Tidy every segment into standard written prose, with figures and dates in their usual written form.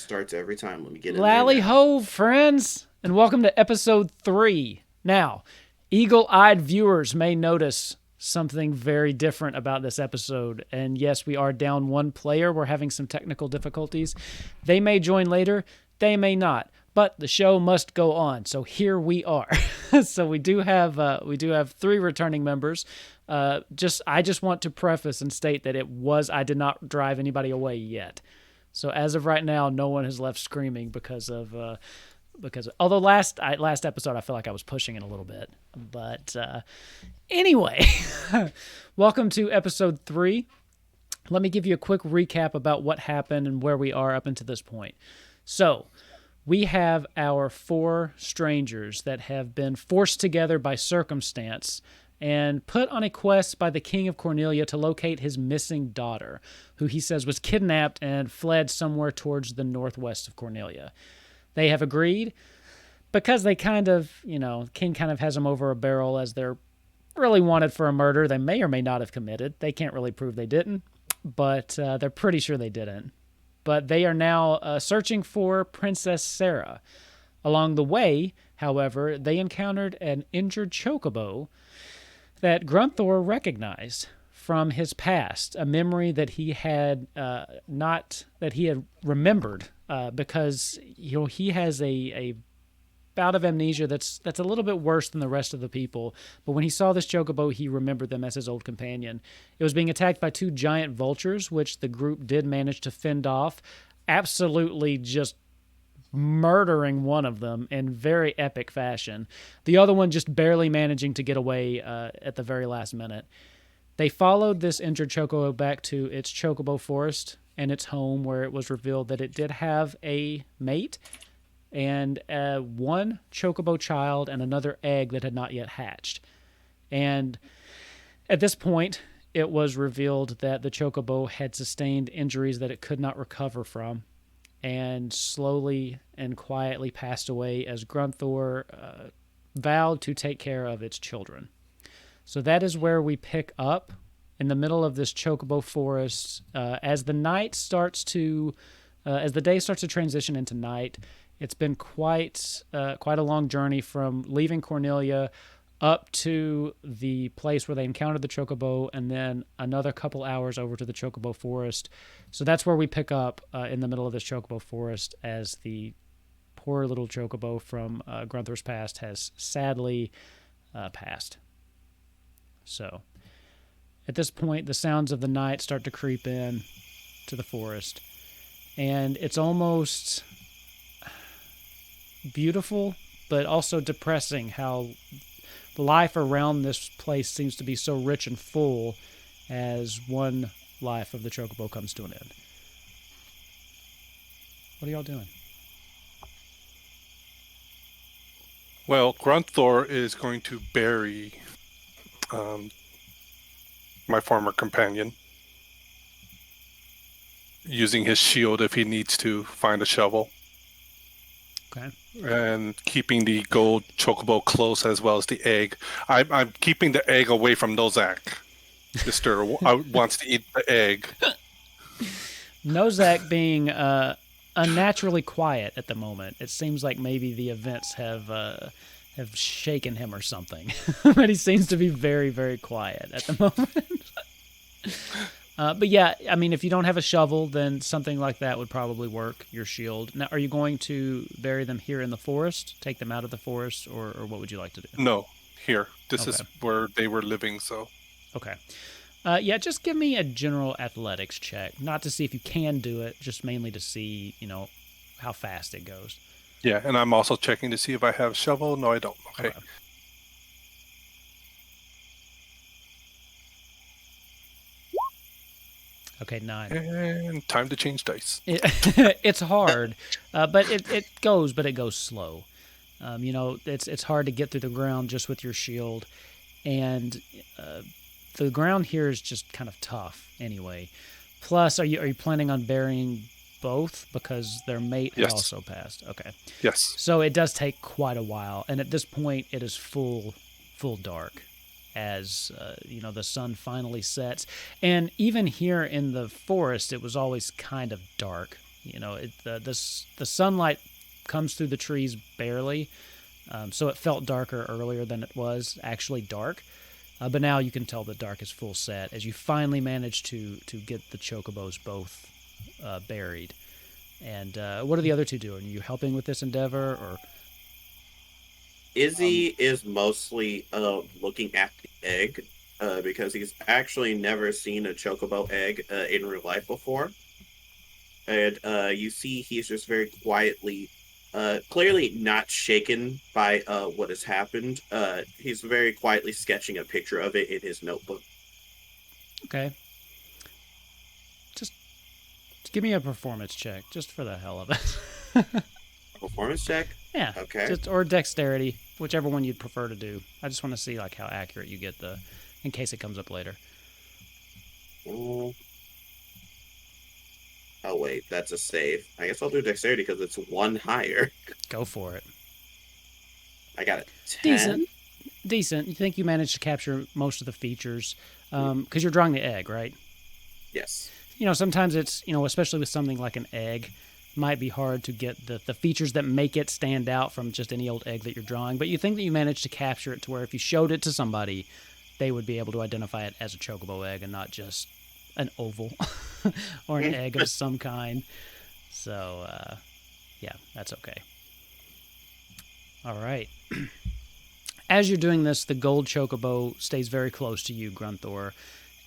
starts every time. Let me get in there Lally now. ho, friends, and welcome to episode 3. Now, eagle-eyed viewers may notice something very different about this episode. And yes, we are down one player. We're having some technical difficulties. They may join later. They may not. But the show must go on. So here we are. So we do have 3 returning members. I just want to preface and state that I did not drive anybody away yet. So as of right now, no one has left screaming because although last episode I feel like I was pushing it a little bit. But anyway, welcome to episode 3. Let me give you a quick recap about what happened and where we are up until this point. So we have our 4 strangers that have been forced together by circumstance and put on a quest by the king of Cornelia to locate his missing daughter, who he says was kidnapped and fled somewhere towards the northwest of Cornelia. They have agreed because they kind of, king kind of has them over a barrel as they're really wanted for a murder they may or may not have committed. They can't really prove they didn't, but they're pretty sure they didn't. But they are now searching for Princess Sara. Along the way, however, they encountered an injured Chocobo that Grunthor recognized from his past, a memory that he had remembered because he has a bout of amnesia that's a little bit worse than the rest of the people. But when he saw this Chocobo, he remembered them as his old companion. It was being attacked by 2 giant vultures, which the group did manage to fend off, absolutely just murdering one of them in very epic fashion. The other one just barely managing to get away at the very last minute. They followed this injured Chocobo back to its Chocobo forest and its home, where it was revealed that it did have a mate and one Chocobo child and another egg that had not yet hatched. And at this point, it was revealed that the Chocobo had sustained injuries that it could not recover from and slowly and quietly passed away as Grunthor vowed to take care of its children. So that is where we pick up, in the middle of this Chocobo forest. As the day starts to transition into night, it's been quite a long journey from leaving Cornelia up to the place where they encountered the Chocobo, and then another couple hours over to the Chocobo forest. So that's where we pick up in the middle of this Chocobo forest, as the poor little Chocobo from Grunthor's past has sadly passed. So at this point, the sounds of the night start to creep in to the forest, and it's almost beautiful but also depressing how life around this place seems to be so rich and full as one life of the Chocobo comes to an end. What are y'all doing? Well, Grunthor is going to bury my former companion, using his shield if he needs to find a shovel. Okay. And keeping the gold Chocobo close, as well as the egg. I'm keeping the egg away from Nozak. Mister wants to eat the egg. Nozak being unnaturally quiet at the moment. It seems like maybe the events have shaken him or something. But he seems to be very, very quiet at the moment. But yeah, I mean, if you don't have a shovel, then something like that would probably work, your shield. Now, are you going to bury them here in the forest, take them out of the forest, or what would you like to do? No, here. This is where they were living, so. Okay. Yeah, just give me a general athletics check. Not to see if you can do it, just mainly to see, how fast it goes. Yeah, and I'm also checking to see if I have a shovel. No, I don't. Okay. Okay, 9. And time to change dice. It's hard, but it goes slow. It's hard to get through the ground just with your shield, and the ground here is just kind of tough anyway. Plus, are you planning on burying both because their mate had also passed? Okay. Yes. So it does take quite a while, and at this point, it is full dark as the sun finally sets. And even here in the forest, it was always kind of dark. The sunlight comes through the trees barely, so it felt darker earlier than it was actually dark. But now you can tell the dark is full set as you finally manage to get the Chocobos both buried. And what are the other two doing? Are you helping with this endeavor, or? Izzy is mostly looking at the egg because he's actually never seen a Chocobo egg in real life before. And you see he's just very quietly, clearly not shaken by what has happened. He's very quietly sketching a picture of it in his notebook. Okay. Just give me a performance check, just for the hell of it. Performance check? Yeah. Okay. Or dexterity, whichever one you'd prefer to do. I just want to see like how accurate you get in case it comes up later. Oh wait, that's a save. I guess I'll do dexterity because it's one higher. Go for it. I got it. 10? Decent. You think you managed to capture most of the features because you're drawing the egg, right? Yes. Sometimes it's, especially with something like an egg, might be hard to get the features that make it stand out from just any old egg that you're drawing. But you think that you managed to capture it to where if you showed it to somebody, they would be able to identify it as a Chocobo egg and not just an oval or an egg of some kind. So, yeah, that's okay. All right. As you're doing this, the gold Chocobo stays very close to you, Grunthor,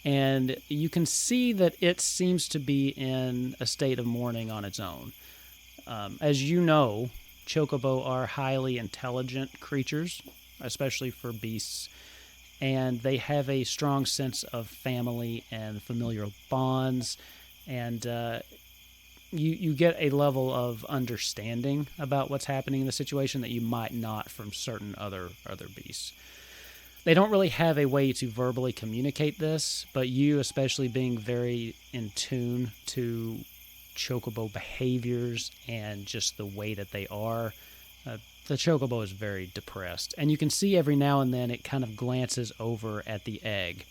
and you can see that it seems to be in a state of mourning on its own. As you know, Chocobo are highly intelligent creatures, especially for beasts, and they have a strong sense of family and familial bonds, and you get a level of understanding about what's happening in the situation that you might not from certain other beasts. They don't really have a way to verbally communicate this, but you, especially being very in tune to Chocobo behaviors and just the way that they are, the Chocobo is very depressed. And you can see every now and then it kind of glances over at the egg.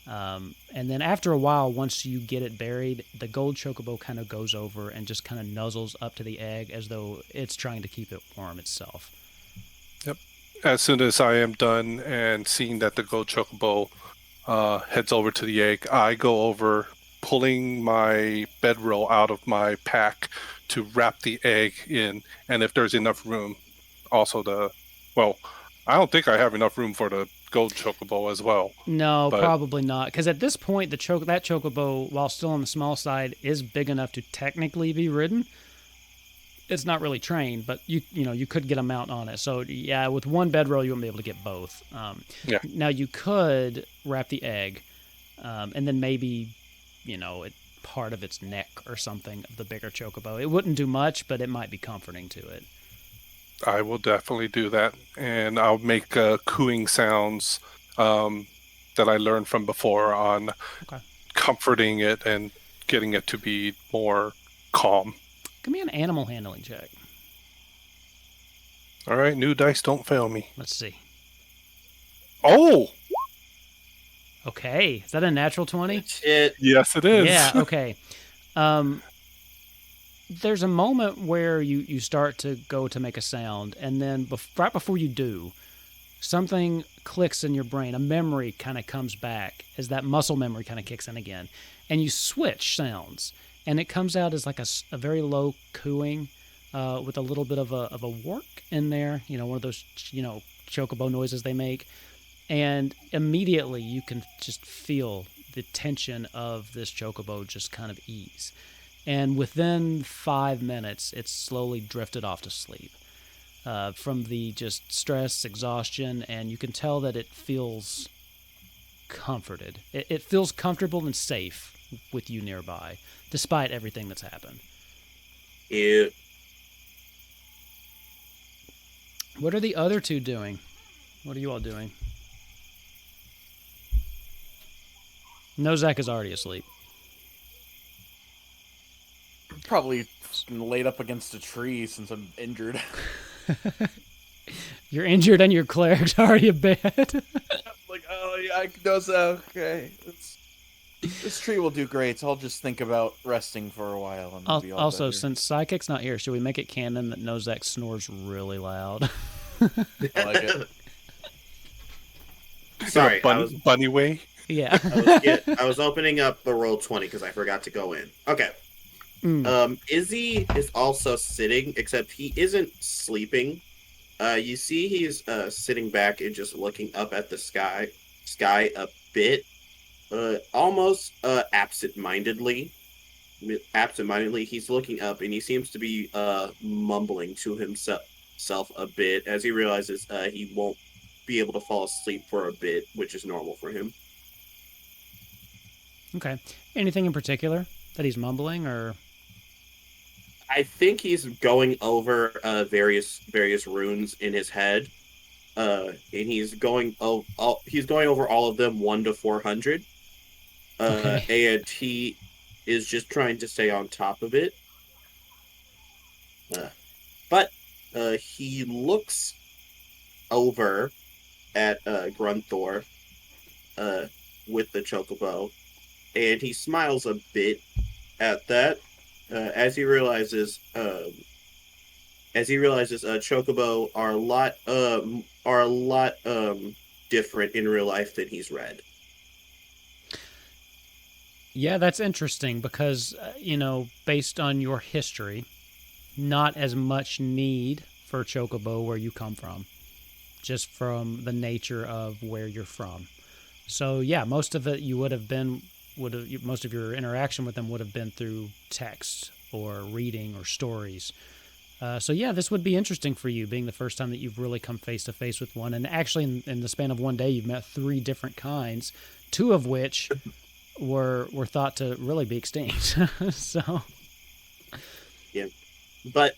And then after a while, once you get it buried, the gold Chocobo kind of goes over and just kind of nuzzles up to the egg as though it's trying to keep it warm itself. Yep. As soon as I am done and seeing that the gold Chocobo heads over to the egg, I go over, pulling my bedroll out of my pack to wrap the egg in, and if there's enough room, also I don't think I have enough room for the gold Chocobo as well. No, probably not, because at this point, that Chocobo, while still on the small side, is big enough to technically be ridden. It's not really trained, but you could get a mount on it. So yeah, with one bedroll, you won't be able to get both. Yeah. Now you could wrap the egg, and then maybe, part of its neck or something of the bigger Chocobo. It wouldn't do much, but it might be comforting to it. I will definitely do that, and I'll make cooing sounds that I learned from before on comforting it and getting it to be more calm. Give me an animal handling check. All right, new dice don't fail me. Let's see. Oh! Okay, is that a natural 20? Yes, it is. Yeah, okay. There's a moment where you start to go to make a sound, and then right before you do, something clicks in your brain. A memory kind of comes back as that muscle memory kind of kicks in again, and you switch sounds, and it comes out as like a very low cooing with a little bit of a work in there, one of those Chocobo noises they make, and immediately you can just feel the tension of this Chocobo just kind of ease. And within 5 minutes, it's slowly drifted off to sleep from the just stress, exhaustion, and you can tell that it feels comforted. It feels comfortable and safe with you nearby, despite everything that's happened. Ew. What are the other two doing? What are you all doing? Nozak is already asleep. Probably laid up against a tree since I'm injured. You're injured and your cleric's already in bed. Like, oh yeah, I know so. Okay. This tree will do great. I'll just think about resting for a while and it'll be all Also, better. since Psychic's not here, should we make it canon that Nozak snores really loud? I like it. Sorry, in a bunny way. Yeah. I was opening up the roll 20 because I forgot to go in. Okay. Izzy is also sitting, except he isn't sleeping. You see he's sitting back and just looking up at the sky a bit, almost absent-mindedly. Absent-mindedly, he's looking up and he seems to be mumbling to himself a bit as he realizes he won't be able to fall asleep for a bit, which is normal for him. Okay. Anything in particular that he's mumbling, or? I think he's going over various runes in his head, and he's going over all of them 1 to 400. Okay. And he is just trying to stay on top of it. But he looks over at Grunthor with the Chocobo, and he smiles a bit at that as he realizes Chocobo are a lot different in real life than he's read. Yeah, that's interesting because, based on your history, not as much need for Chocobo where you come from, just from the nature of where you're from. So, yeah, most of it most of your interaction with them would have been through text or reading or stories. So, yeah, this would be interesting for you, being the first time that you've really come face to face with one. And actually, in the span of one day, you've met 3 different kinds, 2 of which were thought to really be extinct. So, yeah, but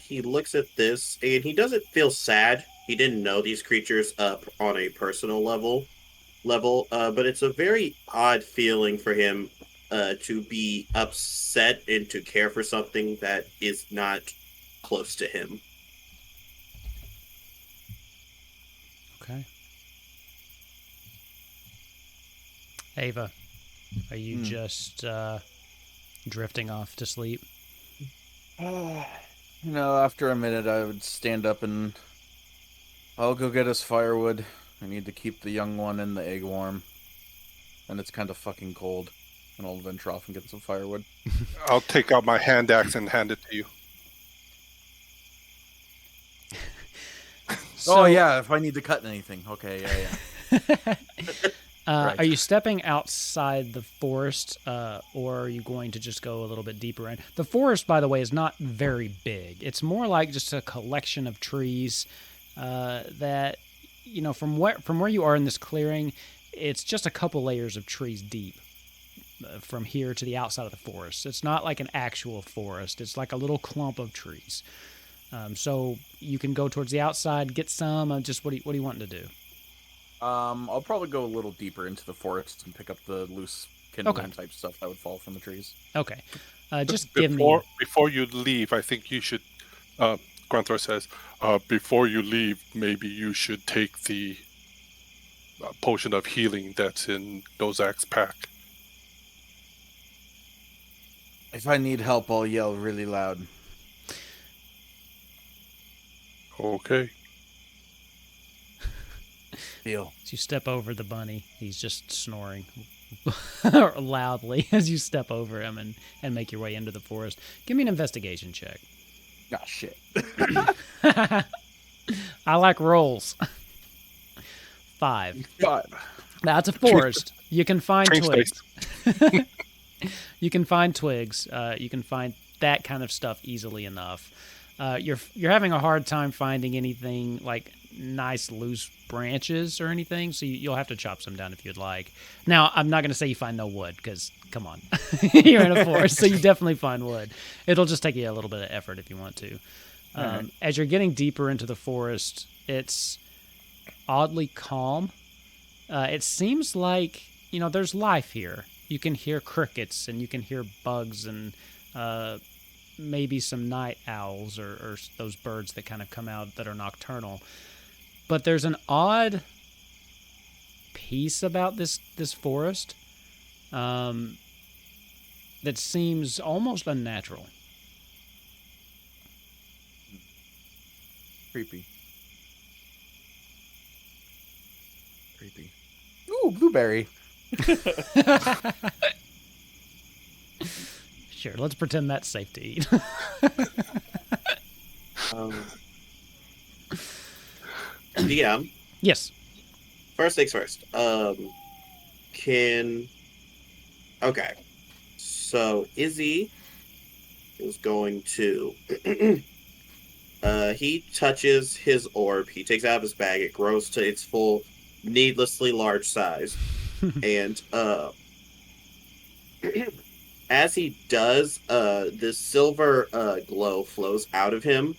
he looks at this and he doesn't feel sad. He didn't know these creatures on a personal level, but it's a very odd feeling for him to be upset and to care for something that is not close to him. okay. Ava, are you just drifting off to sleep? After a minute, I would stand up and I'll go get us firewood. I need to keep the young one and the egg warm. And it's kind of fucking cold. And I'll venture off and get some firewood. I'll take out my hand axe and hand it to you. So, yeah, if I need to cut anything. Okay, yeah. Right. Are you stepping outside the forest, or are you going to just go a little bit deeper in? The forest, by the way, is not very big. It's more like just a collection of trees that, from where you are in this clearing, it's just a couple layers of trees deep from here to the outside of the forest. It's not like an actual forest. It's like a little clump of trees. So you can go towards the outside, get some. Just what do you want to do? I'll probably go a little deeper into the forest and pick up the loose kindling type stuff that would fall from the trees. Okay. Just before you leave, I think you should. Grunthor says, before you leave, maybe you should take the potion of healing that's in Nozak's pack. If I need help, I'll yell really loud. Okay. Deal. As you step over the bunny, he's just snoring loudly as you step over him and make your way into the forest. Give me an investigation check. Ah, shit. I like rolls. 5. Now, it's a forest. You can find twigs. You can find twigs. You can find that kind of stuff easily enough. You're having a hard time finding anything like nice loose branches or anything, so you'll have to chop some down if you'd like. Now, I'm not going to say you find no wood, because, come on. You're in a forest, so you definitely find wood. It'll just take you a little bit of effort if you want to. Right. As you're getting deeper into the forest, it's oddly calm. It seems like, there's life here. You can hear crickets, and you can hear bugs, and maybe some night owls or those birds that kind of come out that are nocturnal. But there's an odd piece about this forest. that seems almost unnatural. Creepy. Ooh, blueberry. Sure, let's pretend that's safe to eat. DM. Yes. First things first. Okay. So Izzy is going to. He touches his orb. He takes it out of his bag. It grows to its full, needlessly large size, and as he does, this silver glow flows out of him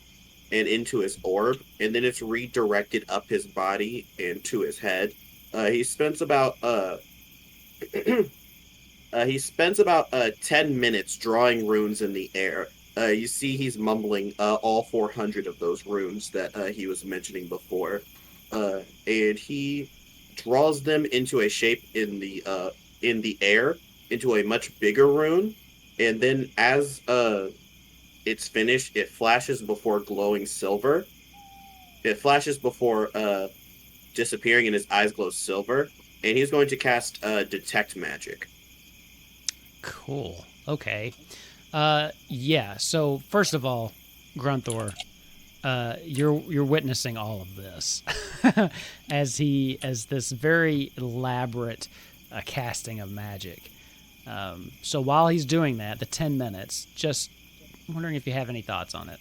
and into his orb, and then it's redirected up his body and to his head. He spends about 10 minutes drawing runes in the air. You see he's mumbling all 400 of those runes that he was mentioning before. And he draws them into a shape in the air, into a much bigger rune. And then as it's finished, it flashes before glowing silver. It flashes before disappearing, and his eyes glow silver. And he's going to cast Detect Magic. Cool. Okay. Yeah. So first of all, Grunthor, you're witnessing all of this as this very elaborate casting of magic. So while he's doing that, the 10 minutes, just wondering if you have any thoughts on it.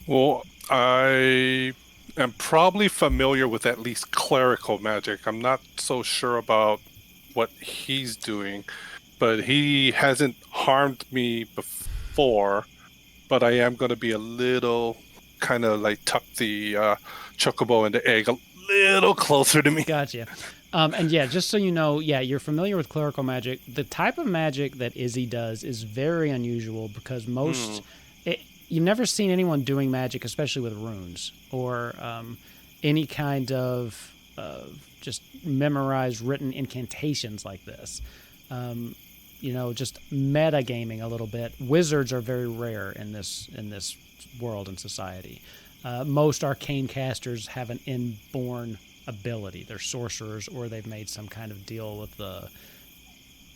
Well, I am probably familiar with at least clerical magic. I'm not so sure about what he's doing, but he hasn't harmed me before. But I am going to be a little kind of like tuck the chocobo and the egg a little closer to me. Gotcha. And yeah, just so you know, yeah, you're familiar with clerical magic. The type of magic that Izzy does is very unusual because you've never seen anyone doing magic, especially with runes or any kind of just memorized written incantations like this. Just metagaming a little bit. Wizards are very rare in this world and society. Most arcane casters have an inborn ability. They're sorcerers, or they've made some kind of deal with the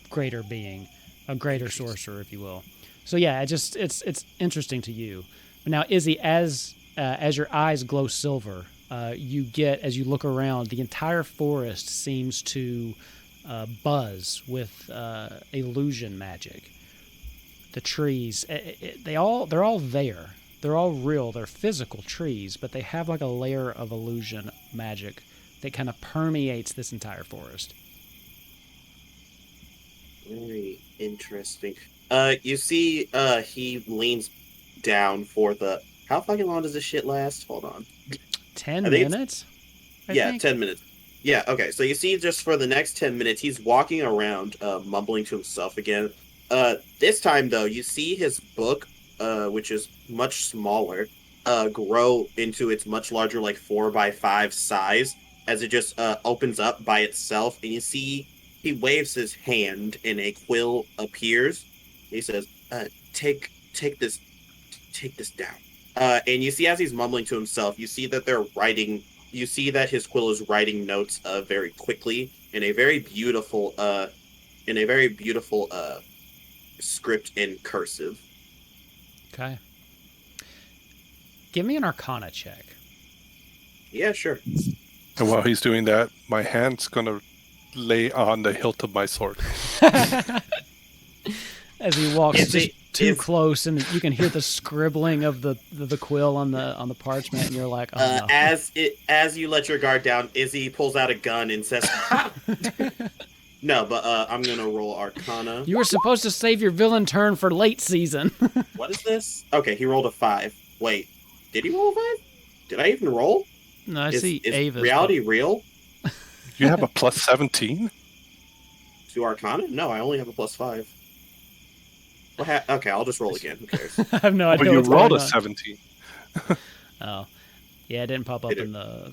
greater being, a greater sorcerer, if you will. So yeah, it's interesting to you. But now, Izzy, as your eyes glow silver, you get, as you look around, the entire forest seems to buzz with illusion magic. The trees, they're all there. They're all real. They're physical trees, but they have like a layer of illusion magic that kind of permeates this entire forest. Very interesting. You see, he leans down for the. How fucking long does this shit last? Hold on. 10 minutes? Yeah, 10 minutes. Yeah, okay. So you see, just for the next 10 minutes, he's walking around, mumbling to himself again. This time, though, you see his book, which is much smaller, grow into its much larger, like 4x5 size, as it just opens up by itself. And you see, he waves his hand, and a quill appears. He says, "Take this down." And you see, as he's mumbling to himself, you see that they're writing. You see that his quill is writing notes very quickly in a very beautiful script in cursive. Okay. Give me an Arcana check. Yeah, sure. And while he's doing that, my hand's going to lay on the hilt of my sword. As he walks too close, and you can hear the scribbling of the quill on the parchment, and you're like, "Oh no!" As you let your guard down, Izzy pulls out a gun and says, "Ha!" No, but I'm gonna roll Arcana. You were supposed to save your villain turn for late season. What is this? Okay, he rolled a 5. Wait, did he roll a 5? Did I even roll? No, I see Ava's. Reality real? You have a plus 17? To Arcana? No, I only have a plus 5. Okay, I'll just roll again. Who cares? I have no idea. But you rolled a 17. Oh, yeah, it didn't pop up in the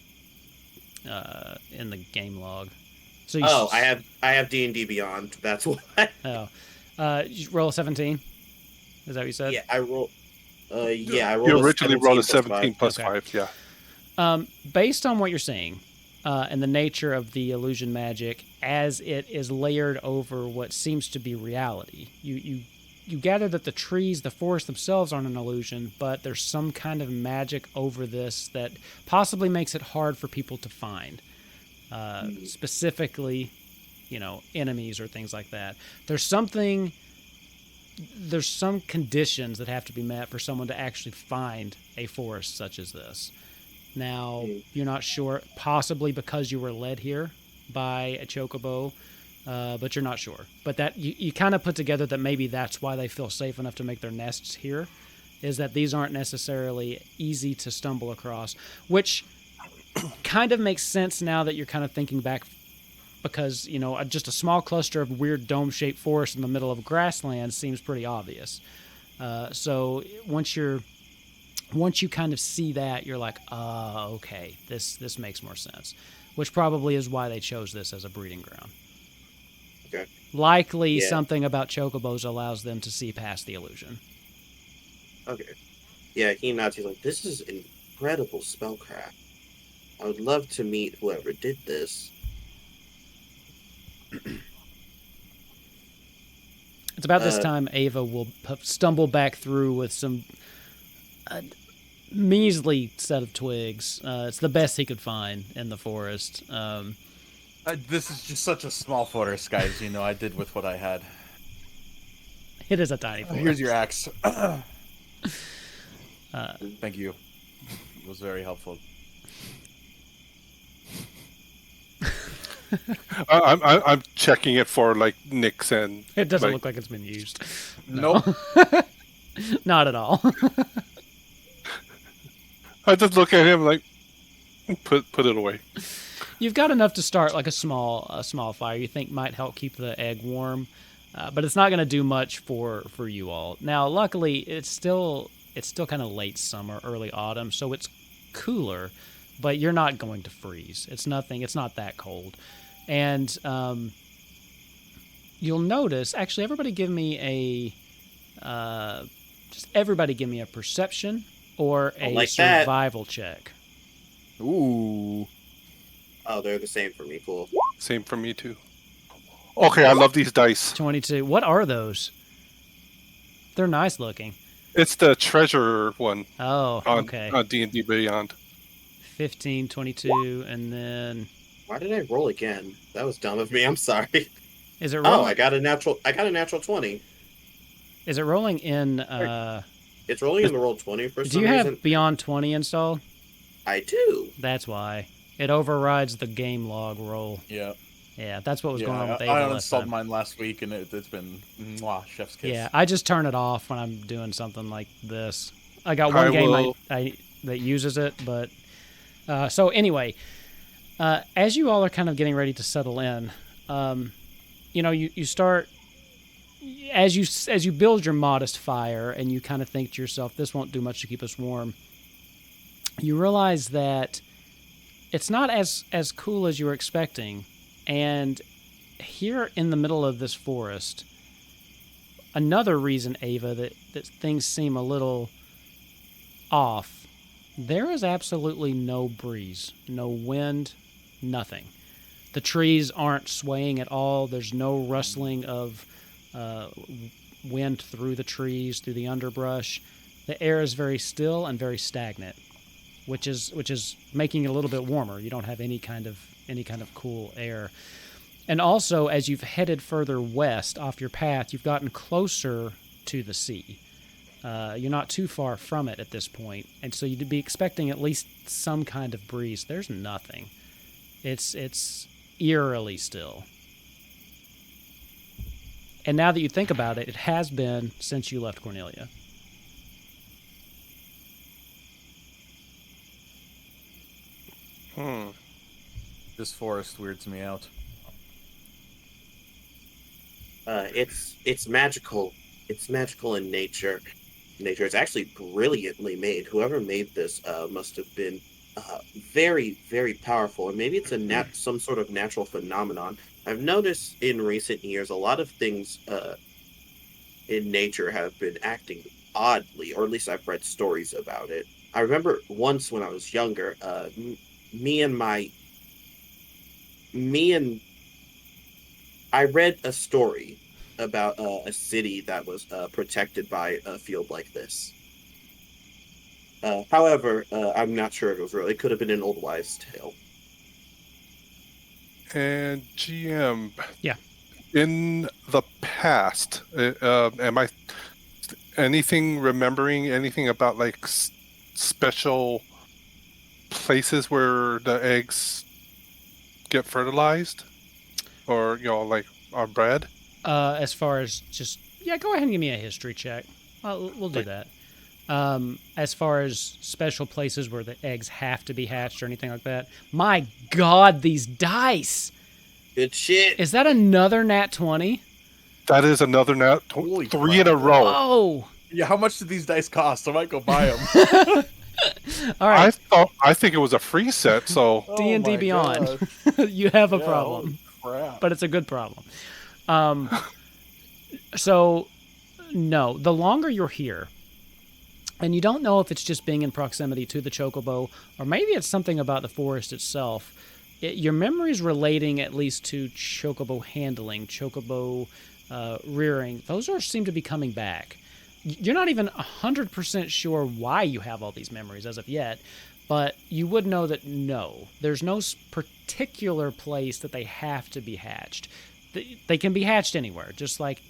game log. So you. Oh, I have D&D Beyond. That's why. Oh, you roll a 17. Is that what you said? Yeah, I roll. Yeah, I You rolled a originally rolled 17 a plus 5. 17 plus Okay. 5, yeah. Based on what you're seeing, and the nature of the illusion magic as it is layered over what seems to be reality, you gather that the trees, the forest themselves aren't an illusion, but there's some kind of magic over this that possibly makes it hard for people to find. Specifically, enemies or things like that. There's some conditions that have to be met for someone to actually find a forest such as this. Now, you're not sure, possibly because you were led here by a chocobo, but you're not sure. But that you kind of put together that maybe that's why they feel safe enough to make their nests here, is that these aren't necessarily easy to stumble across, which kind of makes sense now that you're kind of thinking back, because just a small cluster of weird dome-shaped forest in the middle of grassland seems pretty obvious. So once you kind of see that, you're like, okay, this makes more sense, which probably is why they chose this as a breeding ground. Okay. Likely Yeah. something about chocobos allows them to see past the illusion. Okay. Yeah, he nods. He's like, "This is incredible spellcraft. I would love to meet whoever did this." It's about this time Ava will stumble back through with some measly set of twigs. It's the best he could find in the forest. This is just such a small forest, guys. I did with what I had. It is a tiny forest. Here's your axe. Thank you. It was very helpful. I'm checking it for like nicks and. It doesn't look like it's been used. Nope. Not at all. I just look at him like, put it away. You've got enough to start like a small fire. You think might help keep the egg warm, but it's not going to do much for you all. Now, luckily, it's still kind of late summer, early autumn, so it's cooler, but you're not going to freeze. It's nothing. It's not that cold, and you'll notice. Actually, everybody give me a perception or a like that. survival check. Ooh. Oh, they're the same for me. Cool. Same for me too. Okay, I love these dice. 22. What are those? They're nice looking. It's the treasure one. Oh, okay. On D&D Beyond. 15, 22, and then Why did I roll again? That was dumb of me. I'm sorry. is it Oh, rolling? I got a natural 20. Is it rolling in? It's rolling in the roll 20 for Do some you have reason. Beyond 20 installed? I do. That's why it overrides the game log roll. Yeah. Yeah, that's what was going on with Ava I last uninstalled time. mine last week, and it's been chef's kiss. Yeah, I just turn it off when I'm doing something like this. I got one game that uses it, but so anyway, as you all are kind of getting ready to settle in, you start as you build your modest fire, and you kind of think to yourself, this won't do much to keep us warm. You realize that it's not as cool as you were expecting, and here in the middle of this forest, another reason, Ava, that things seem a little off, there is absolutely no breeze, no wind, nothing. The trees aren't swaying at all. There's no rustling of wind through the trees, through the underbrush. The air is very still and very stagnant, which is making it a little bit warmer. You don't have any kind of cool air. And also, as you've headed further west off your path, you've gotten closer to the sea. You're not too far from it at this point, and so you'd be expecting at least some kind of breeze. There's nothing. It's eerily still. And now that you think about it, it has been since you left Cornelia. This forest weirds me out. It's magical. It's magical in nature. Nature is actually brilliantly made. Whoever made this must have been very, very powerful, and maybe it's some sort of natural phenomenon. I've noticed in recent years a lot of things in nature have been acting oddly, or at least I've read stories about it. I remember once when I was younger, me and my me and I read a story about a city that was protected by a field like this. However, I'm not sure if it was real. It could have been an old wives' tale. And GM, Yeah. in the past, am I remembering anything about like special places where the eggs get fertilized, or like are bred? As far as just go ahead and give me a history check. We'll do that. As far as special places where the eggs have to be hatched or anything like that. My God, these dice! Good shit. Is that another nat 20? That is another Holy 3 in a crap. row. Oh! Yeah, how much did these dice cost? I might go buy them. All right, I think it was a free set, so D&D Beyond. You have a problem, Crap. but it's a good problem. So, no, the longer you're here, and you don't know if it's just being in proximity to the Chocobo, or maybe it's something about the forest itself. Your memories relating at least to Chocobo handling, Chocobo rearing, those seem to be coming back. You're not even 100% sure why you have all these memories as of yet, but you would know that no, there's no particular place that they have to be hatched. They can be hatched anywhere, just like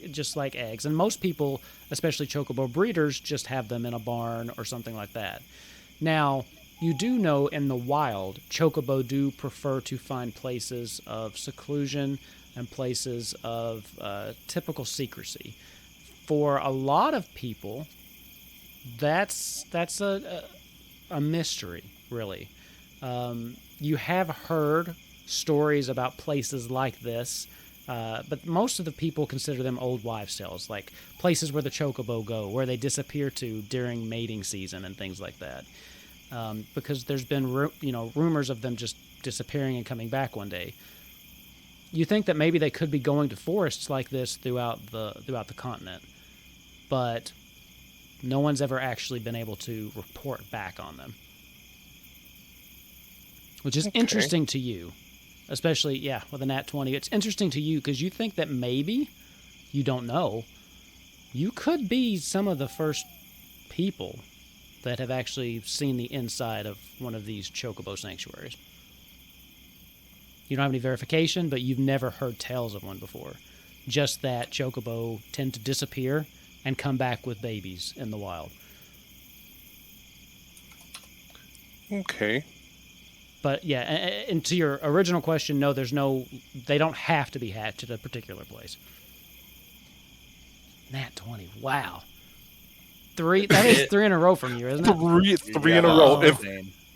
eggs. And most people, especially Chocobo breeders, just have them in a barn or something like that. Now, you do know in the wild, Chocobo do prefer to find places of seclusion and places of typical secrecy. For a lot of people, that's a mystery, really. You have heard stories about places like this, but most of the people consider them old wives' tales, like places where the Chocobo go, where they disappear to during mating season and things like that. Because there's been rumors of them just disappearing and coming back one day. You think that maybe they could be going to forests like this throughout the continent, but no one's ever actually been able to report back on them, which is interesting to you, especially with a nat 20. It's interesting to you because you think that maybe, you don't know, you could be some of the first people that have actually seen the inside of one of these Chocobo sanctuaries. You don't have any verification, but you've never heard tales of one before. Just that Chocobo tend to disappear and come back with babies in the wild. Okay. But yeah, and to your original question, no, they don't have to be hatched at a particular place. Nat 20, wow. That is 3 in a row from you, isn't it? Three in a row.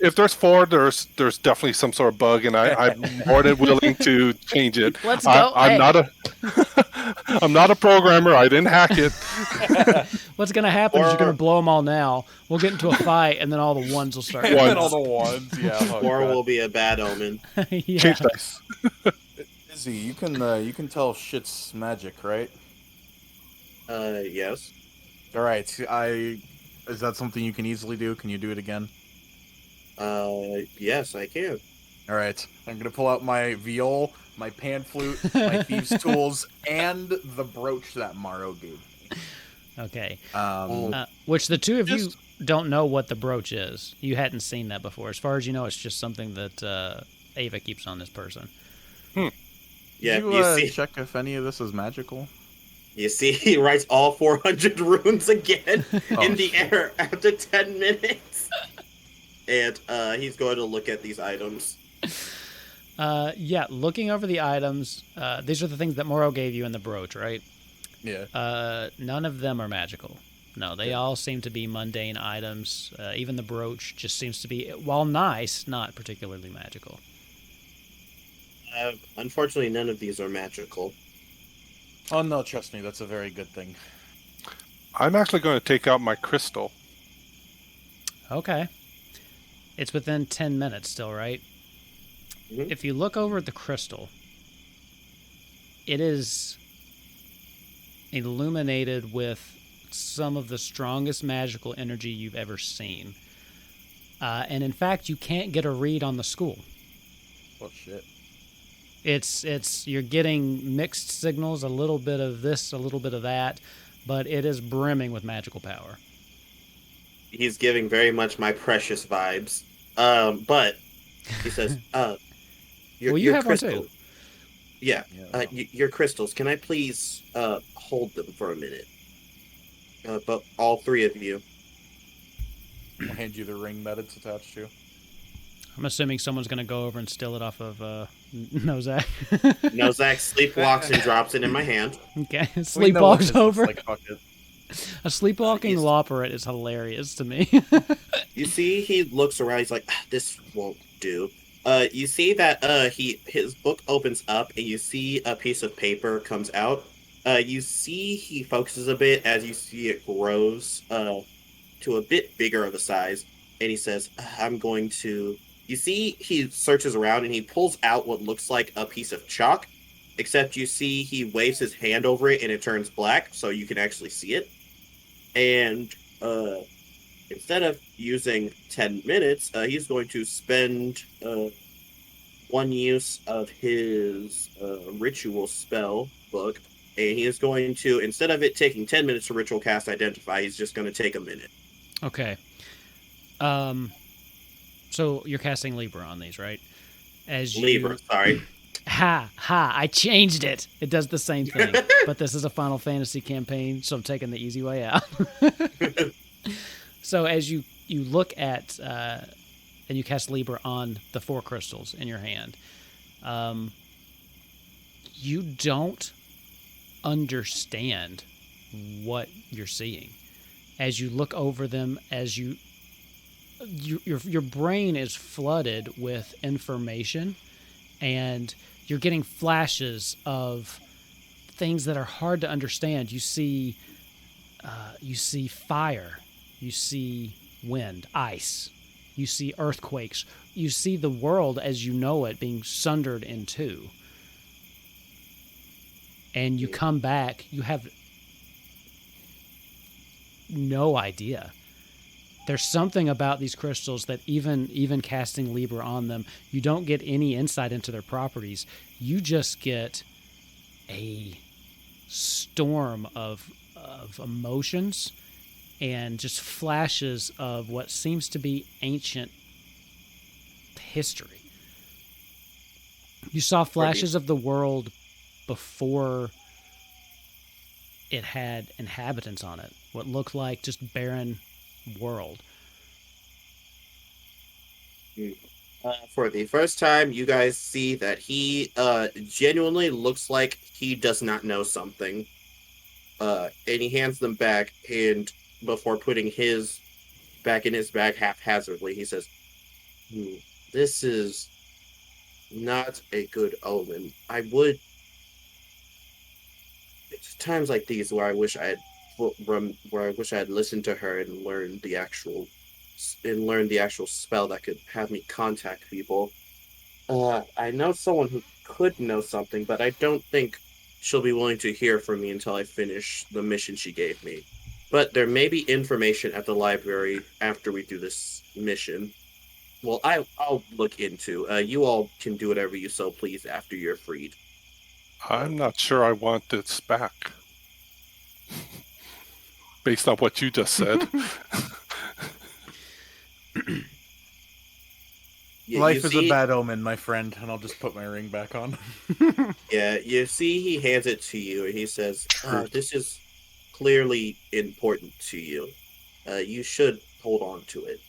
If there's 4, there's definitely some sort of bug, and I'm more than willing to change it. Let's go. I'm not a programmer. I didn't hack it. What's gonna happen is you're gonna blow them all now. We'll get into a fight, and then all the ones will start. And then all the ones, yeah. Or will be a bad omen. Yeah. Change dice. Izzy, you can tell shit's magic, right? Yes. All right. Is that something you can easily do? Can you do it again? Yes, I can. All right. I'm gonna pull out my viol, my pan flute, my thieves' tools, and the brooch that Morrow gave me. Okay. Which the two of you don't know what the brooch is. You hadn't seen that before. As far as you know, it's just something that Ava keeps on this person. Yeah, Did you see, check if any of this is magical? You see, he writes all 400 runes again in the air after 10 minutes. And he's going to look at these items. Looking over the items, these are the things that Morrow gave you in the brooch, right? Yeah. None of them are magical. No, they all seem to be mundane items. Even the brooch just seems to be, while nice, not particularly magical. Unfortunately, none of these are magical. Oh, no, trust me, that's a very good thing. I'm actually going to take out my crystal. Okay. It's within 10 minutes still, right? Mhm. If you look over at the crystal, it is illuminated with some of the strongest magical energy you've ever seen. And in fact, you can't get a read on the school. Oh shit. It's you're getting mixed signals, a little bit of this, a little bit of that, but it is brimming with magical power. He's giving very much my precious vibes. But he says, Well, you your have one too. crystal. Yeah, Yeah. your crystals. Can I please hold them for a minute? But all three of you. I'll hand you the ring that it's attached to. I'm assuming someone's going to go over and steal it off of Nozak. Nozak sleepwalks and drops it in my hand. Okay, We know what sleepwalks this over. looks like. Fuck it. A sleepwalking Yes. loperet is hilarious to me. You see, he looks around. He's like, "This won't do." You see that his book opens up, and you see a piece of paper comes out. You see he focuses a bit as you see it grows to a bit bigger of a size, and he says, "I'm going to." You see, he searches around and he pulls out what looks like a piece of chalk, except you see he waves his hand over it and it turns black, so you can actually see it. And instead of using 10 minutes, he's going to spend one use of his ritual spell book. And he is going to, instead of it taking 10 minutes to ritual cast Identify, he's just going to take a minute. Okay. So you're casting Libra on these, right? As you Libra, sorry. I changed it. It does the same thing, but this is a Final Fantasy campaign, so I'm taking the easy way out. So as you look at and you cast Libra on the 4 crystals in your hand, you don't understand what you're seeing. As you look over them, as your brain is flooded with information, and you're getting flashes of things that are hard to understand. You see fire, you see wind, ice, you see earthquakes, you see the world as you know it being sundered in two. And you come back, you have no idea. There's something about these crystals that even casting Libra on them, you don't get any insight into their properties. You just get a storm of emotions and just flashes of what seems to be ancient history. You saw flashes of the world before it had inhabitants on it. What looked like just barren world. For the first time, you guys see that he genuinely looks like he does not know something. And he hands them back, and before putting his back in his bag haphazardly, he says, "This is not a good omen. It's times like these where I wish I had listened to her and learned the actual spell that could have me contact people. I know someone who could know something, but I don't think she'll be willing to hear from me until I finish the mission she gave me. But there may be information at the library after we do this mission. Well, I'll look into. You all can do whatever you so please after you're freed." I'm not sure I want this back. Based on what you just said. Life is a bad omen, my friend, and I'll just put my ring back on. Yeah, you see, he hands it to you, and he says, "This is clearly important to you. You should hold on to it.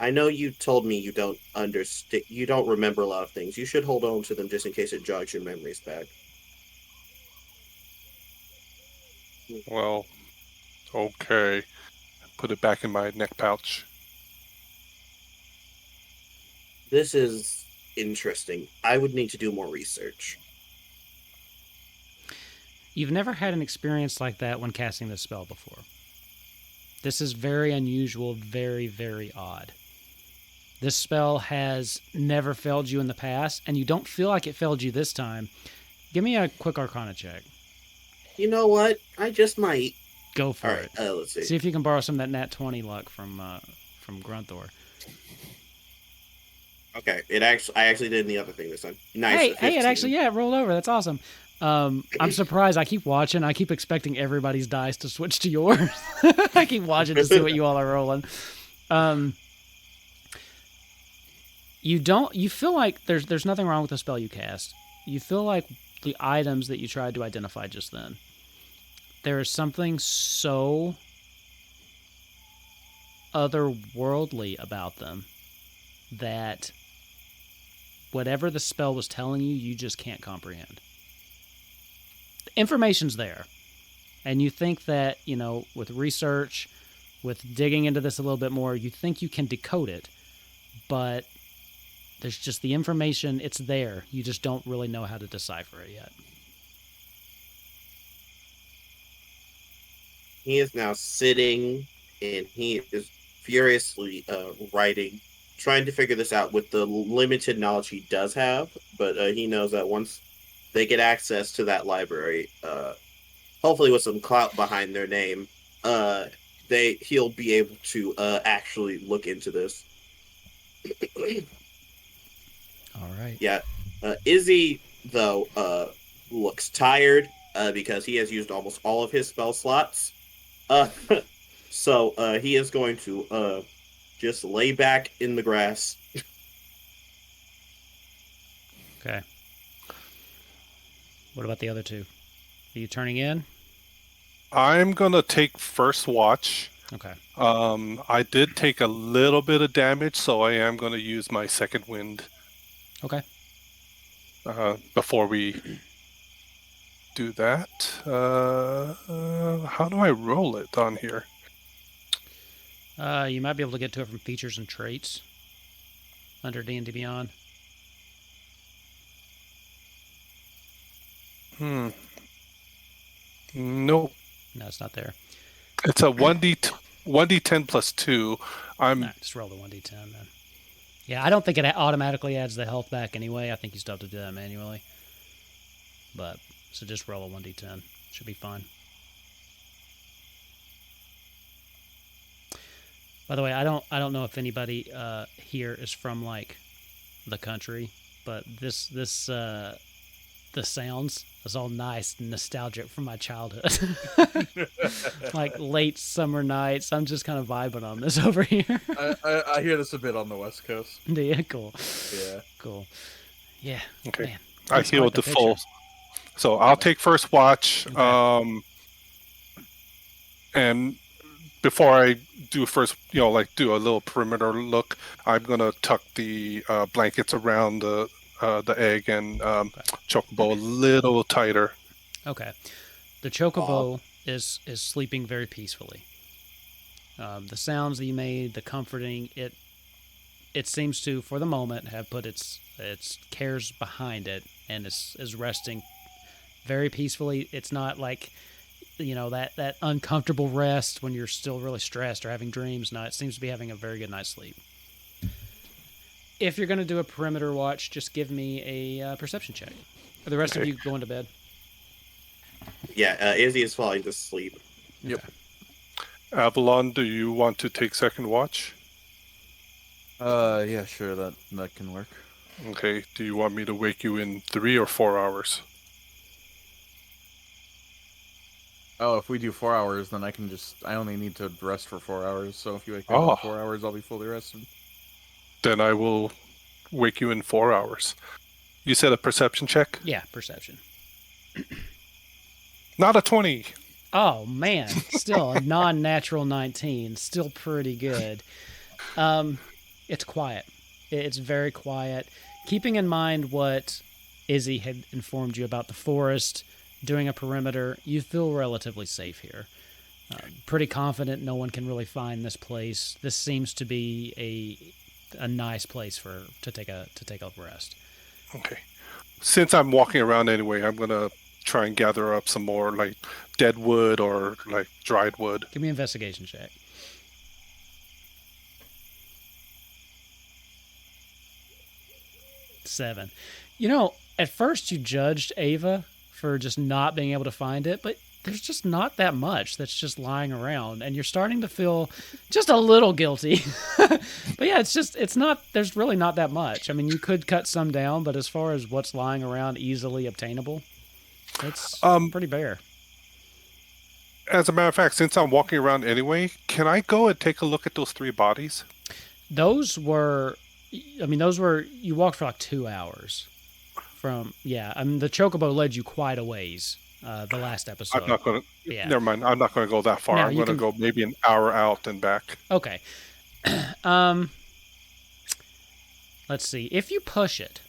I know you told me you don't understand, you don't remember a lot of things. You should hold on to them just in case it jogs your memories back." Well, okay. Put it back in my neck pouch. This is interesting. I would need to do more research. You've never had an experience like that when casting this spell before. This is very unusual, very, very odd. This spell has never failed you in the past, and you don't feel like it failed you this time. Give me a quick Arcana check. You know what? I just might. Go for All right, it. let's see. See if you can borrow some of that nat 20 luck from Grunthor. Okay, I actually did the other thing this time. Nice. Hey, it actually, it rolled over. That's awesome. I'm surprised. I keep watching. I keep expecting everybody's dice to switch to yours. I keep watching to see what you all are rolling. You feel like there's nothing wrong with the spell you cast. You feel like the items that you tried to identify just then. There is something so otherworldly about them that whatever the spell was telling you, you just can't comprehend. The information's there. And you think that, with research, with digging into this a little bit more, you think you can decode it. But there's just the information, it's there. You just don't really know how to decipher it yet. He is now sitting, and he is furiously writing, trying to figure this out with the limited knowledge he does have. But he knows that once they get access to that library, hopefully with some clout behind their name, he'll be able to actually look into this. All right. Yeah. Izzy, though, looks tired because he has used almost all of his spell slots. So he is going to just lay back in the grass. Okay. What about the other two? Are you turning in? I'm going to take first watch. Okay. I did take a little bit of damage, so I am going to use my second wind. Okay. Before we do that, how do I roll it on here? You might be able to get to it from features and traits under D&D Beyond. Nope. No, it's not there. It's a 1d10 plus 2. Just roll the 1d10 then. Yeah, I don't think it automatically adds the health back anyway. I think you still have to do that manually. So just roll a 1d10. Should be fine. By the way, I don't know if anybody here is from like the country, but the sounds is all nice and nostalgic from my childhood. Like late summer nights. I'm just kind of vibing on this over here. I hear this a bit on the West Coast. Yeah, cool. Yeah. Cool. Yeah. Okay. Man, I heal with the full. So I'll take first watch. Okay. And before I do first, do a little perimeter look, I'm gonna tuck the blankets around the egg and Chocobo a little tighter. Okay. The Chocobo is sleeping very peacefully. The sounds that you made, the comforting, it seems to, for the moment, have put its cares behind it and is resting very peacefully. It's not like, that uncomfortable rest when you're still really stressed or having dreams. No, it seems to be having a very good night's sleep. If you're going to do a perimeter watch, just give me a perception check. Are the rest of you going to bed? Yeah, Izzy is falling to sleep. Yep. Okay. Avalon, do you want to take second watch? Yeah, sure, that can work. Okay. Do you want me to wake you in 3 or 4 hours? Oh, if we do 4 hours, then I only need to rest for 4 hours, so if you wake me up in 4 hours, I'll be fully rested. Then I will wake you in 4 hours. You said a perception check? Yeah, perception. Not a 20. Oh, man. Still a non-natural 19. Still pretty good. It's quiet. It's very quiet. Keeping in mind what Izzy had informed you about the forest, doing a perimeter, you feel relatively safe here. Pretty confident no one can really find this place. This seems to be a nice place to take a rest. Okay. Since I'm walking around anyway, I'm going to try and gather up some more like dead wood or like dried wood. Give me an investigation check. 7. You know, at first you judged Ava for just not being able to find it, but there's just not that much that's just lying around, and you're starting to feel just a little guilty. But yeah, it's not, there's really not that much. I mean, you could cut some down, but as far as what's lying around easily obtainable, it's pretty bare. As a matter of fact, since I'm walking around anyway, can I go and take a look at those 3 bodies? Those were, you walked for like 2 hours from, I mean, the Chocobo led you quite a ways the last episode. I'm not going to, Yeah. never mind, I'm not going to go that far. No, I'm going to go maybe an hour out and back. Okay. Let's see. If you push it,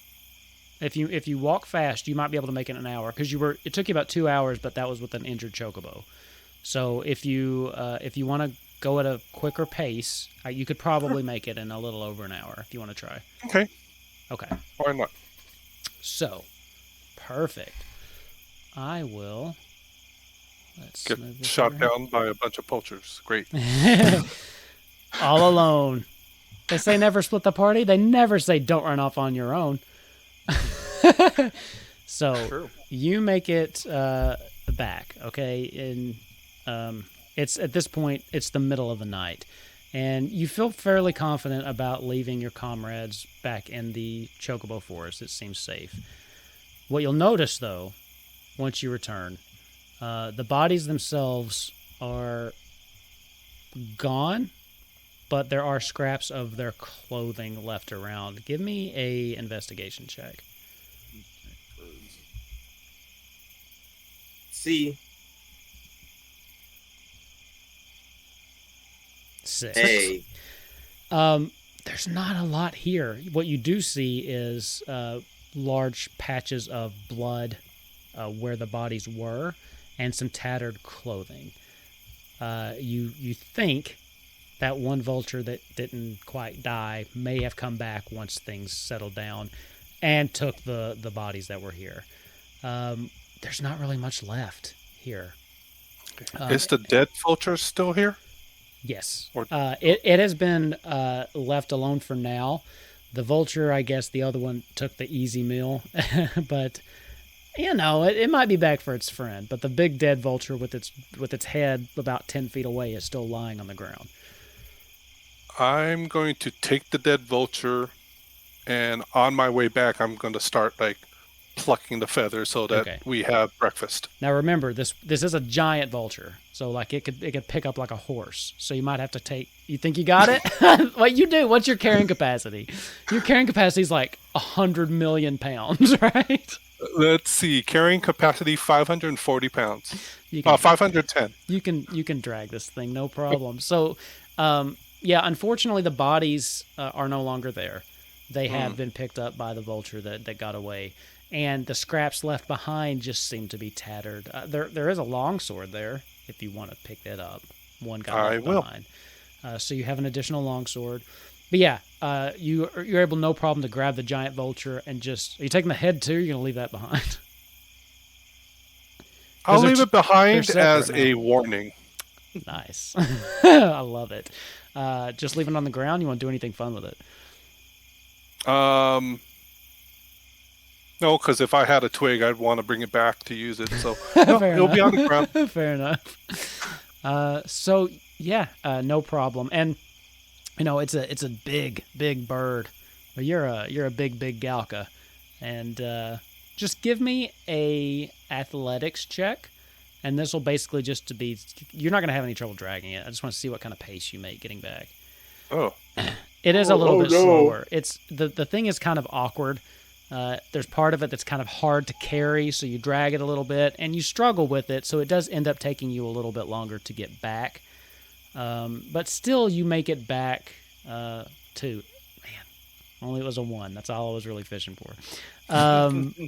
if you walk fast, you might be able to make it an hour, because it took you about 2 hours, but that was with an injured Chocobo. So if you want to go at a quicker pace, you could probably make it in a little over an hour if you want to try. Okay. Okay. Why not? So, perfect. I will. Let's Get move this shot over. down by a bunch of poachers. Great. All alone. They say never split the party. They never say don't run off on your own. So True. you make it back, okay? And it's at this point it's the middle of the night, and you feel fairly confident about leaving your comrades back in the Chocobo forest. It seems safe. What you'll notice, though, once you return, the bodies themselves are gone, but there are scraps of their clothing left around. Give me a investigation check. See, 6. hey, There's not a lot here. What you do see is large patches of blood where the bodies were, and some tattered clothing. You think that one vulture that didn't quite die may have come back once things settled down and took the bodies that were here. There's not really much left here. Is the dead vulture still here? Yes. Or- It has been left alone for now. The vulture, I guess the other one took the easy meal, but it might be back for its friend. But the big dead vulture with its head about 10 feet away is still lying on the ground. I'm going to take the dead vulture, and on my way back, I'm going to start plucking the feathers so that we have breakfast. Now remember, this is a giant vulture, so it could pick up like a horse. So you might have to take. You think you got it? What you do? What's your carrying capacity? Your carrying capacity is like 100 million pounds, right? Let's see, carrying capacity 540 pounds. 510. You can drag this thing, no problem. So, unfortunately, the bodies are no longer there. They have been picked up by the vulture that got away. And the scraps left behind just seem to be tattered. There is a longsword there, if you want to pick that up. One got left behind. So you have an additional longsword. But you're able, no problem, to grab the giant vulture and just... Are you taking the head too, or are you going to leave that behind? I'll leave it behind as now. a warning. Nice. I love it. Just leave it on the ground? You want to do anything fun with it? No, because if I had a twig, I'd want to bring it back to use it. So no, it'll be on the ground. Fair enough. No problem. And it's a big bird. But you're a big Galka, and just give me a athletics check, and this will basically just to be. You're not gonna have any trouble dragging it. I just want to see what kind of pace you make getting back. Oh. It is a little bit slower. It's the thing is kind of awkward. There's part of it that's kind of hard to carry, so you drag it a little bit, and you struggle with it, so it does end up taking you a little bit longer to get back. But still, you make it back to... Man, only it was a 1. That's all I was really fishing for.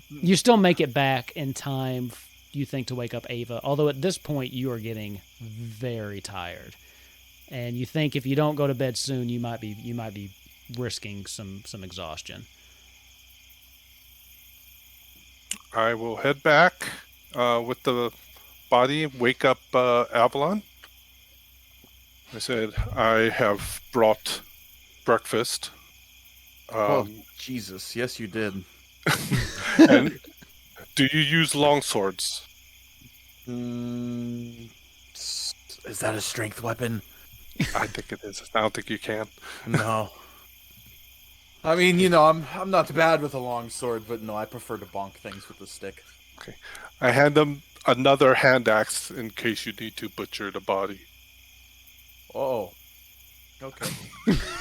You still make it back in time, you think, to wake up Ava, although at this point, you are getting very tired. And you think if you don't go to bed soon, you might be risking some exhaustion. I will head back with the body, wake up Avalon. I said, I have brought breakfast. Oh, Jesus. Yes, you did. And do you use long swords? Is that a strength weapon? I think it is. I don't think you can. No. I mean, I'm not bad with a long sword, but no, I prefer to bonk things with a stick. Okay. I hand them another hand axe in case you need to butcher the body. Oh. Okay.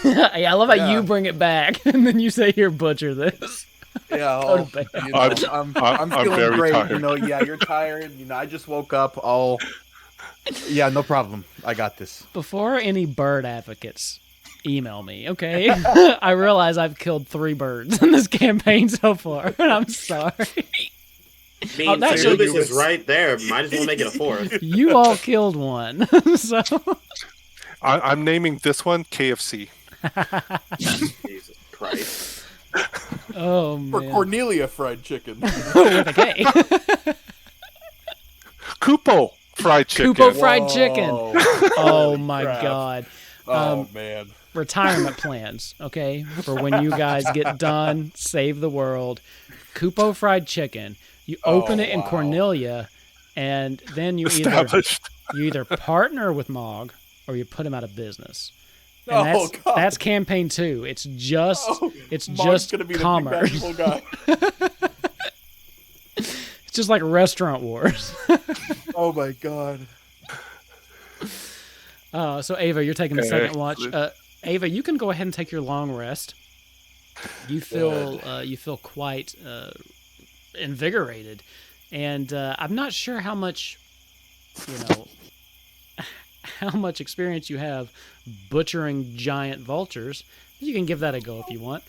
Yeah, I love how Yeah. you bring it back, and then you say, "Here, butcher this." Yeah, Go to bed. I'm feeling very great. tired. Yeah, you're tired. I just woke up. Yeah, no problem. I got this. Before any bird advocates email me, okay? I realize I've killed 3 birds in this campaign so far, and I'm sorry. I mean, that's Anubis what- is right there. Might as well make it a 4th. You all killed one, so I'm naming this one KFC. Jesus Christ. oh For man, Cornelia fried chicken. with a K. Kupo fried chicken. Kupo fried chicken. Whoa. Oh Holy my crap. god. Oh, man. Retirement plans, okay? For when you guys get done, save the world. Kupo fried chicken. You open it in wow. Cornelia, and then you Established. either partner with Mog or you put him out of business. And Oh, God. that's campaign 2. It's just Mog's just gonna be the commerce. big bad guy. It's just like Restaurant Wars. Oh, my God. So Ava, you're taking the second watch. Excellent. Ava, you can go ahead and take your long rest. You feel quite invigorated, and I'm not sure how much how much experience you have butchering giant vultures. You can give that a go if you want.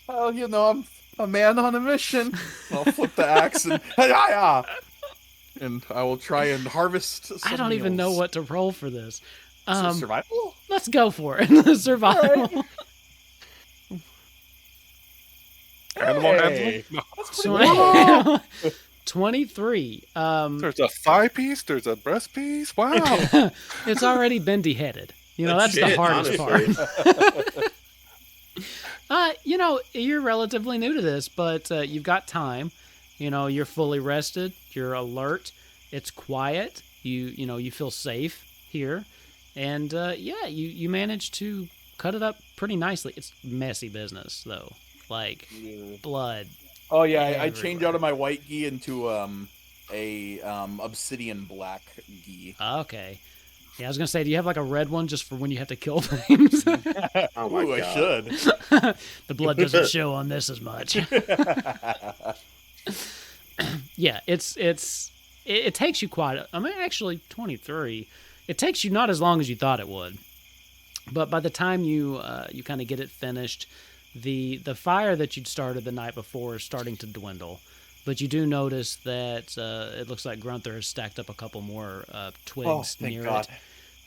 Well, I'm a man on a mission. I'll flip the axe and and I will try and harvest some I don't even know meals. what to roll for this. Is it survival? Let's go for it. Survival. All Animal Hey. handling? No. 23. There's a thigh piece. There's a breast piece. Wow. It's already been deheaded. That's the Legit, hardest honestly. part. You're relatively new to this, but you've got time. You're fully rested. You're alert. It's quiet. You feel safe here, and you manage to cut it up pretty nicely. It's messy business though, like blood. Oh yeah, I change everywhere. out of my white gi into a obsidian black gi. Okay. Yeah, I was gonna say, do you have like a red one just for when you have to kill things? Oh my Ooh, I God. should. The blood doesn't show on this as much. Yeah, it takes you actually 23. It takes you not as long as you thought it would, but by the time you kind of get it finished, the fire that you'd started the night before is starting to dwindle. But you do notice that it looks like Grunther has stacked up a couple more twigs thank near God. it.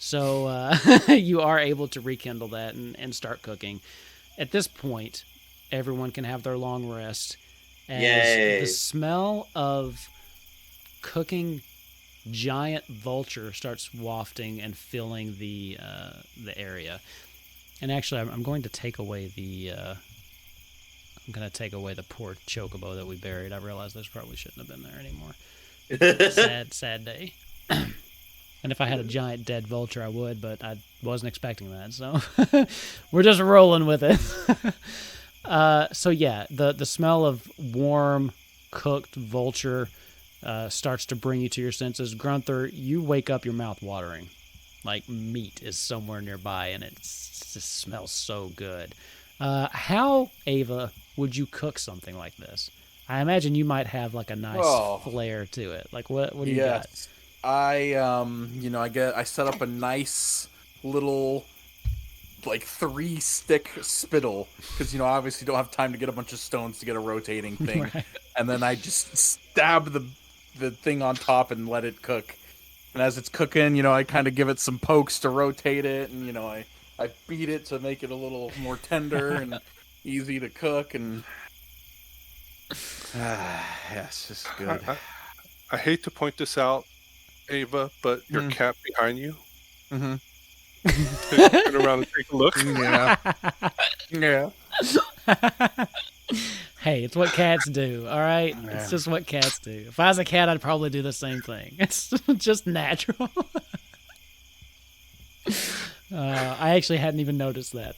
So you are able to rekindle that and start cooking. At this point, everyone can have their long rest. As Yay. the smell of cooking giant vulture starts wafting and filling the area. And actually, I'm going to take away the poor Chocobo that we buried. I realize those probably shouldn't have been there anymore. Sad day. And if I had a giant dead vulture, I would, but I wasn't expecting that. So we're just rolling with it. So yeah, the smell of warm, cooked vulture starts to bring you to your senses. Grunther, you wake up, your mouth watering. Like meat is somewhere nearby, and it just smells so good. How, Ava, would you cook something like this? I imagine you might have like a nice flair to it. Like what do you got? I set up a nice little like 3-stick spittle because obviously don't have time to get a bunch of stones to get a rotating thing. Right. And then I just stab the thing on top and let it cook. And as it's cooking, I kind of give it some pokes to rotate it, and I beat it to make it a little more tender and easy to cook. And it's just good. I hate to point this out, Ava, but your cat behind you. Mm-hmm. Turn around and take a look. Yeah. Hey, it's what cats do, all right? Yeah. It's just what cats do. If I was a cat, I'd probably do the same thing. It's just natural. I actually hadn't even noticed that.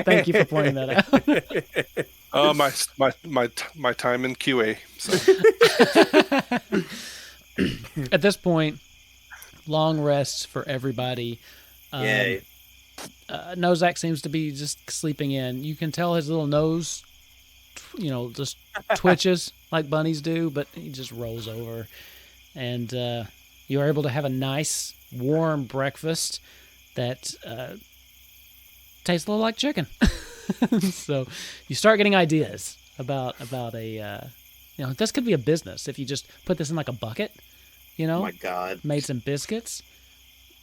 Thank you for pointing that out. My time in QA. So. At this point, long rests for everybody. Yay. Nozak seems to be just sleeping in. You can tell his little nose, just twitches like bunnies do, but he just rolls over. And you are able to have a nice, warm breakfast that tastes a little like chicken. So you start getting ideas about a, this could be a business if you just put this in like a bucket, Oh my god. made some biscuits.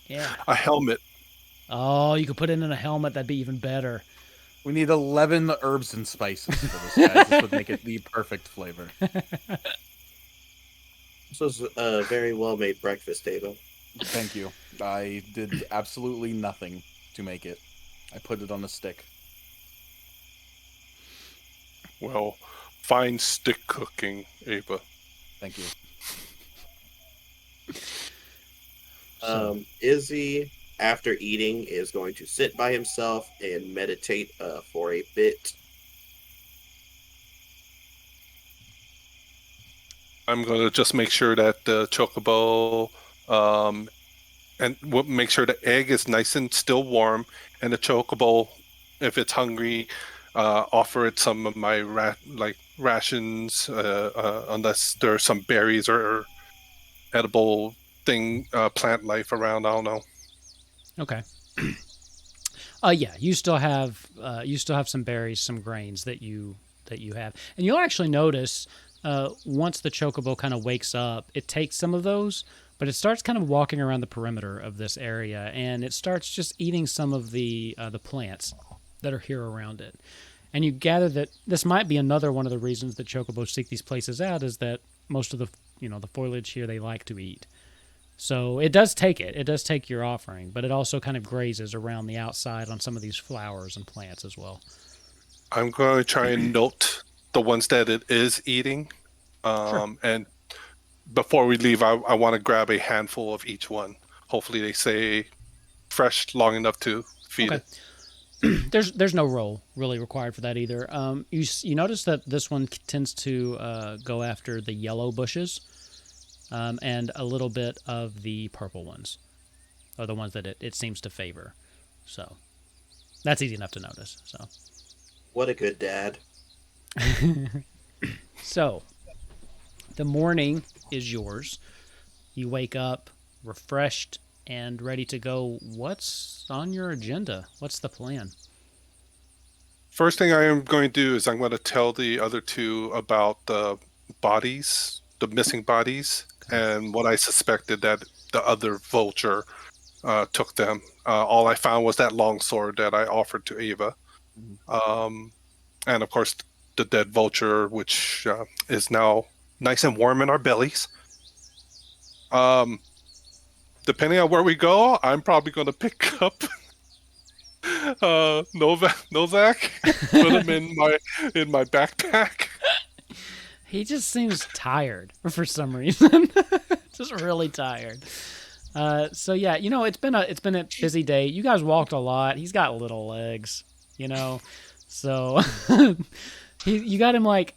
Yeah. A helmet. Oh, you could put it in a helmet. That'd be even better. We need 11 herbs and spices for this, guys. This would make it the perfect flavor. This was a very well made breakfast, Ava. Thank you. I did absolutely nothing to make it. I put it on a stick. Well, fine stick cooking, Ava. Thank you. Izzy, after eating, is going to sit by himself and meditate for a bit. I'm going to just make sure that the Chocobo, and we'll make sure the egg is nice and still warm, and the Chocobo, if it's hungry, offer it some of my rations, unless there's some berries or edible plant life around. I don't know. Okay. Yeah, you still have some berries, some grains that you have, and you'll actually notice once the Chocobo kind of wakes up, it takes some of those, but it starts kind of walking around the perimeter of this area, and it starts just eating some of the plants that are here around it. And you gather that this might be another one of the reasons that Chocobos seek these places out, is that most of the the foliage here they like to eat. So it does take it. It does take your offering, but it also kind of grazes around the outside on some of these flowers and plants as well. I'm going to try and note the ones that it is eating. Sure. And before we leave, I want to grab a handful of each one. Hopefully they stay fresh long enough to feed it. There's no roll really required for that either. You notice that this one tends to go after the yellow bushes. And a little bit of the purple ones are the ones that it seems to favor. So that's easy enough to notice. So What a good dad. So the morning is yours. You wake up refreshed and ready to go. What's on your agenda? What's the plan? First thing I am going to do is I'm going to tell the other two about the bodies, the missing bodies, and what I suspected that the other vulture took them. All I found was that longsword that I offered to Ava. And of course, the dead vulture, which is now nice and warm in our bellies. Depending on where we go, I'm probably going to pick up Novak, put him in my backpack. He just seems tired for some reason. Just really tired. So yeah, it's been a busy day. You guys walked a lot. He's got little legs, So you got him like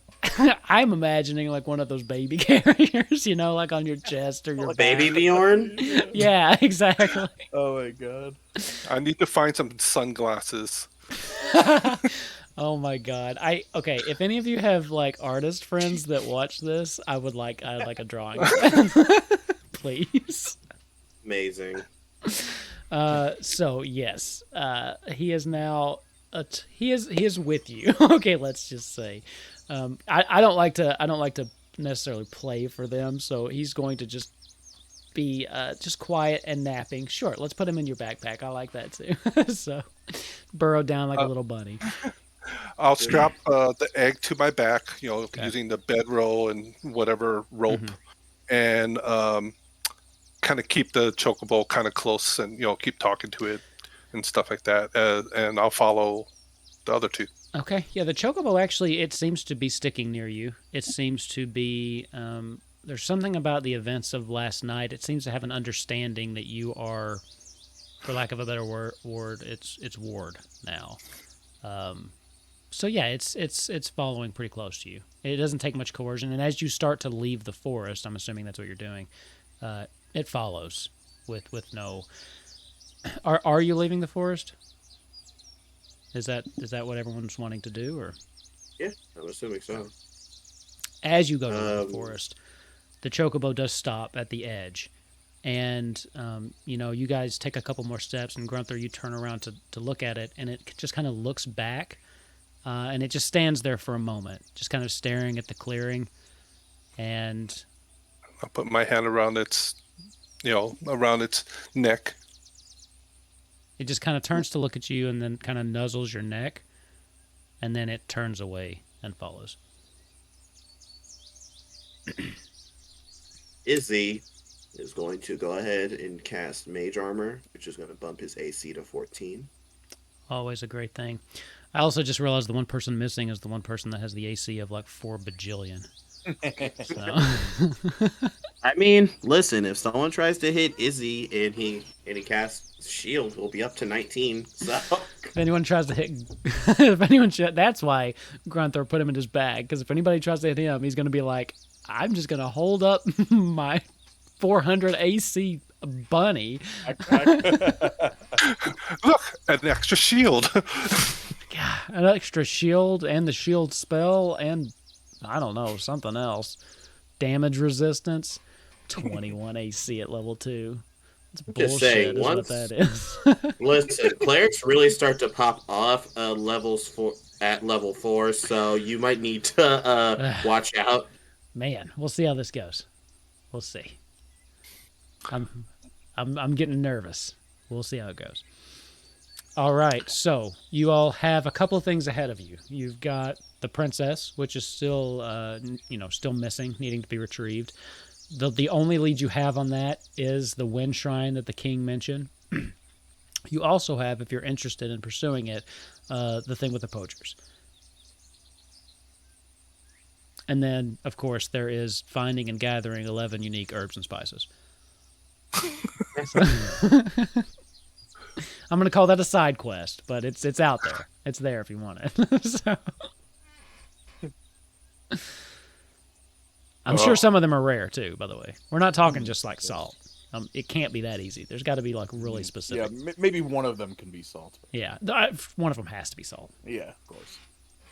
I'm imagining like one of those baby carriers, like on your chest or your back. Baby Bjorn? Yeah, exactly. Oh my god. I need to find some sunglasses. Oh my god. Okay, if any of you have like artist friends that watch this, I'd like a drawing. Please. Amazing. So yes, he is now he is with you. Okay, let's just say. I don't like to necessarily play for them, so he's going to just be just quiet and napping. Sure, let's put him in your backpack. I like that too. So burrow down like a little bunny. I'll strap the egg to my back, using the bedroll and whatever rope, and kind of keep the Chocobo kind of close and keep talking to it and stuff like that. And I'll follow the other two. Okay, yeah, the Chocobo actually, it seems to be sticking near you. It seems to be, there's something about the events of last night. It seems to have an understanding that you are, for lack of a better word, it's ward now. So yeah, it's following pretty close to you. It doesn't take much coercion, and as you start to leave the forest, I'm assuming that's what you're doing. It follows with no. Are you leaving the forest? Is that what everyone's wanting to do, or Yeah, I'm assuming so. as you go to the forest, the Chocobo does stop at the edge, and you guys take a couple more steps, and Grunther, you turn around to look at it, and it just kind of looks back, and it just stands there for a moment, just kind of staring at the clearing, and I'll put my hand around its neck. it just kind of turns to look at you, and then kind of nuzzles your neck, and then it turns away and follows. Izzy is going to go ahead and cast Mage Armor, which is going to bump his AC to 14. Always a great thing. I also just realized the one person missing is the one person that has the AC of like 4 bajillion. So. I mean, listen, if someone tries to hit Izzy and he casts Shield, we'll be up to 19. So If anyone tries to hit, that's why Grunther put him in his bag. Because if anybody tries to hit him, he's going to be like, I'm just going to hold up my 400 AC bunny. Look, an extra shield. God, an extra shield and the shield spell and I don't know, something else. Damage resistance. 21 AC at level 2. It's bullshit, just saying, is what that is. listen, clerics really start to pop off at level 4, so you might need to watch out. Man, we'll see how this goes. We'll see. I'm getting nervous. We'll see how it goes. All right, so you all have a couple of things ahead of you. You've got the princess, which is still, still missing, needing to be retrieved. The only lead you have on that is the wind shrine that the king mentioned. You also have, if you're interested in pursuing it, the thing with the poachers. And then, of course, there is finding and gathering 11 unique herbs and spices. I'm going to call that a side quest, but it's out there. It's there if you want it. So. I'm sure some of them are rare, too, by the way. We're not talking just like salt. It can't be that easy. There's got to be like really specific. Yeah, maybe one of them can be salt. Yeah, one of them has to be salt. Yeah, of course.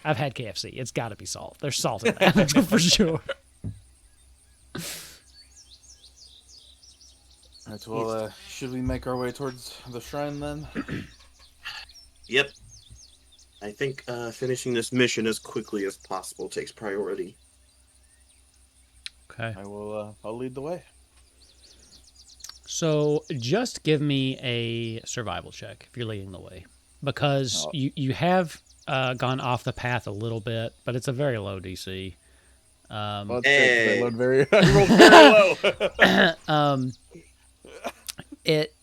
I've had KFC. It's got to be salt. There's salt in that for sure. All right, well, should we make our way towards the shrine then? Yep. I think finishing this mission as quickly as possible takes priority. Okay. I'll lead the way. So just give me a survival check if you're leading the way. Because you have gone off the path a little bit, but it's a very low DC. I rolled very low.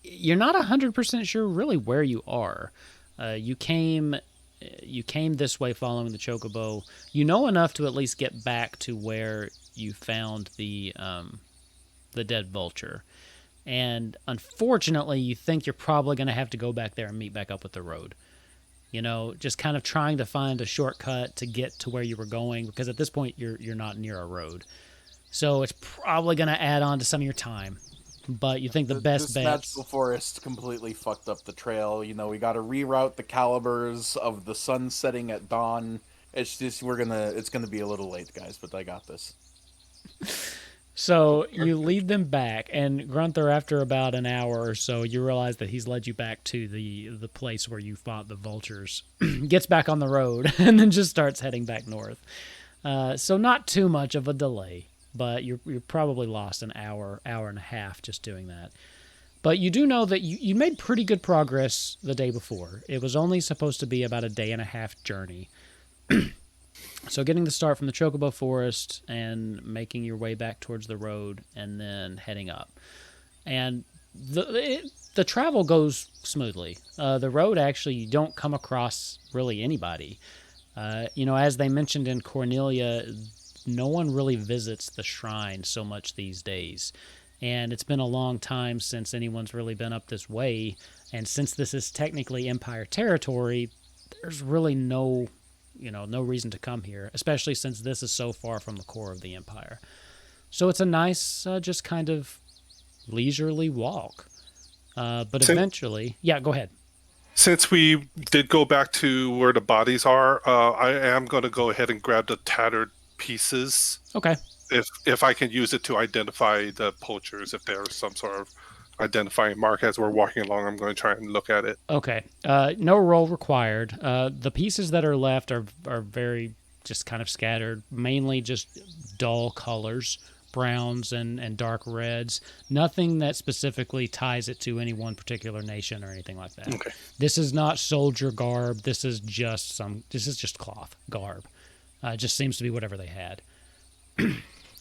You're not 100% sure really where you are. You came this way following the Chocobo. You know enough to at least get back to where you found the dead vulture. And unfortunately, you think you're probably going to have to go back there and meet back up with the road. You know, just kind of trying to find a shortcut to get to where you were going, because at this point you're not near a road. So it's probably going to add on to some of your time. But you think the best bet... This natural forest completely fucked up the trail. You know, we got to reroute the calibers of the sun setting at dawn. It's just it's gonna be a little late, guys, but I got this. So you lead them back, and Grunther, after about an hour or so, you realize that he's led you back to the place where you fought the vultures. Gets back on the road, and then just starts heading back north. So not too much of a delay, but you're probably lost an hour and a half just doing that. But you do know that you made pretty good progress the day before. It was only supposed to be about a day and a half journey. So getting the start from the Chocobo Forest and making your way back towards the road and then heading up. And the travel goes smoothly. The road, actually, you don't come across really anybody. As they mentioned in Cornelia, no one really visits the shrine so much these days. And it's been a long time since anyone's really been up this way. And since this is technically Empire territory, there's really no reason to come here, especially since this is so far from the core of the Empire. So it's a nice, just kind of leisurely walk. But eventually, yeah, go ahead. Since we did go back to where the bodies are, I am going to go ahead and grab the tattered pieces. Okay. If I can use it to identify the poachers, if there's some sort of identifying mark as we're walking along, I'm going to try and look at it. Okay. No roll required. The pieces that are left are very just kind of scattered, mainly just dull colors, browns and dark reds. Nothing that specifically ties it to any one particular nation or anything like that. Okay. This is not soldier garb. This is just cloth garb. It just seems to be whatever they had.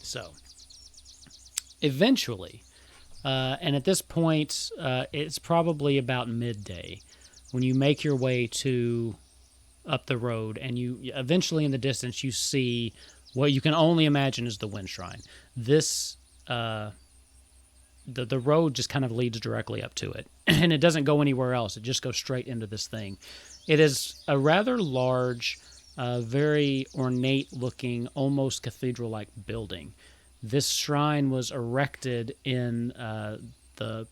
So, eventually, and at this point, it's probably about midday when you make your way up the road, and you eventually in the distance you see what you can only imagine is the wind shrine. This, the road just kind of leads directly up to it, and it doesn't go anywhere else. It just goes straight into this thing. It is a rather large, very ornate-looking, almost cathedral-like building. This shrine was erected in the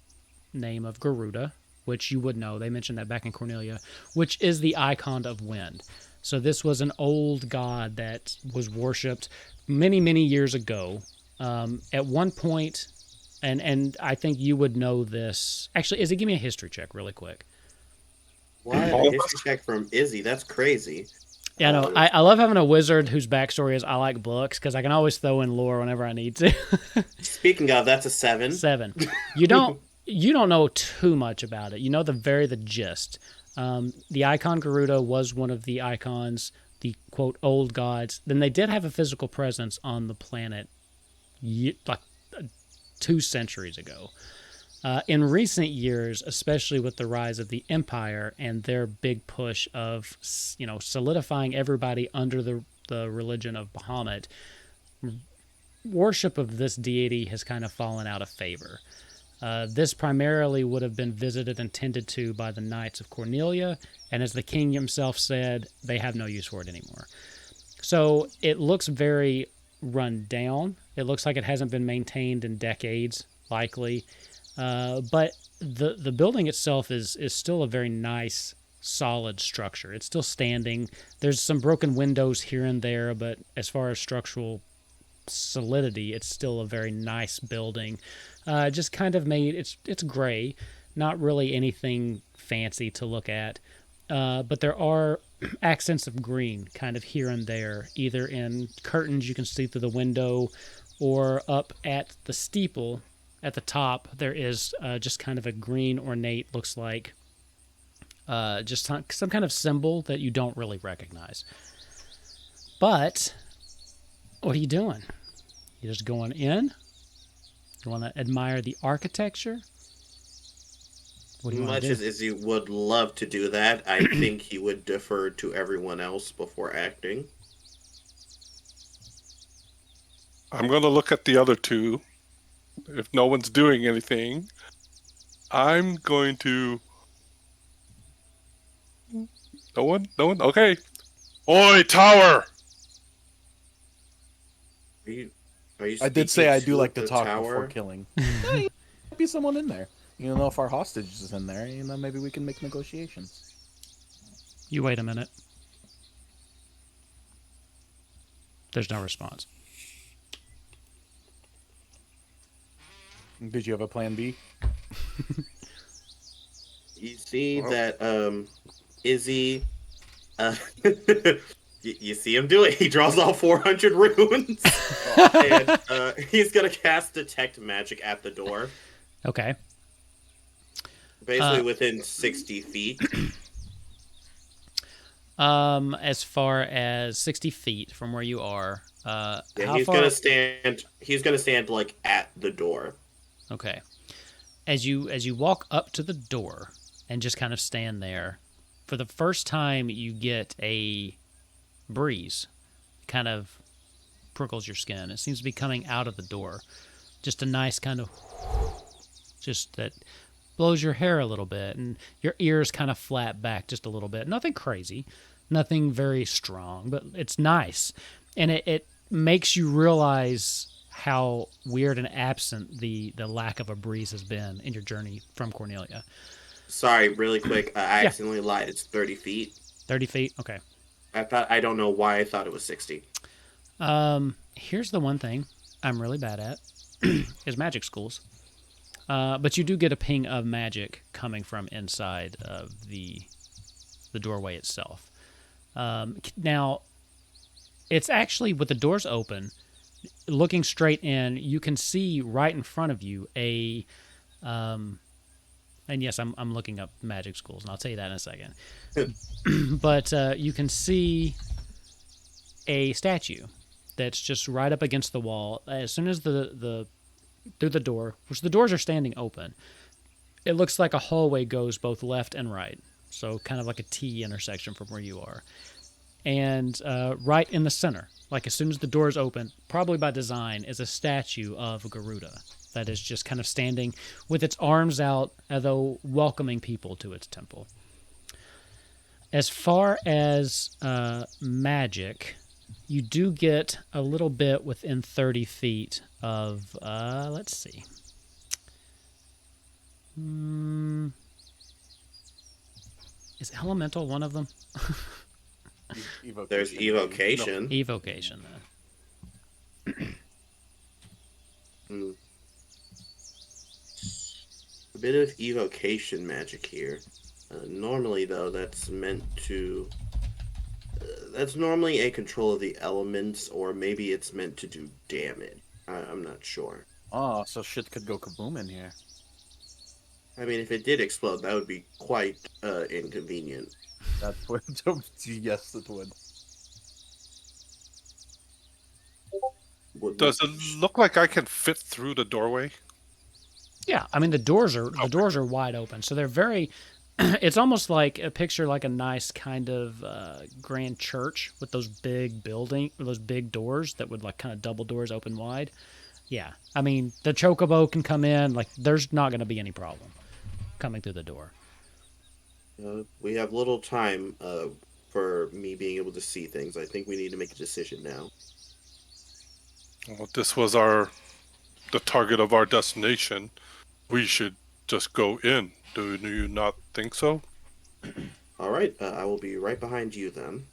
name of Garuda, which you would know. They mentioned that back in Cornelia, which is the icon of wind. So this was an old god that was worshipped many, many years ago. At one point, and I think you would know this. Actually, Izzy, give me a history check really quick. What? A history check from Izzy? That's crazy. Yeah, no, I love having a wizard whose backstory is I like books because I can always throw in lore whenever I need to. Speaking of, that's a 7. 7. You don't know too much about it. You know the gist. The icon Garuda was one of the icons, the quote old gods. Then they did have a physical presence on the planet, like 2 centuries ago. In recent years, especially with the rise of the Empire and their big push of, solidifying everybody under the religion of Bahamut, worship of this deity has kind of fallen out of favor. This primarily would have been visited and tended to by the Knights of Cornelia, and as the king himself said, they have no use for it anymore. So it looks very run down. It looks like it hasn't been maintained in decades, likely. But the building itself is still a very nice, solid structure. It's still standing. There's some broken windows here and there, but as far as structural solidity, it's still a very nice building. Just kind of made, it's gray, not really anything fancy to look at. But there are accents of green kind of here and there, either in curtains you can see through the window or up at the steeple. At the top, there is just kind of a green ornate, looks like just some kind of symbol that you don't really recognize. But what are you doing? You just going in? You want to admire the architecture? Much as Izzy would love to do that, I think he would defer to everyone else before acting. I'm going to look at the other two. If no one's doing anything, I'm going to... No one? Okay. Oi, tower! Are you I did say I do like to talk tower? before killing. Might be someone in there. You know, if our hostage is in there, maybe we can make negotiations. You wait a minute. There's no response. Did you have a plan B? You see that Izzy you see him do it. He draws all 400 runes. And he's gonna cast Detect Magic at the door. Okay. Basically within 60 feet. As far as 60 feet from where you are, he's gonna stand like at the door. Okay. As you walk up to the door and just kind of stand there, for the first time you get a breeze kind of prickles your skin. It seems to be coming out of the door. Just a nice kind of just that blows your hair a little bit, and your ears kind of flat back just a little bit. Nothing crazy, nothing very strong, but it's nice. And it makes you realize how weird and absent the lack of a breeze has been in your journey from Cornelia. Sorry, really quick. I Yeah. accidentally lied. It's 30 feet. 30 feet? Okay. I don't know why I thought it was 60. Here's the one thing I'm really bad at is magic schools. But you do get a ping of magic coming from inside of the doorway itself. Now, it's actually with the doors open, looking straight in, you can see right in front of you and yes, I'm looking up magic schools, and I'll tell you that in a second. But you can see a statue that's just right up against the wall. As soon as the through the door, which the doors are standing open, it looks like a hallway goes both left and right. So kind of like a T intersection from where you are. And right in the center, like as soon as the doors open, probably by design, is a statue of Garuda that is just kind of standing with its arms out, as though welcoming people to its temple. As far as magic, you do get a little bit within 30 feet of, let's see. Is elemental one of them? Evocation. There's evocation. Evocation, then. A bit of evocation magic here. Normally, though, that's meant to. That's normally a control of the elements, or maybe it's meant to do damage. I'm not sure. Oh, so shit could go kaboom in here. I mean, if it did explode, that would be quite inconvenient. That would. Yes, it would. Does it look like I can fit through the doorway? Yeah, I mean the doors are wide open, so they're very. It's almost like a picture, like a nice kind of grand church with those big those big doors that would like kind of double doors open wide. Yeah, I mean the Chocobo can come in. Like there's not going to be any problem coming through the door. We have little time for me being able to see things. I think we need to make a decision now. Well, this was the target of our destination. We should just go in. Do you not think so? All right, I will be right behind you then.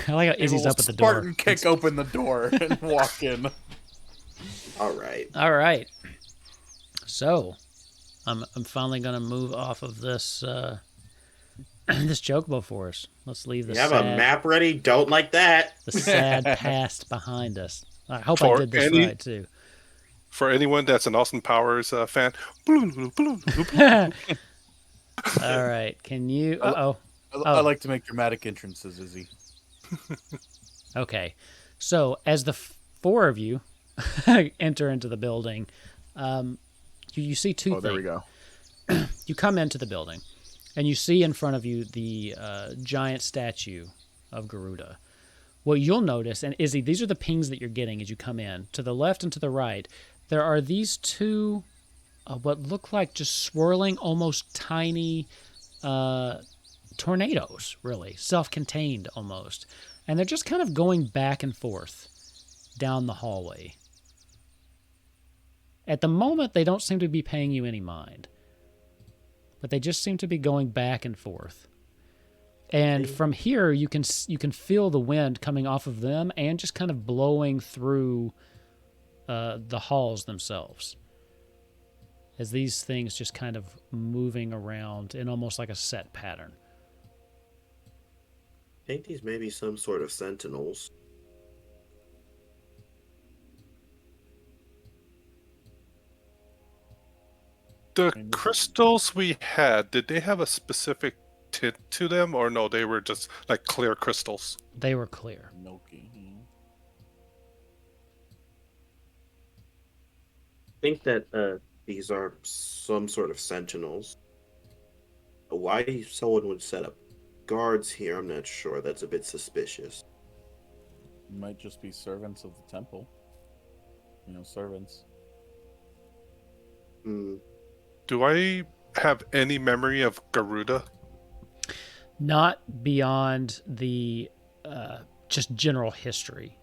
I like how Izzy's up at the door. Spartan kick open the door and walk in. All right. All right. So, I'm finally gonna move off of this this Chocobo for us. Let's leave the You have a map ready? Don't like that. the sad past behind us. I hope I did this right too. For anyone that's an Austin Powers fan, All right. Can you? I like to make dramatic entrances, Izzy. Okay. So as the four of you enter into the building, you see two things. There we go. You come into the building, and you see in front of you the giant statue of Garuda. What you'll notice, and Izzy, these are the pings that you're getting as you come in. To the left and to the right, there are these two, what look like just swirling, almost tiny tornadoes, really, self-contained almost. And they're just kind of going back and forth down the hallway. At the moment, they don't seem to be paying you any mind. But they just seem to be going back and forth. And from here, you can feel the wind coming off of them and just kind of blowing through the halls themselves. As these things just kind of moving around in almost like a set pattern. I think these may be some sort of sentinels. The crystals we had, did they have a specific tint to them, or no, they were just like clear crystals? They were clear. Milky. I think that these are some sort of sentinels. Why someone would set up guards here. I'm not sure. That's a bit suspicious. Might just be servants of the temple. Servants. Hmm. Do I have any memory of Garuda? Not beyond the just general history,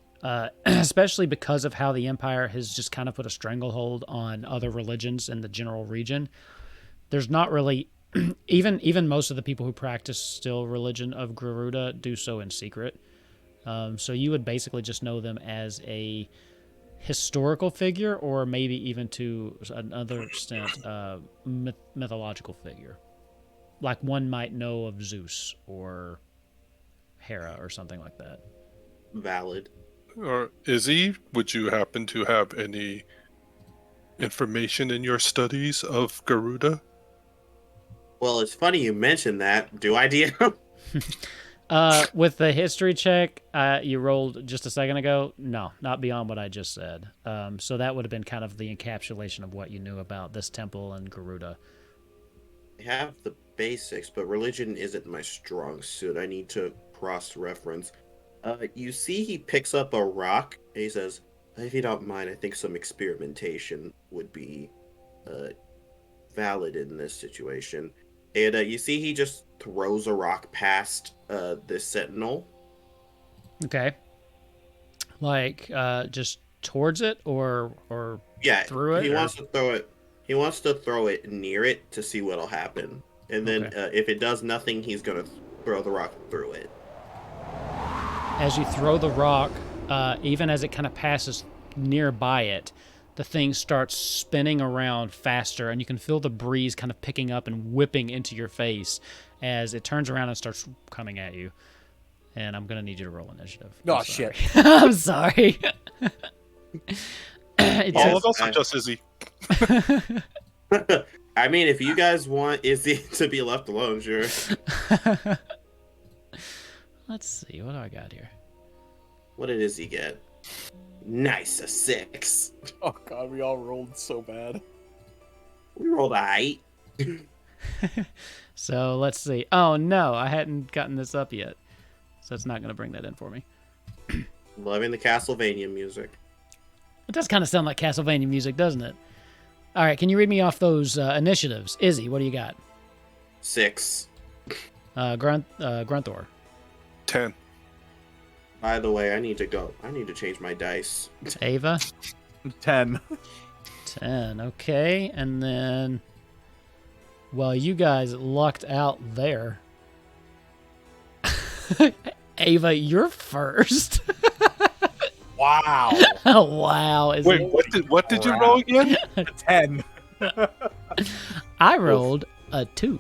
especially because of how the Empire has just kind of put a stranglehold on other religions in the general region. There's not really, even most of the people who practice still religion of Garuda do so in secret. So you would basically just know them as a historical figure, or maybe even to another extent, mythological figure. Like one might know of Zeus or Hera or something like that. Valid. Or Izzy, would you happen to have any information in your studies of Garuda? Well, it's funny you mentioned that. Do I, DM? With the history check you rolled just a second ago, no, not beyond what I just said. So that would have been kind of the encapsulation of what you knew about this temple and Garuda. I have the basics, but religion isn't my strong suit. I need to cross-reference. You see he picks up a rock, and he says, if you don't mind, I think some experimentation would be valid in this situation. And you see he just throws a rock past this sentinel. Okay. Like, just towards it or Yeah, through it? He wants to throw it. He wants to throw it near it to see what'll happen. And then if it does nothing, he's going to throw the rock through it. As you throw the rock, even as it kind of passes nearby it, the thing starts spinning around faster, and you can feel the breeze kind of picking up and whipping into your face as it turns around and starts coming at you. And I'm going to need you to roll initiative. Oh, shit. I'm sorry. All of us are just Izzy. I mean, if you guys want Izzy to be left alone, sure. Let's see. What do I got here? What did Izzy get? Nice, a 6. Oh god, we all rolled so bad. We rolled a 8. So let's see. Oh no, I hadn't gotten this up yet. So it's not going to bring that in for me. Loving the Castlevania music. It does kind of sound like Castlevania music, doesn't it? All right, can you read me off those initiatives? Izzy, what do you got? 6. Grunthor. 10. By the way, I need to go. I need to change my dice. Ava. 10. 10. Okay, and then, well, you guys lucked out there. Ava, you're first. Wow. Wow. Wait, what did you roll again? 10. I rolled a 2.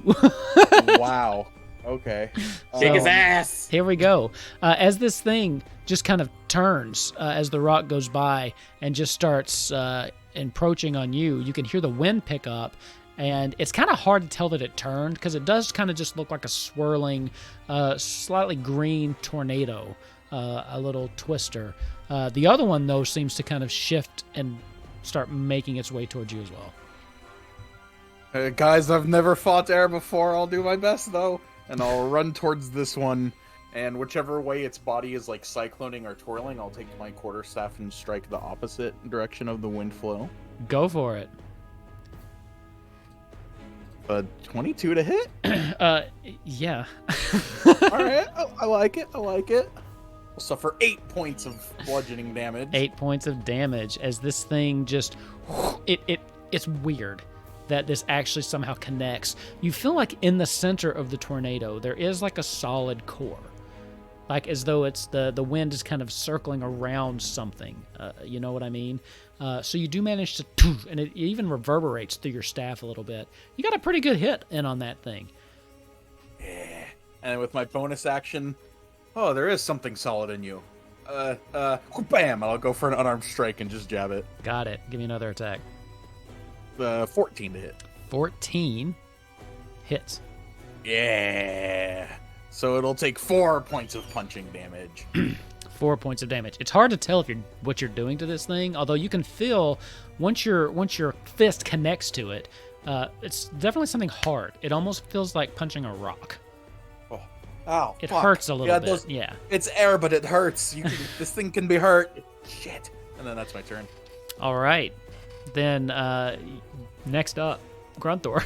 Wow. Okay. Kick his ass! Here we go. As this thing just kind of turns as the rock goes by and just starts encroaching on you, you can hear the wind pick up, and it's kind of hard to tell that it turned because it does kind of just look like a swirling, slightly green tornado, a little twister. The other one, though, seems to kind of shift and start making its way towards you as well. Guys, I've never fought air before. I'll do my best, though. And I'll run towards this one, and whichever way its body is like cycloning or twirling, I'll take my quarterstaff and strike the opposite direction of the wind flow. Go for it. 22 to hit? Yeah. Alright, I like it. I'll suffer 8 points of bludgeoning damage. 8 points of damage as this thing just... It's weird that this actually somehow connects. You feel like in the center of the tornado, there is like a solid core. Like as though it's the wind is kind of circling around something. You know what I mean? So you do manage to... And it even reverberates through your staff a little bit. You got a pretty good hit in on that thing. Yeah. And with my bonus action... Oh, there is something solid in you. Bam! I'll go for an unarmed strike and just jab it. Got it. Give me another attack. 14 to hit. 14 hits. Yeah. So it'll take 4 points of punching damage. 4 points of damage. It's hard to tell if what you're doing to this thing, although you can feel once your fist connects to it, it's definitely something hard. It almost feels like punching a rock. Oh, Oh, It fuck. hurts a little Yeah, bit. Yeah. It's air, but it hurts. This thing can be hurt. Shit. And then that's my turn. All right. Then next up, Grunthor.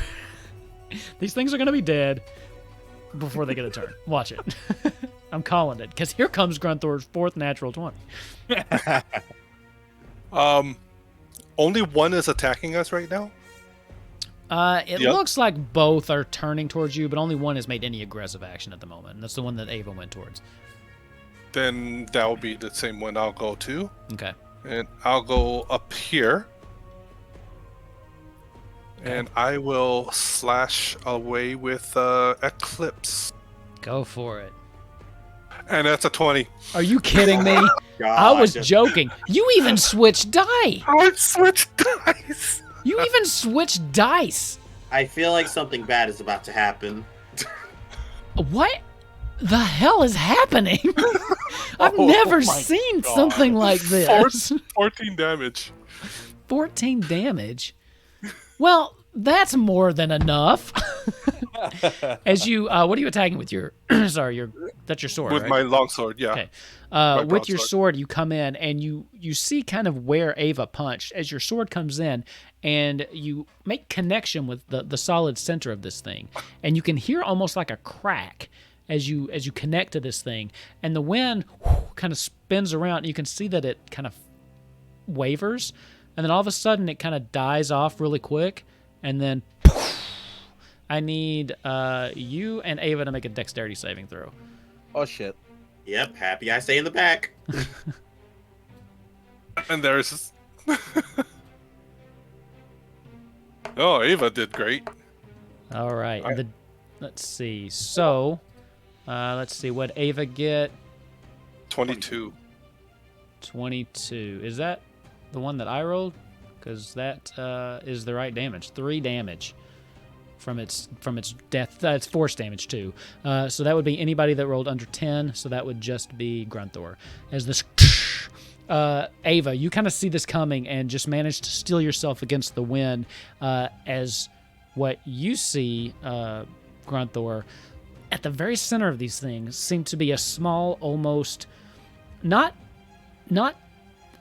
These things are going to be dead before they get a turn. Watch it. I'm calling it, because here comes Grunthor's 4th natural 20. Only one is attacking us right now. It Yep. looks like both are turning towards you, but only one has made any aggressive action at the moment. And that's the one that Ava went towards. Then that will be the same one I'll go to. Okay. And I'll go up here. And I will slash away with Eclipse. Go for it. And that's a 20. Are you kidding me? God, I was joking. You even switched die. I switched dice. You even switched dice. I feel like something bad is about to happen. What the hell is happening? I've Oh never my seen God. something like this. 14 damage. 14 damage. Well, that's more than enough. As you, what are you attacking with your? Sorry, that's your sword. With right? my longsword, yeah. Okay. My With your broadsword. sword, you come in and you see kind of where Ava punched as your sword comes in, and you make connection with the solid center of this thing, and you can hear almost like a crack as you connect to this thing, and the wind kind of spins around, and you can see that it kind of wavers, and then all of a sudden it kind of dies off really quick, and then I need you and Ava to make a dexterity saving throw. Oh, shit. Yep, happy I stay in the back. And there's... Oh, Ava did great. All right. Let's see. So, let's see. What Ava get? 22. 22. Is that the one that I rolled? Because that is the right damage. 3 damage from its death. It's force damage too. So that would be anybody that rolled under 10. So that would just be Grunthor. As this, Ava, you kind of see this coming and just manage to steel yourself against the wind. As what you see, Grunthor, at the very center of these things seem to be a small, almost not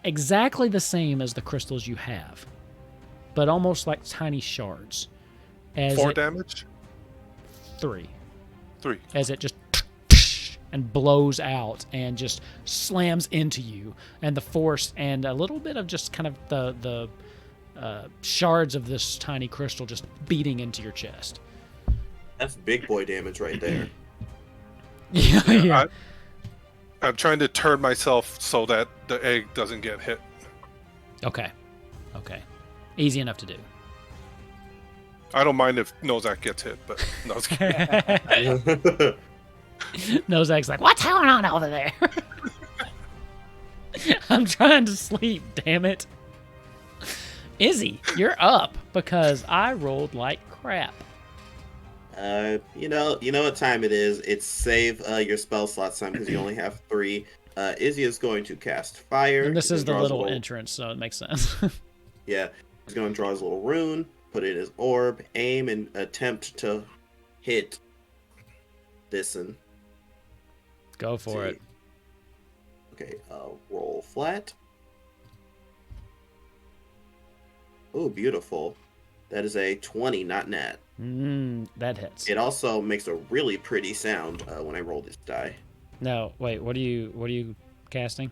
exactly the same as the crystals you have, but almost like tiny shards. As 4 damage? 3. 3. As it just and blows out and just slams into you, and the force and a little bit of just kind of the shards of this tiny crystal just beating into your chest. That's big boy damage right there. Yeah. I'm trying to turn myself so that the egg doesn't get hit. Okay. Easy enough to do. I don't mind if Nozak gets hit, but no, it's Nozak's like, what's going on over there? I'm trying to sleep, damn it. Izzy, you're up because I rolled like crap. You know what time it is. It's save your spell slots time because you only have 3. Izzy is going to cast fire. And this He is the draws a little entrance, so it makes sense. Yeah, he's going to draw his little rune, put it in his orb, aim, and attempt to hit this one. Go for it. Okay, roll flat. Oh, beautiful. That is a 20, not nat. That hits. It also makes a really pretty sound when I roll this die. No, wait, what are you casting?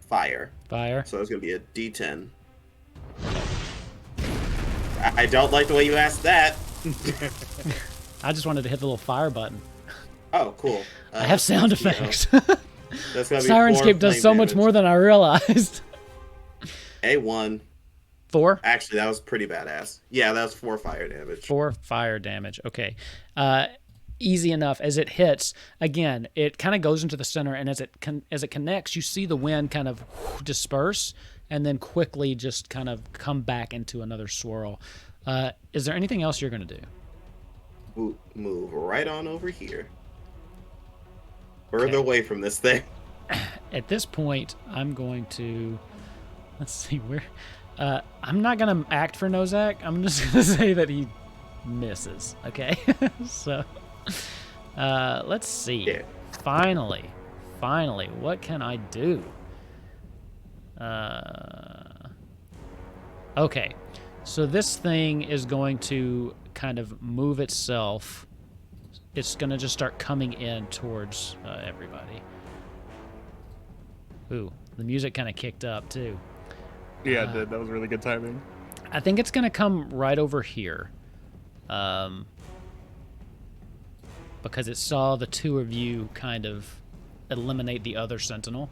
Fire. Fire? So it's going to be a D10. I don't like the way you asked that. I just wanted to hit the little fire button. Oh, cool. I have sound effects. That's gonna be 4 Sirenscape does flame so much damage. more than I realized. A1. 4? Actually, that was pretty badass. Yeah, that was 4 fire damage. 4 fire damage. Okay. Easy enough. As it hits, again, it kind of goes into the center, and as it connects, you see the wind kind of disperse and then quickly just kind of come back into another swirl. Is there anything else you're going to do? Move right on over here. Further away from this thing. At this point, I'm going to... Let's see, where... I'm not going to act for Nozak. I'm just going to say that he misses, okay? So, Let's see. Yeah. Finally, what can I do? Okay, so this thing is going to kind of move itself. It's going to just start coming in towards everybody. Ooh, the music kind of kicked up too. Yeah, it did. That was really good timing. I think it's going to come right over here. Because it saw the two of you kind of eliminate the other sentinel.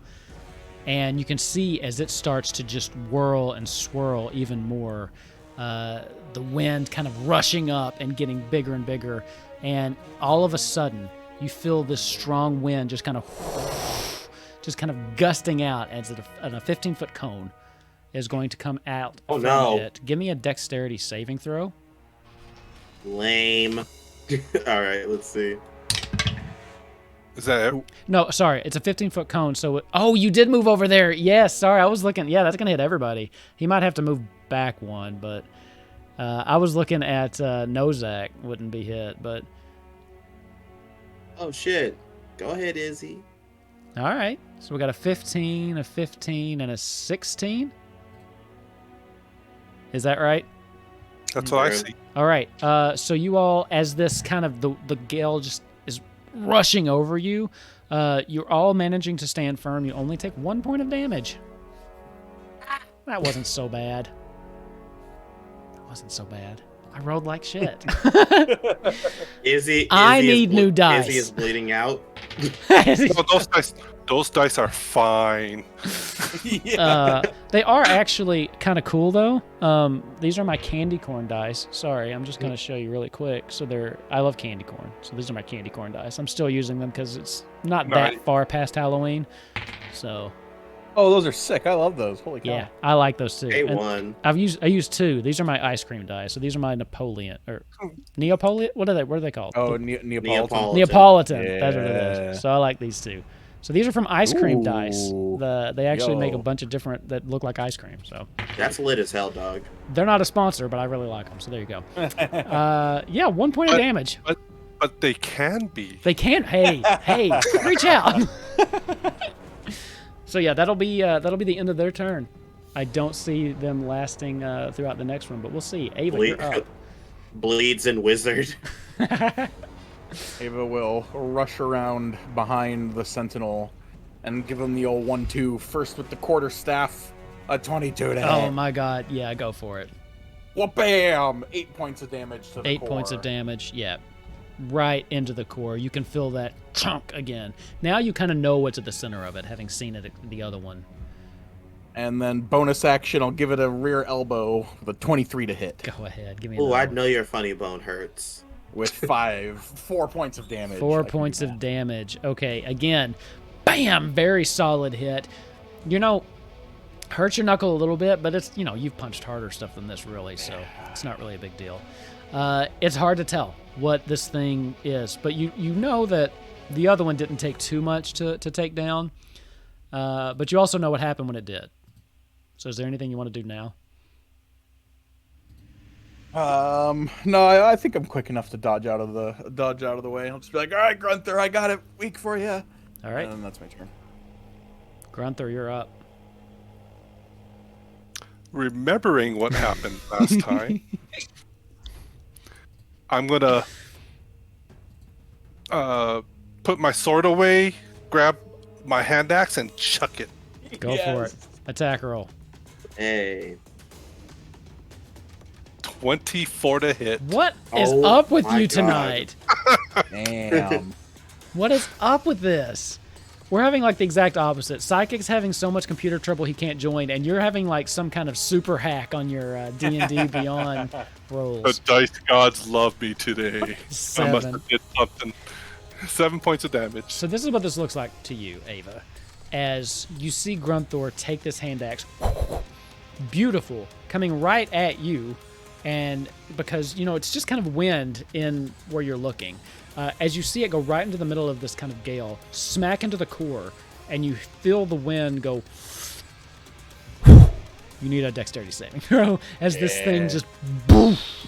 And you can see as it starts to just whirl and swirl even more, the wind kind of rushing up and getting bigger and bigger. And all of a sudden, you feel this strong wind just kind of gusting out as a 15-foot cone is going to come out Oh, from no. it. Give me a dexterity saving throw. Lame. All right, let's see. Is that it? No, sorry, it's a 15-foot cone. So, oh, you did move over there. Yes, sorry, I was looking. Yeah, that's gonna hit everybody. He might have to move back one, but I was looking at Nozak wouldn't be hit. But Oh shit. Go ahead, Izzy. all right, so we got a 15, a 15, and a 16. Is that right? That's what I see. All right. So you all, as this kind of the gale just is rushing over you, you're all managing to stand firm. You only take 1 point of damage. That wasn't so bad. I rolled like shit. Izzy. I Izzy is need new dice. Izzy is bleeding out. No, those dice are fine. They are actually kind of cool though. These are my candy corn dice. Sorry, I'm just gonna show you really quick. So I love candy corn. So these are my candy corn dice. I'm still using them because it's not that far past Halloween. So Oh, those are sick. I love those. Holy cow. yeah, I like those too. And A1. I used two. These are my ice cream dice. So these are my Napoleon or Neapolitan. What are they called? Oh, Neapolitan. Neapolitan. Yeah. That's what it is. So I like these two. So these are from ice cream dice. Ooh. They actually make a Yo. bunch of different that look like ice cream. So That's lit as hell, dog. they're not a sponsor, but I really like them. So there you go. Yeah, 1 point of damage. But they can be. They can't. Hey, reach out. So yeah, that'll be the end of their turn. I don't see them lasting throughout the next one, but we'll see. Ava, you're up. Bleeds and wizard. Ava will rush around behind the sentinel and give him the old 1-2. First with the quarterstaff, a 22 to hit. Oh my god, yeah, go for it. Well, bam! 8 points of damage to the 8 core. points of damage, yeah. Right into the core. You can feel that chunk again. Now you kind of know what's at the center of it, having seen it the other one. And then bonus action, I'll give it a rear elbow with a 23 to hit. Go ahead, give me Oh, I another one. know your funny bone hurts. With 4 points of damage. 4 I can do points of that. damage. Okay, again, bam, very solid hit. Hurts your knuckle a little bit, but it's, you've punched harder stuff than this, really, so it's not really a big deal. It's hard to tell what this thing is, but you know that the other one didn't take too much to take down, but you also know what happened when it did. So is there anything you want to do now? No, I think I'm quick enough to dodge out of the way. I'll just be like, all right, Grunther, I got it. Weak for you. All right, And that's my turn. Grunther, you're up. Remembering what happened last time, I'm gonna put my sword away, grab my hand axe, and chuck it. Go for it. Attack roll. Hey. 24 to hit. What is Oh up with my you God. tonight? Damn. What is up with this? We're having like the exact opposite. Psychic's having so much computer trouble he can't join, and you're having like some kind of super hack on your D&D Beyond The rolls. dice gods love me today. I must 7. have did something. 7 points of damage. So this is what this looks like to you, Ava. As you see Grunthor take this hand axe, beautiful, coming right at you, and because, it's just kind of wind in where you're looking. As you see it go right into the middle of this kind of gale, smack into the core, and you feel the wind go. You need a dexterity saving throw as this thing just. Boof.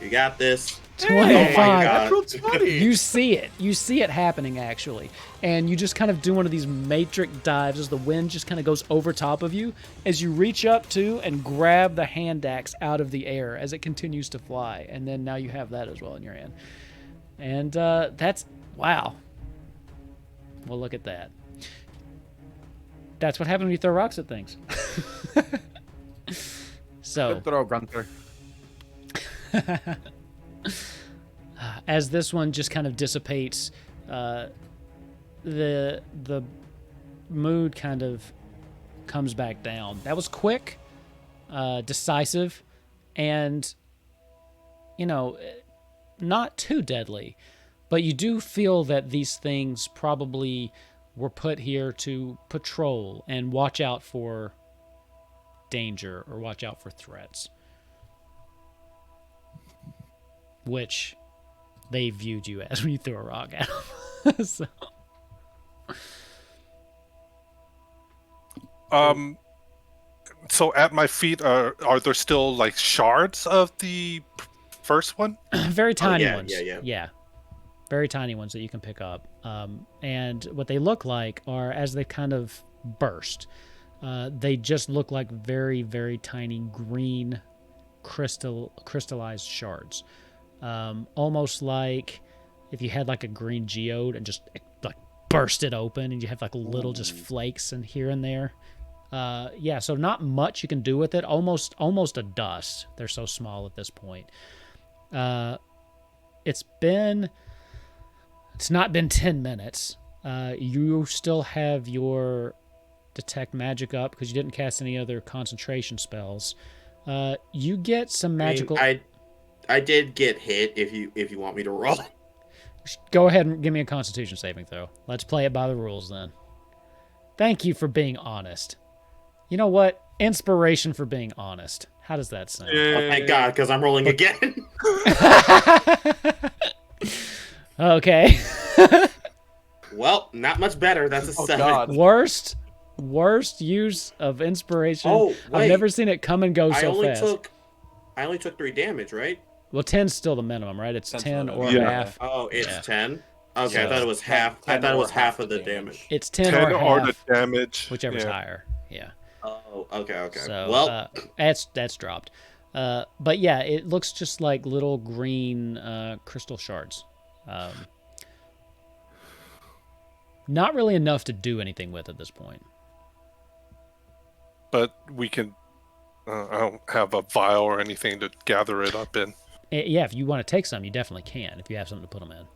You got this. 25. God. That's 20. You see it. You see it happening, actually. And you just kind of do one of these matrix dives as the wind just kind of goes over top of you as you reach up to and grab the hand axe out of the air as it continues to fly. And then now you have that as well in your hand. And that's... Wow. Well, look at that. That's what happens when you throw rocks at things. So... Good throw, Gunter. As this one just kind of dissipates, the mood kind of comes back down. That was quick, decisive, and, you know, not too deadly. But you do feel that these things probably were put here to patrol and watch out for danger or watch out for threats. Which they viewed you as when you threw a rock at them. So at my feet, are there still like shards of the first one? Very tiny ones. Yeah. Very tiny ones that you can pick up. And what they look like are, as they kind of burst, they just look like very, very tiny green crystallized shards. Almost like if you had like a green geode and just like burst it open and you have like little just flakes and here and there. Yeah, so not much you can do with it. Almost a dust. They're so small at this point. It's not been 10 minutes. You still have your detect magic up because you didn't cast any other concentration spells. You get some magical... I did get hit if you want me to roll. Go ahead and give me a constitution saving throw. Let's play it by the rules then. Thank you for being honest. You know what? Inspiration for being honest. How does that sound? Oh, thank God, because I'm rolling again. Okay. Well, not much better. That's a 7. God. Worst use of inspiration. Oh, I've wait. never seen it come and go so fast. I only took 3 damage, right? Well, 10's still the minimum, right? It's 10 or Yeah. half. Oh, it's Yeah. 10. Okay, So- I thought it was half. I 10 thought it or was half half of the the damage. It's 10 10 or or the half, damage. whichever's yeah. higher. Yeah. Oh, okay. So Well, that's dropped. But yeah, it looks just like little green crystal shards. Not really enough to do anything with at this point. But we can. I don't have a vial or anything to gather it up in. Yeah, if you want to take some, you definitely can. If you have something to put them in,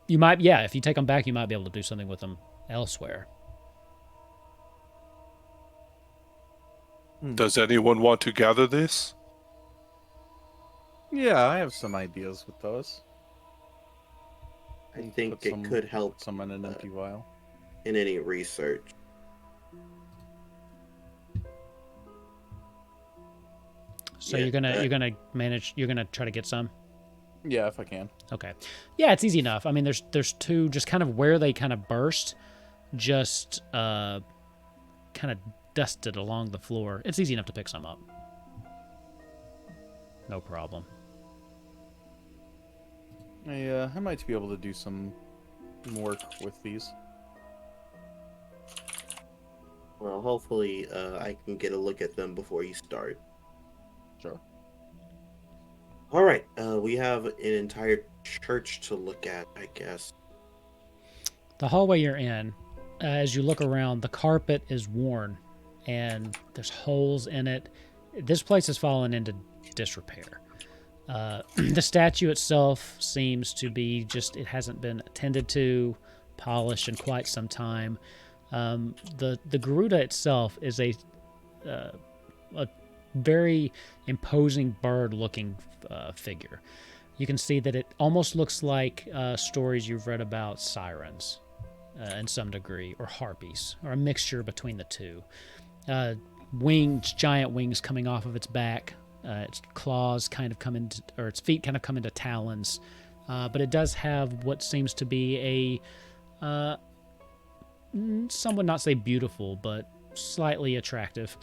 you might. Yeah, if you take them back, you might be able to do something with them elsewhere. Does anyone want to gather this? Yeah, I have some ideas with those. I think Put it could help Put some in an empty vial. in any research. So Yeah, you're gonna try to get some. Yeah, if I can. Okay. Yeah, it's easy enough. I mean, there's two just kind of where they kind of burst, just kind of dusted along the floor. It's easy enough to pick some up. No problem. I might be able to do some work with these. Well, hopefully, I can get a look at them before you start. Sure. All right, we have an entire church to look at, I guess. The hallway you're in, as you look around, the carpet is worn, and there's holes in it. This place has fallen into disrepair. The statue itself seems to be it hasn't been attended to, polished in quite some time. The Garuda itself is a very imposing bird-looking figure. You can see that it almost looks like stories you've read about sirens in some degree, or harpies, or a mixture between the two. Wings, giant wings coming off of its back. Its claws kind of come into, or its feet kind of come into talons. But it does have what seems to be a, some would not say beautiful, but slightly attractive,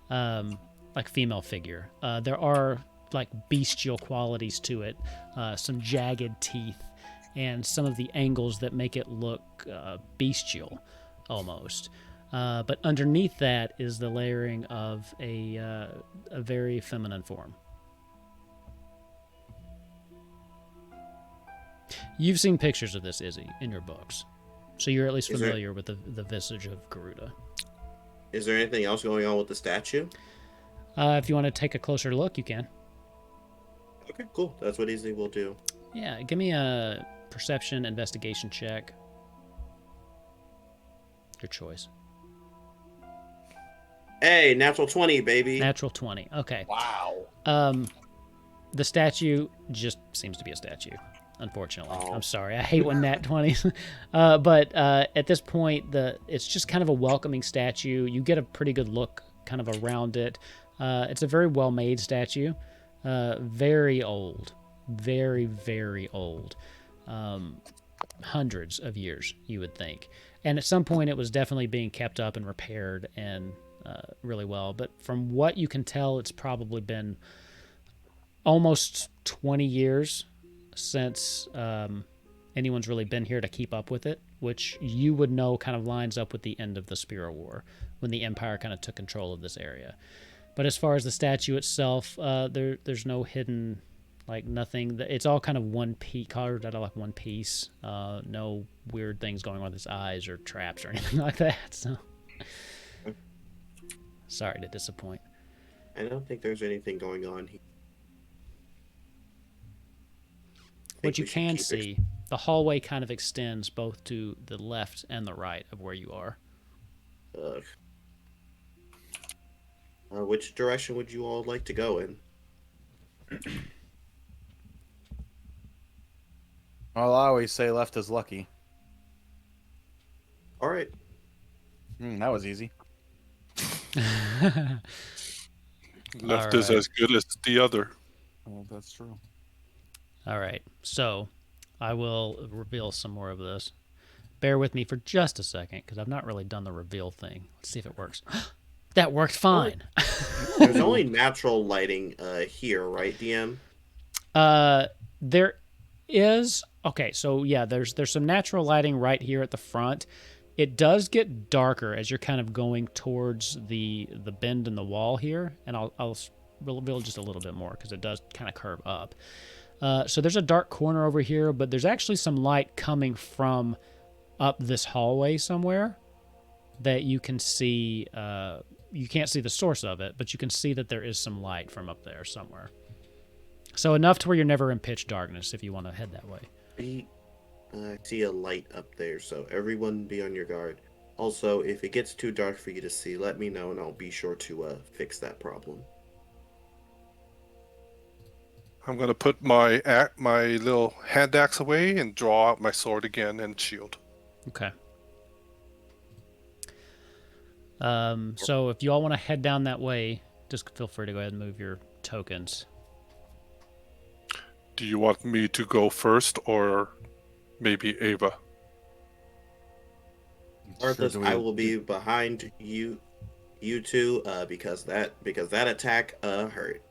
like female figure. There are like bestial qualities to it, some jagged teeth, and some of the angles that make it look bestial almost. But underneath that is the layering of a very feminine form. You've seen pictures of this, Izzy, in your books, so you're at least familiar with the visage of Garuda. Is there anything else going on with the statue? If you want to take a closer look, you can. Okay, cool. That's what Izzy will do. Yeah, give me a perception investigation check. Your choice. Hey, natural 20, baby. Natural 20. Okay. Wow. The statue just seems to be a statue, unfortunately. Oh. I'm sorry. I hate when nat 20s. But at this point, it's just kind of a welcoming statue. You get a pretty good look kind of around it. It's a very well-made statue. Very old. Very, very old. Hundreds of years, you would think. And at some point, it was definitely being kept up and repaired and really well. But from what you can tell, it's probably been almost 20 years since anyone's really been here to keep up with it, which you would know kind of lines up with the end of the Spear War, when the Empire kind of took control of this area. But as far as the statue itself, there's no hidden, like nothing. It's all kind of one piece, carved out of like one piece. No weird things going on with his eyes or traps or anything like that. So, sorry to disappoint. I don't think there's anything going on here. What you can see, the hallway kind of extends both to the left and the right of where you are. Which direction would you all like to go in? Well, I always say left is lucky. All right. That was easy. Left is as good as the other. Well, that's true. All right, so I will reveal some more of this. Bear with me for just a second, because I've not really done the reveal thing. Let's see if it works. That worked fine. There's only natural lighting here, right, DM? There is... Okay, so yeah, there's some natural lighting right here at the front. It does get darker as you're kind of going towards the bend in the wall here, and I'll reveal just a little bit more, because it does kind of curve up. So there's a dark corner over here, but there's actually some light coming from up this hallway somewhere that you can see. You can't see the source of it, but you can see that there is some light from up there somewhere. So enough to where you're never in pitch darkness if you want to head that way. I see a light up there, so everyone be on your guard. Also, if it gets too dark for you to see, let me know, and I'll be sure to fix that problem. I'm gonna put my little hand axe away and draw out my sword again and shield. Okay. So if you all want to head down that way, just feel free to go ahead and move your tokens. Do you want me to go first, or maybe Ava? Arthas, I will be behind you two, because that attack hurt.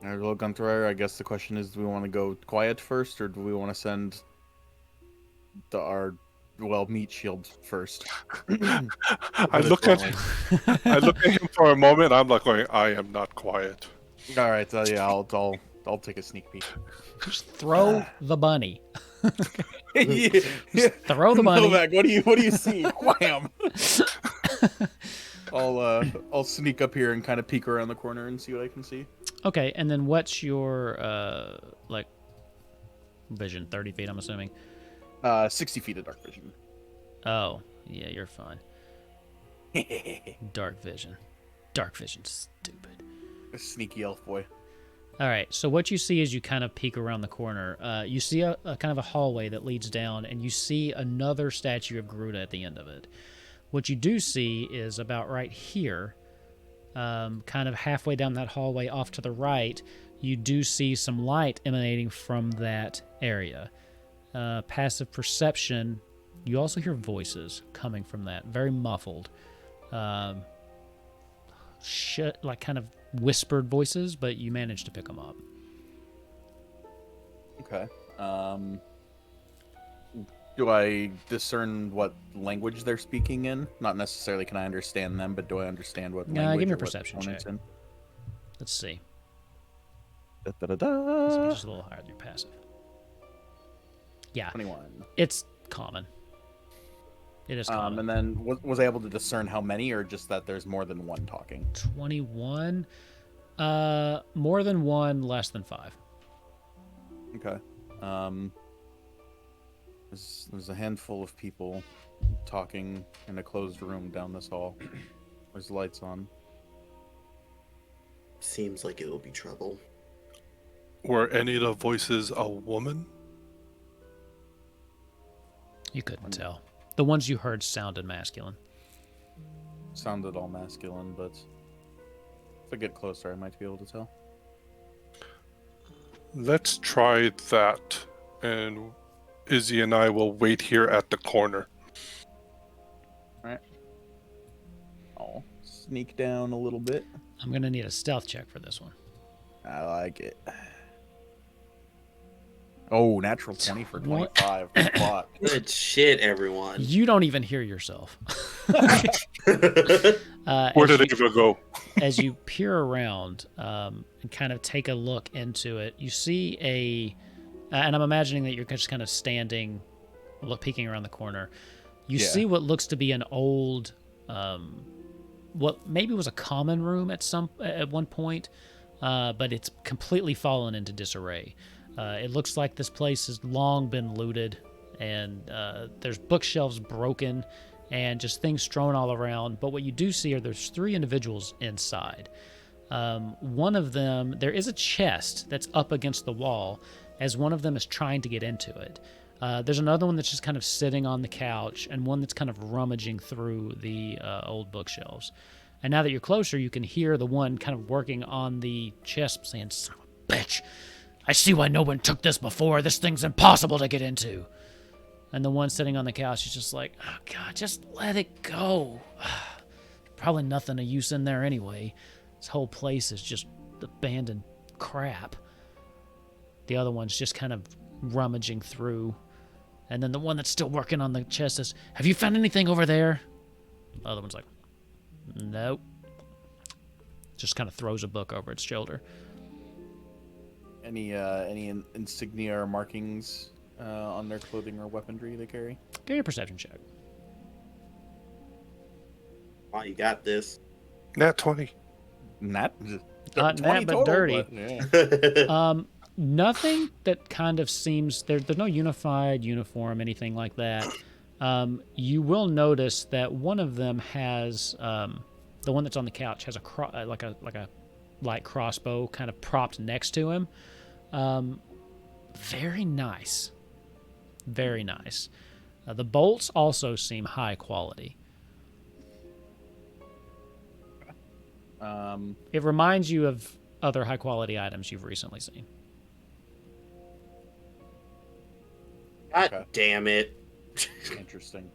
All right, well, Gunther, I guess the question is, do we want to go quiet first, or do we want to send our meat shield first? I look at him for a moment. I'm like going, I am not quiet. All right, yeah, I'll take a sneak peek. Just throw the bunny. Yeah. Throw the bunny. Novak, what do you see? Wham! I'll sneak up here and kind of peek around the corner and see what I can see. Okay, and then what's your vision? 30 feet, I'm assuming. 60 feet of dark vision. Oh, yeah, you're fine. Dark vision. Dark vision's stupid. A sneaky elf boy. All right, so what you see as you kind of peek around the corner, you see a kind of a hallway that leads down, and you see another statue of Garuda at the end of it. What you do see is about right here, kind of halfway down that hallway off to the right, you do see some light emanating from that area. Passive perception, you also hear voices coming from that, very muffled. like kind of whispered voices, but you managed to pick them up. Okay. Do I discern what language they're speaking in? Not necessarily can I understand them, but do I understand what language? Give me a or what perception tone it's check. in? Let's see. Da, da, da, Let's be da. just a little higher than your passive. Yeah, 21. it's common. It is common. And then was I able to discern how many, or just that there's more than one talking? 21. More than 1, less than 5. Okay. There's a handful of people talking in a closed room down this hall. There's lights on. Seems like it'll be trouble. Were any of the voices a woman? You couldn't tell. The ones you heard sounded masculine. Sounded all masculine, but if I get closer, I might be able to tell. Let's try that, and Izzy and I will wait here at the corner. Alright. I'll sneak down a little bit. I'm going to need a stealth check for this one. I like it. Oh, natural 20 for What? 25. Good plot. Good shit, everyone. You don't even hear yourself. Where did it even go? As you peer around and kind of take a look into it, you see and I'm imagining that you're just kind of standing, peeking around the corner. You see what looks to be an old, what maybe was a common room at one point, but it's completely fallen into disarray. It looks like this place has long been looted, and there's bookshelves broken and just things strewn all around. But what you do see there's 3 individuals inside. One of them, there is a chest that's up against the wall as one of them is trying to get into it. There's another one that's just kind of sitting on the couch, and one that's kind of rummaging through the old bookshelves. And now that you're closer, you can hear the one kind of working on the chest saying, "Son of a bitch, I see why no one took this before. This thing's impossible to get into." And the one sitting on the couch is just like, "Oh, God, just let it go. Probably nothing of use in there anyway. This whole place is just abandoned crap." The other one's just kind of rummaging through. And then the one that's still working on the chest says, "Have you found anything over there?" The other one's like, "Nope." Just kind of throws a book over its shoulder. Any insignia or markings on their clothing or weaponry they carry? Give me a perception check. Oh, you got this. Nat 20. Not 20 nat, but total, dirty. But, yeah. Nothing that kind of seems there's no unified uniform, anything like that. You will notice that one of them has the one that's on the couch has a like a light crossbow kind of propped next to him. Very nice, very nice. The bolts also seem high quality. It reminds you of other high quality items you've recently seen. God Okay. damn it. Interesting.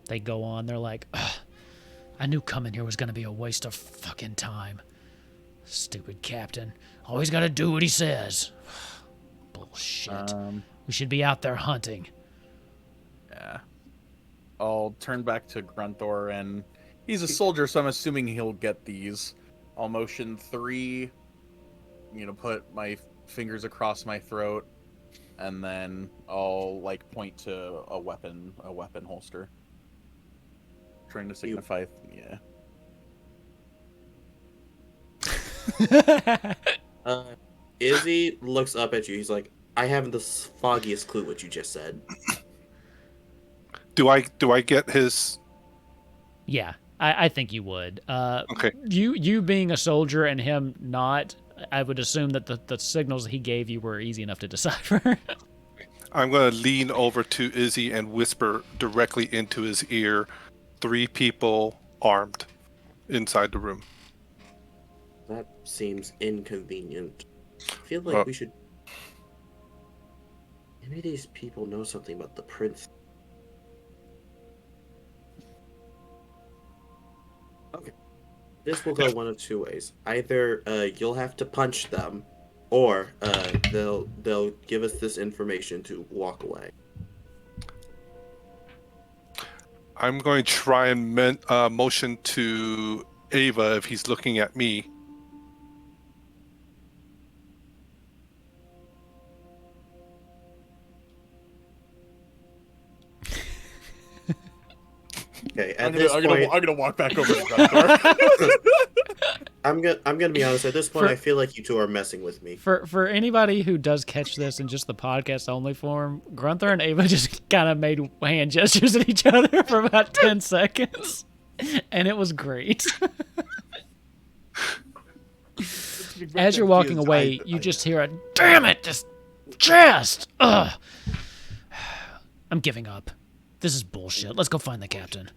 They go on. They're like, "Ugh, I knew coming here was going to be a waste of fucking time. Stupid captain. Always got to do what he says. Bullshit. We should be out there hunting." Yeah. I'll turn back to Grunthor, and he's a soldier, so I'm assuming he'll get these. I'll motion 3, put my fingers across my throat, and then I'll point to a weapon holster. Trying to signify, Izzy looks up at you. He's like, "I haven't the foggiest clue what you just said." Do I get his? Yeah, I think you would. Okay. You being a soldier and him not, I would assume that the signals he gave you were easy enough to decipher. I'm going to lean over to Izzy and whisper directly into his ear, 3 people armed inside the room. That seems inconvenient. I feel like we should... Maybe these people know something about the prince. Okay. This will go one of two ways. Either you'll have to punch them, or they'll give us this information to walk away. I'm going to try and motion to Ava if he's looking at me. Okay, I'm at this point, gonna walk back over to Gunther. I'm gonna be honest. At this point, For- I feel like you two are messing with me. For anybody who does catch this in just the podcast only form, Grunther and Ava just kind of made hand gestures at each other for about 10 seconds, and it was great. As you're walking away, you just hear a "Damn it, this chest! Ugh! I'm giving up. This is bullshit. Let's go find the captain."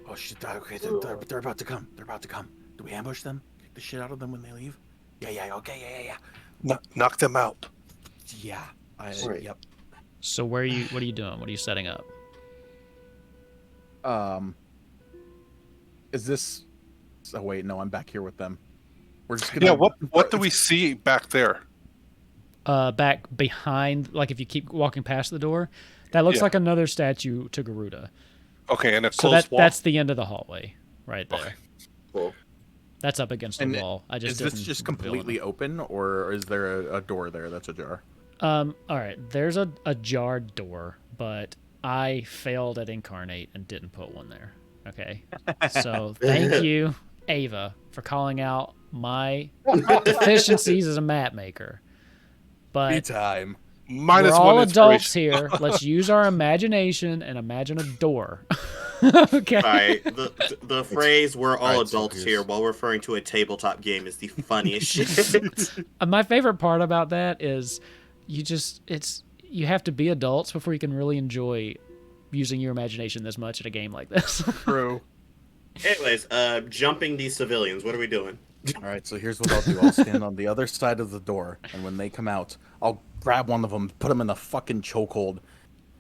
Oh shit! Okay, they're about to come. They're about to come. Do we ambush them? Kick the shit out of them when they leave? Yeah. Okay, yeah. Knock them out. Yeah. Right. Yep. So what are you doing? What are you setting up? Is this? Oh wait, no, I'm back here with them. We're just gonna. Yeah, what do we see back there? Back behind, like if you keep walking past the door, that looks Yeah. like another statue to Garuda. Okay, and a So close wall. that's the end of the hallway right there. Okay. Cool. That's up against the And wall. I just Is this didn't just build completely it. open, or is there a door there that's ajar? All right. There's a jarred door, but I failed at incarnate and didn't put one there. Okay. So thank you, Ava, for calling out my deficiencies as a map maker. But Time. Minus we're all one adults inspiration. here. Let's use our imagination and imagine a door. Okay. Sorry, the phrase "we're all Alright, so adults here's- here" while referring to a tabletop game is the funniest shit. My favorite part about that is you have to be adults before you can really enjoy using your imagination this much at a game like this. True. Anyways, jumping these civilians. What are we doing? All right, so here's what I'll do. I'll stand on the other side of the door, and when they come out, I'll grab one of them, put him in the fucking chokehold,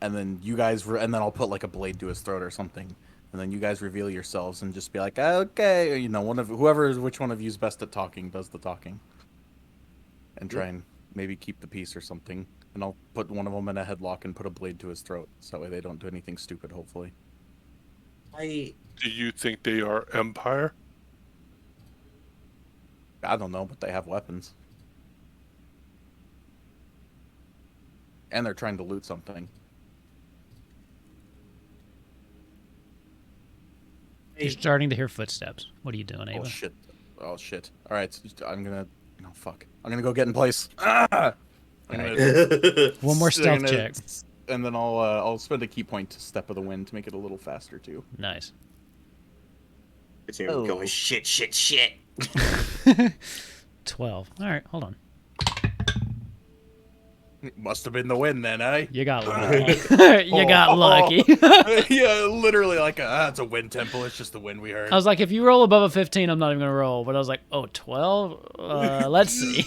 and then and then I'll put like a blade to his throat or something, and then you guys reveal yourselves and just be like, okay, you know, which one of you's best at talking does the talking, and try and maybe keep the peace or something. And I'll put one of them in a headlock and put a blade to his throat, so that way they don't do anything stupid. Hopefully. Do you think they are Empire? I don't know, but they have weapons. And they're trying to loot something. You're starting to hear footsteps. What are you doing, Ava? Oh shit. Oh shit. Alright, so I'm gonna fuck. I'm gonna go get in place. Ah! I'm Alright. gonna- One more I'm stealth gonna- check. And then I'll spend a key point to Step of the Wind to make it a little faster too. Nice. It's him Oh. going shit. 12. All right, hold on. It must have been the wind then, eh? You got lucky. You got lucky. Yeah, literally like it's a wind temple. It's just the wind we heard. I was like, if you roll above a 15, I'm not even going to roll. But I was like, oh, 12? Let's see.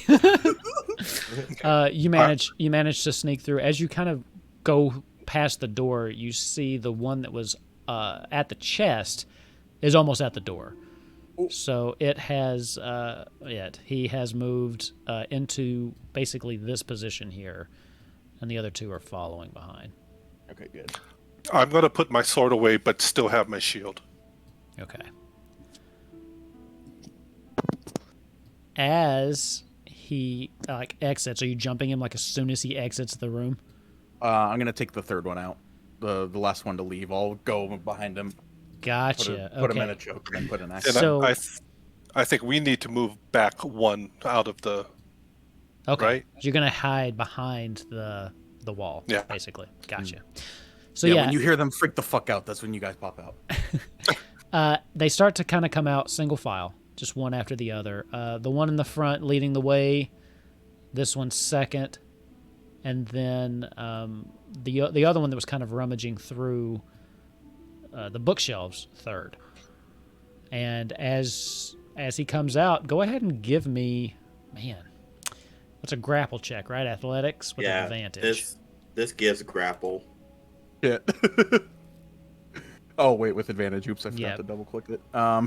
You manage to sneak through. As you kind of go past the door, you see the one that was at the chest is almost at the door. So it has he has moved into basically this position here, and the other two are following behind. Okay, good. I'm going to put my sword away, but still have my shield. Okay. As he exits, are you jumping him like as soon as he exits the room? I'm gonna take the third one out. The last one to leave. I'll go behind him. Gotcha. Put him in Okay. a choke and then put an axe. And So- I think we need to move back one out of the... Okay. Right? You're gonna hide behind the wall. Yeah. Basically. Gotcha. So When you hear them freak the fuck out, that's when you guys pop out. They start to kind of come out single file, just one after the other. The one in the front leading the way, this one's second, and then the other one that was kind of rummaging through the bookshelves third. And as he comes out, go ahead and give me, man, what's a grapple check, right? Athletics with Yeah, advantage. this gives grapple. Shit. Oh, wait, with advantage. Oops, I forgot Yeah. to double click it.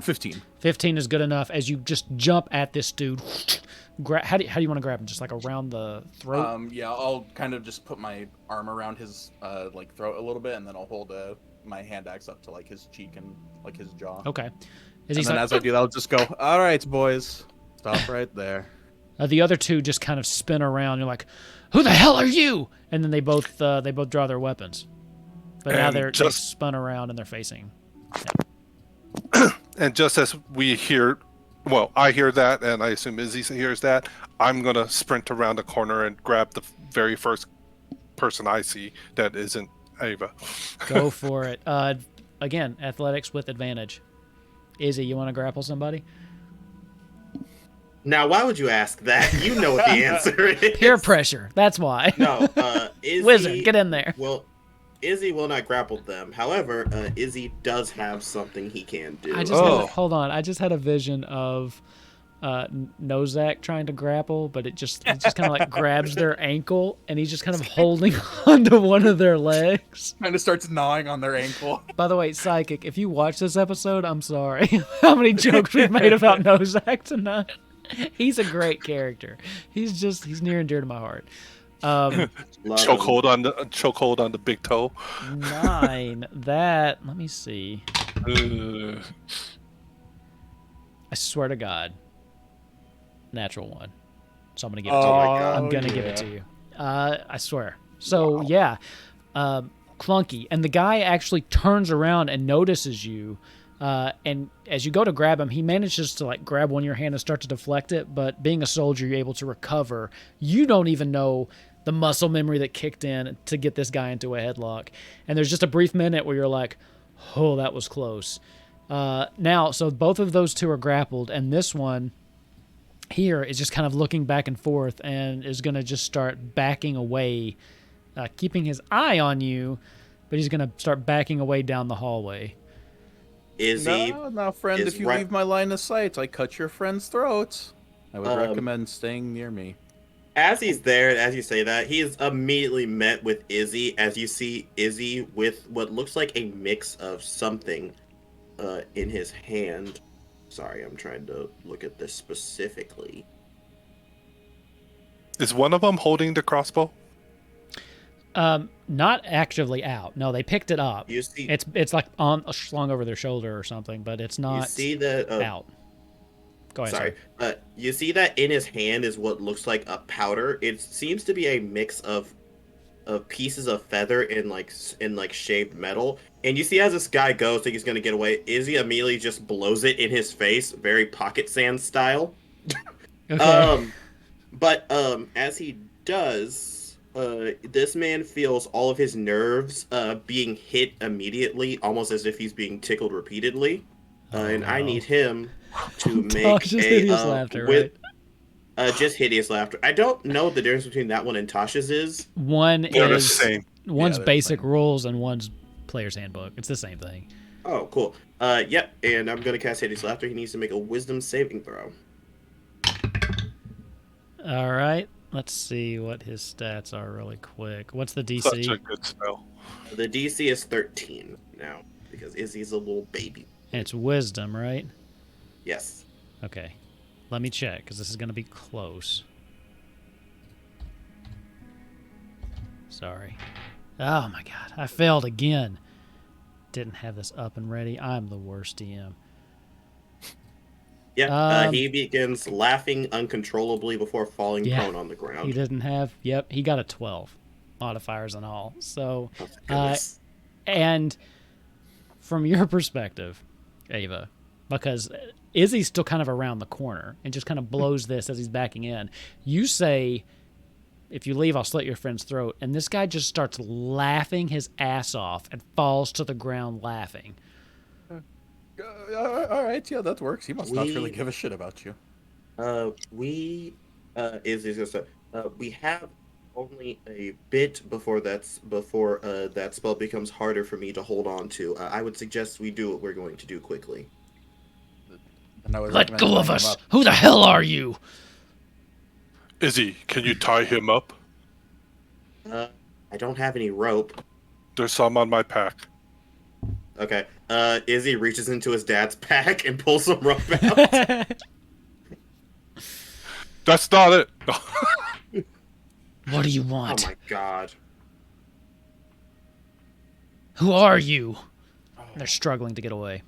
15. 15 is good enough as you just jump at this dude. How do you want to grab him? Just like around the throat? Yeah, I'll kind of just put my arm around his like throat a little bit, and then I'll hold my hand axe up to like his cheek and like his jaw. Okay. And then as I do that, I'll just go, all right, boys, stop right there. The other two just kind of spin around. You're like, who the hell are you? And then they both draw their weapons. But now they're just spun around and they're facing. Yeah. And just as we hear, well, I hear that, and I assume Izzy hears that, I'm going to sprint around the corner and grab the very first person I see that isn't Ava. Go for it. Again, athletics with advantage. Izzy, you want to grapple somebody? Now, why would you ask that? You know what the answer is. Peer pressure. That's why. No, Izzy... Wizard, get in there. Well, Izzy will not grapple them. However, Izzy does have something he can do. Hold on. I just had a vision of Nozak trying to grapple, but it just kind of like grabs their ankle, and he's just kind of holding onto one of their legs. Kind of starts gnawing on their ankle. By the way, Psychic, if you watch this episode, I'm sorry. How many jokes we've made about Nozak tonight? He's a great character. He's near and dear to my heart. Chokehold on the big toe. 9. That, let me see. I swear to God. Natural 1. So I'm gonna give it to you. I'm gonna give it to you. I swear. So yeah, clunky, and the guy actually turns around and notices you. And as you go to grab him, he manages to like grab one of your hand and start to deflect it. But being a soldier, you're able to recover. You don't even know the muscle memory that kicked in to get this guy into a headlock. And there's just a brief minute where you're like, oh, that was close. Now, so both of those two are grappled, and this one here is just kind of looking back and forth and is going to just start backing away, keeping his eye on you, but he's going to start backing away down the hallway. Izzy... No, friend, if you leave my line of sight, I cut your friend's throats. I would recommend staying near me. As he's there, as you say that, he is immediately met with Izzy, as you see Izzy with what looks like a mix of something in his hand. Sorry, I'm trying to look at this specifically. Is one of them holding the crossbow? Not actively out. No, they picked it up. You see, it's like slung over their shoulder or something, but it's not. You see that out. Go ahead. Sorry. You see that in his hand is what looks like a powder. It seems to be a mix of pieces of feather in like shaped metal. And you see as this guy goes, think he's gonna get away. Izzy immediately just blows it in his face, very Pocket Sand style. Okay. But as he does, this man feels all of his nerves being hit immediately, almost as if he's being tickled repeatedly. And I need him to make just hideous laughter, right? Just hideous laughter. I don't know what the difference between that one and Tasha's is. One They're the is same. One's basic rules and one's player's handbook. It's the same thing. Oh, cool. Yep. And I'm gonna cast hideous laughter. He needs to make a wisdom saving throw. All right. Let's see what his stats are really quick. What's the DC? Such a good spell. The DC is 13 now because Izzy's a little baby. And it's wisdom, right? Yes. Okay. Let me check, because this is going to be close. Sorry. Oh, my God. I failed again. Didn't have this up and ready. I'm the worst DM. Yeah, he begins laughing uncontrollably before falling prone on the ground. He didn't have... Yep, he got a 12. Modifiers and all. So, and from your perspective, Ava, because Izzy's still kind of around the corner and just kind of blows this as he's backing in. You say, if you leave, I'll slit your friend's throat. And this guy just starts laughing his ass off and falls to the ground laughing. All right, yeah, that works. He must not really give a shit about you. We have only a bit before that spell becomes harder for me to hold on to. I would suggest we do what we're going to do quickly. Let go of us! Who the hell are you? Izzy, can you tie him up? I don't have any rope. There's some on my pack. Okay. Izzy reaches into his dad's pack and pulls some rope out. That's not it. What do you Oh want? my god. Who are you? They're struggling to get away.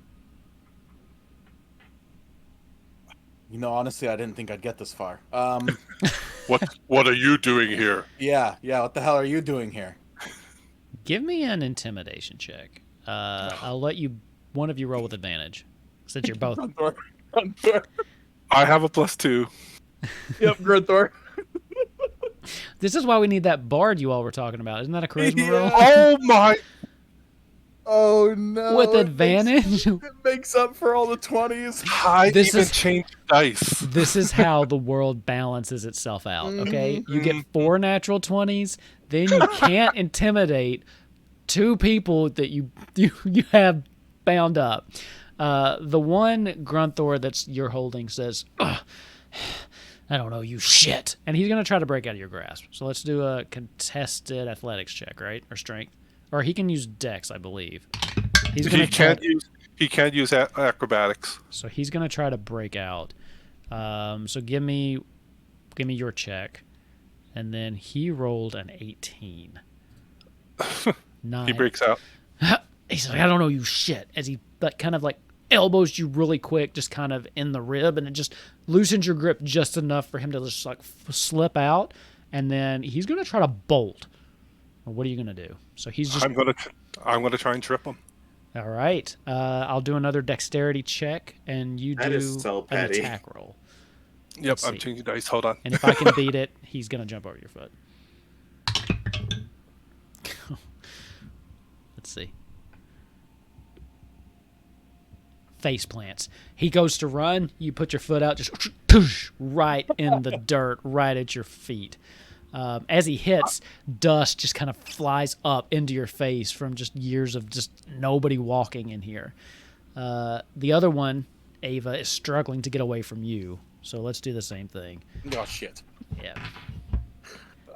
You know, honestly, I didn't think I'd get this far. What are you doing here? Yeah. What the hell are you doing here? Give me an intimidation check. I'll let one of you roll with advantage, since you're both. Grunthor. I have a +2. Yep, Grunthor. This is why we need that bard you all were talking about. Isn't that a charisma roll? Oh my! Oh no! With advantage? It makes up for all the 20s. I This even is- changed dice. This is how the world balances itself out, okay? You get 4 natural 20s, then you can't intimidate 2 people that you have bound up. The one Grunthor that's you're holding says, "Ugh, I don't know, you shit." And he's going to try to break out of your grasp. So let's do a contested athletics check, right? Or strength. Or he can use dex, I believe. He's gonna He can't use acrobatics. So he's going to try to break out. So give me your check. And then he rolled an 18. 9. He breaks out. He's like, I don't know, you shit. As he kind of elbows you really quick, just kind of in the rib, and it just loosens your grip just enough for him to just slip out. And then he's going to try to bolt. What are you going to do? So he's just... I'm gonna try and trip him. All right. I'll do another dexterity check, and you That do is so an petty. attack roll. Yep, Let's I'm see. changing dice. Hold on. And if I can beat it, he's going to jump over your foot. Let's see. Face plants. He goes to run. You put your foot out, just right in the dirt, right at your feet. As he hits, dust just kind of flies up into your face from just years of just nobody walking in here. The other one, Ava, is struggling to get away from you. So let's do the same thing. Oh shit! Yeah.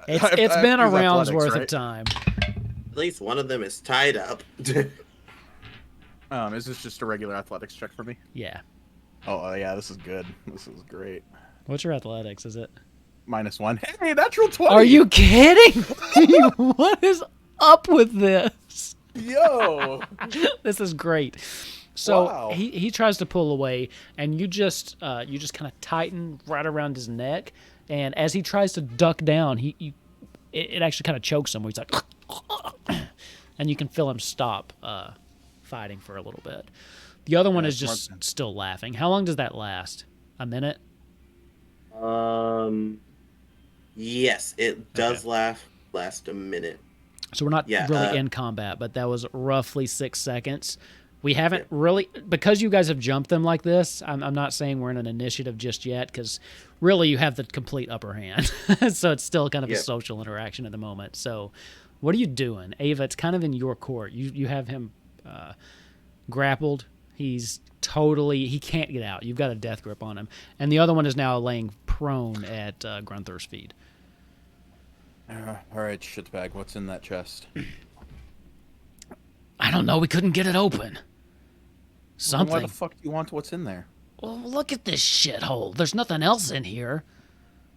I It's have to been a use round's athletics, worth right? of time. At least one of them is tied up. Is this just a regular athletics check for me? Yeah. Oh yeah, this is good. This is great. What's your athletics? Is it? -1. Hey, natural 20. Are you kidding me? What is up with this? Yo. This is great. So Wow. he tries to pull away, and you just kind of tighten right around his neck, and as he tries to duck down, it actually kind of chokes him. Where he's like, and you can feel him stop fighting for a little bit. The other one is just still laughing. How long does that last? A minute? Yes, it does last a minute. So we're not really in combat, but that was roughly 6 seconds. We haven't really, because you guys have jumped them like this, I'm not saying we're in an initiative just yet, because really you have the complete upper hand. So it's still kind of a social interaction at the moment. So what are you doing? Ava, it's kind of in your court. You have him grappled. He can't get out. You've got a death grip on him. And the other one is now laying prone at Grunthor's feet. All right, shitbag. What's in that chest? I don't know. We couldn't get it open. Something. Why the fuck do you want what's in there? Well, look at this shithole. There's nothing else in here.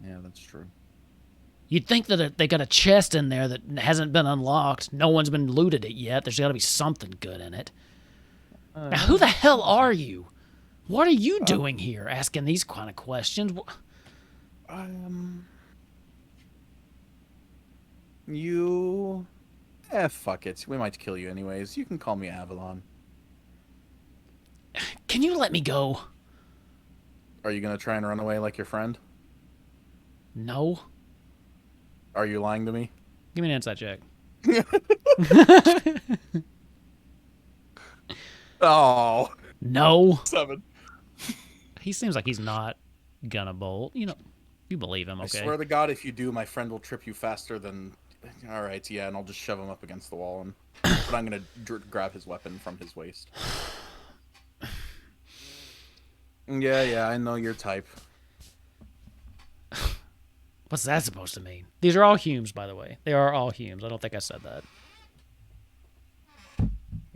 Yeah, that's true. You'd think that they got a chest in there that hasn't been unlocked. No one's been looted it yet. There's got to be something good in it. Now, who the hell are you? What are you doing here, asking these kind of questions? You... fuck it. We might kill you anyways. You can call me Avalon. Can you let me go? Are you gonna try and run away like your friend? No. Are you lying to me? Give me an insight check. Oh. No. 7. He seems like he's not gonna bolt. You believe him, okay? I swear to God, if you do, my friend will trip you faster than... All right, yeah, and I'll just shove him up against the wall, but I'm gonna grab his weapon from his waist. Yeah, I know your type. What's that supposed to mean? These are all Humes, by the way. They are all Humes. I don't think I said that.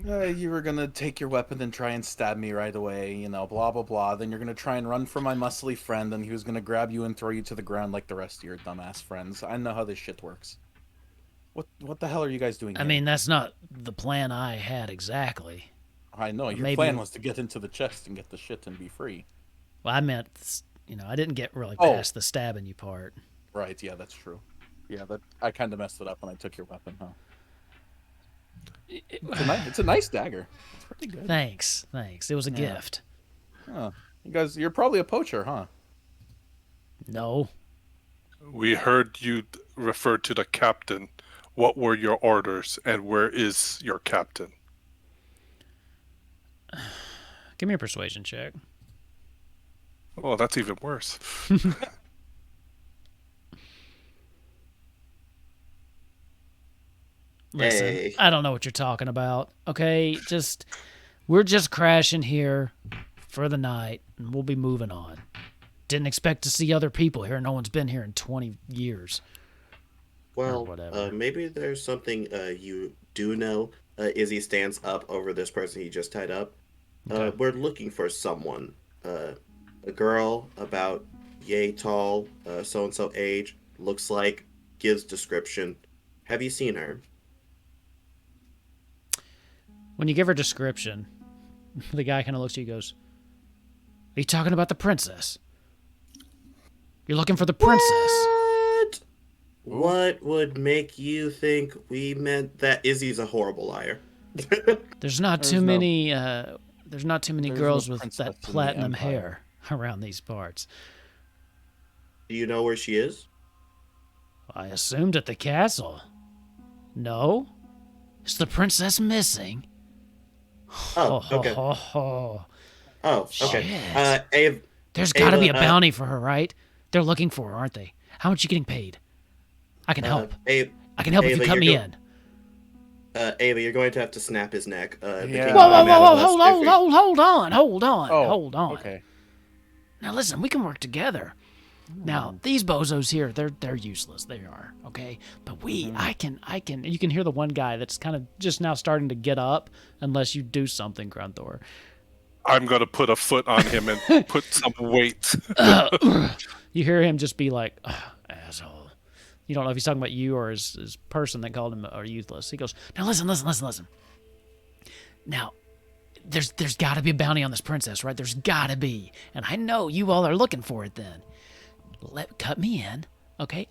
You were gonna take your weapon and try and stab me right away, blah blah blah. Then you're gonna try and run from my muscly friend, and he was gonna grab you and throw you to the ground like the rest of your dumbass friends. I know how this shit works. What the hell are you guys doing I here? mean, that's not the plan I had exactly. I know your maybe- plan was to get into the chest and get the shit and be free. Well, I meant, I didn't get really past the stabbing you part. Right? Yeah, that's true. Yeah, I kind of messed it up when I took your weapon, huh? It's a nice dagger. It's pretty good. Thanks. It was a gift. Huh. You're probably a poacher, huh? No. We heard you refer to the captain. What were your orders, and where is your captain? Give me a persuasion check. Oh, that's even worse. Listen, Hey. I don't know what you're talking about. Okay, we're just crashing here for the night, and we'll be moving on. Didn't expect to see other people here. No one's been here in 20 years. Well, whatever. maybe there's something you do know. Izzy stands up over this person he just tied up. Okay. We're looking for someone. A girl about yay tall, so-and-so age, looks like, gives description. Have you seen her? When you give her description, the guy kind of looks at you and goes, "Are you talking about the princess? You're looking for the princess?" What would make you think we meant that? Izzy's a horrible liar. There's not too many girls no with princess that in the platinum Empire. hair around these parts. Do you know where she is? I assumed at the castle. No? Is the princess missing? Oh, okay. ho. Oh, okay. Shit. Ava, There's got to be a Ava, bounty for her, right? They're looking for her, aren't they? How much you getting paid? I can help. Ava, I can help if you Ava, cut me you're in. Ava, you're going to have to snap his neck. The Yeah. king Whoa, will whoa, be mad whoa, at whoa, us hold if on, we- hold on. Okay. Now listen, we can work together. Now these bozos here, they're useless. They are, okay. But I can. You can hear the one guy that's kind of just now starting to get up, unless you do something, Grunthor. I'm going to put a foot on him and put some weight. You hear him just be like, "Asshole." You don't know if he's talking about you or his person that called him useless. He goes, "Now listen. Now, there's got to be a bounty on this princess, right? There's got to be, and I know you all are looking for it. Then, cut me in, okay?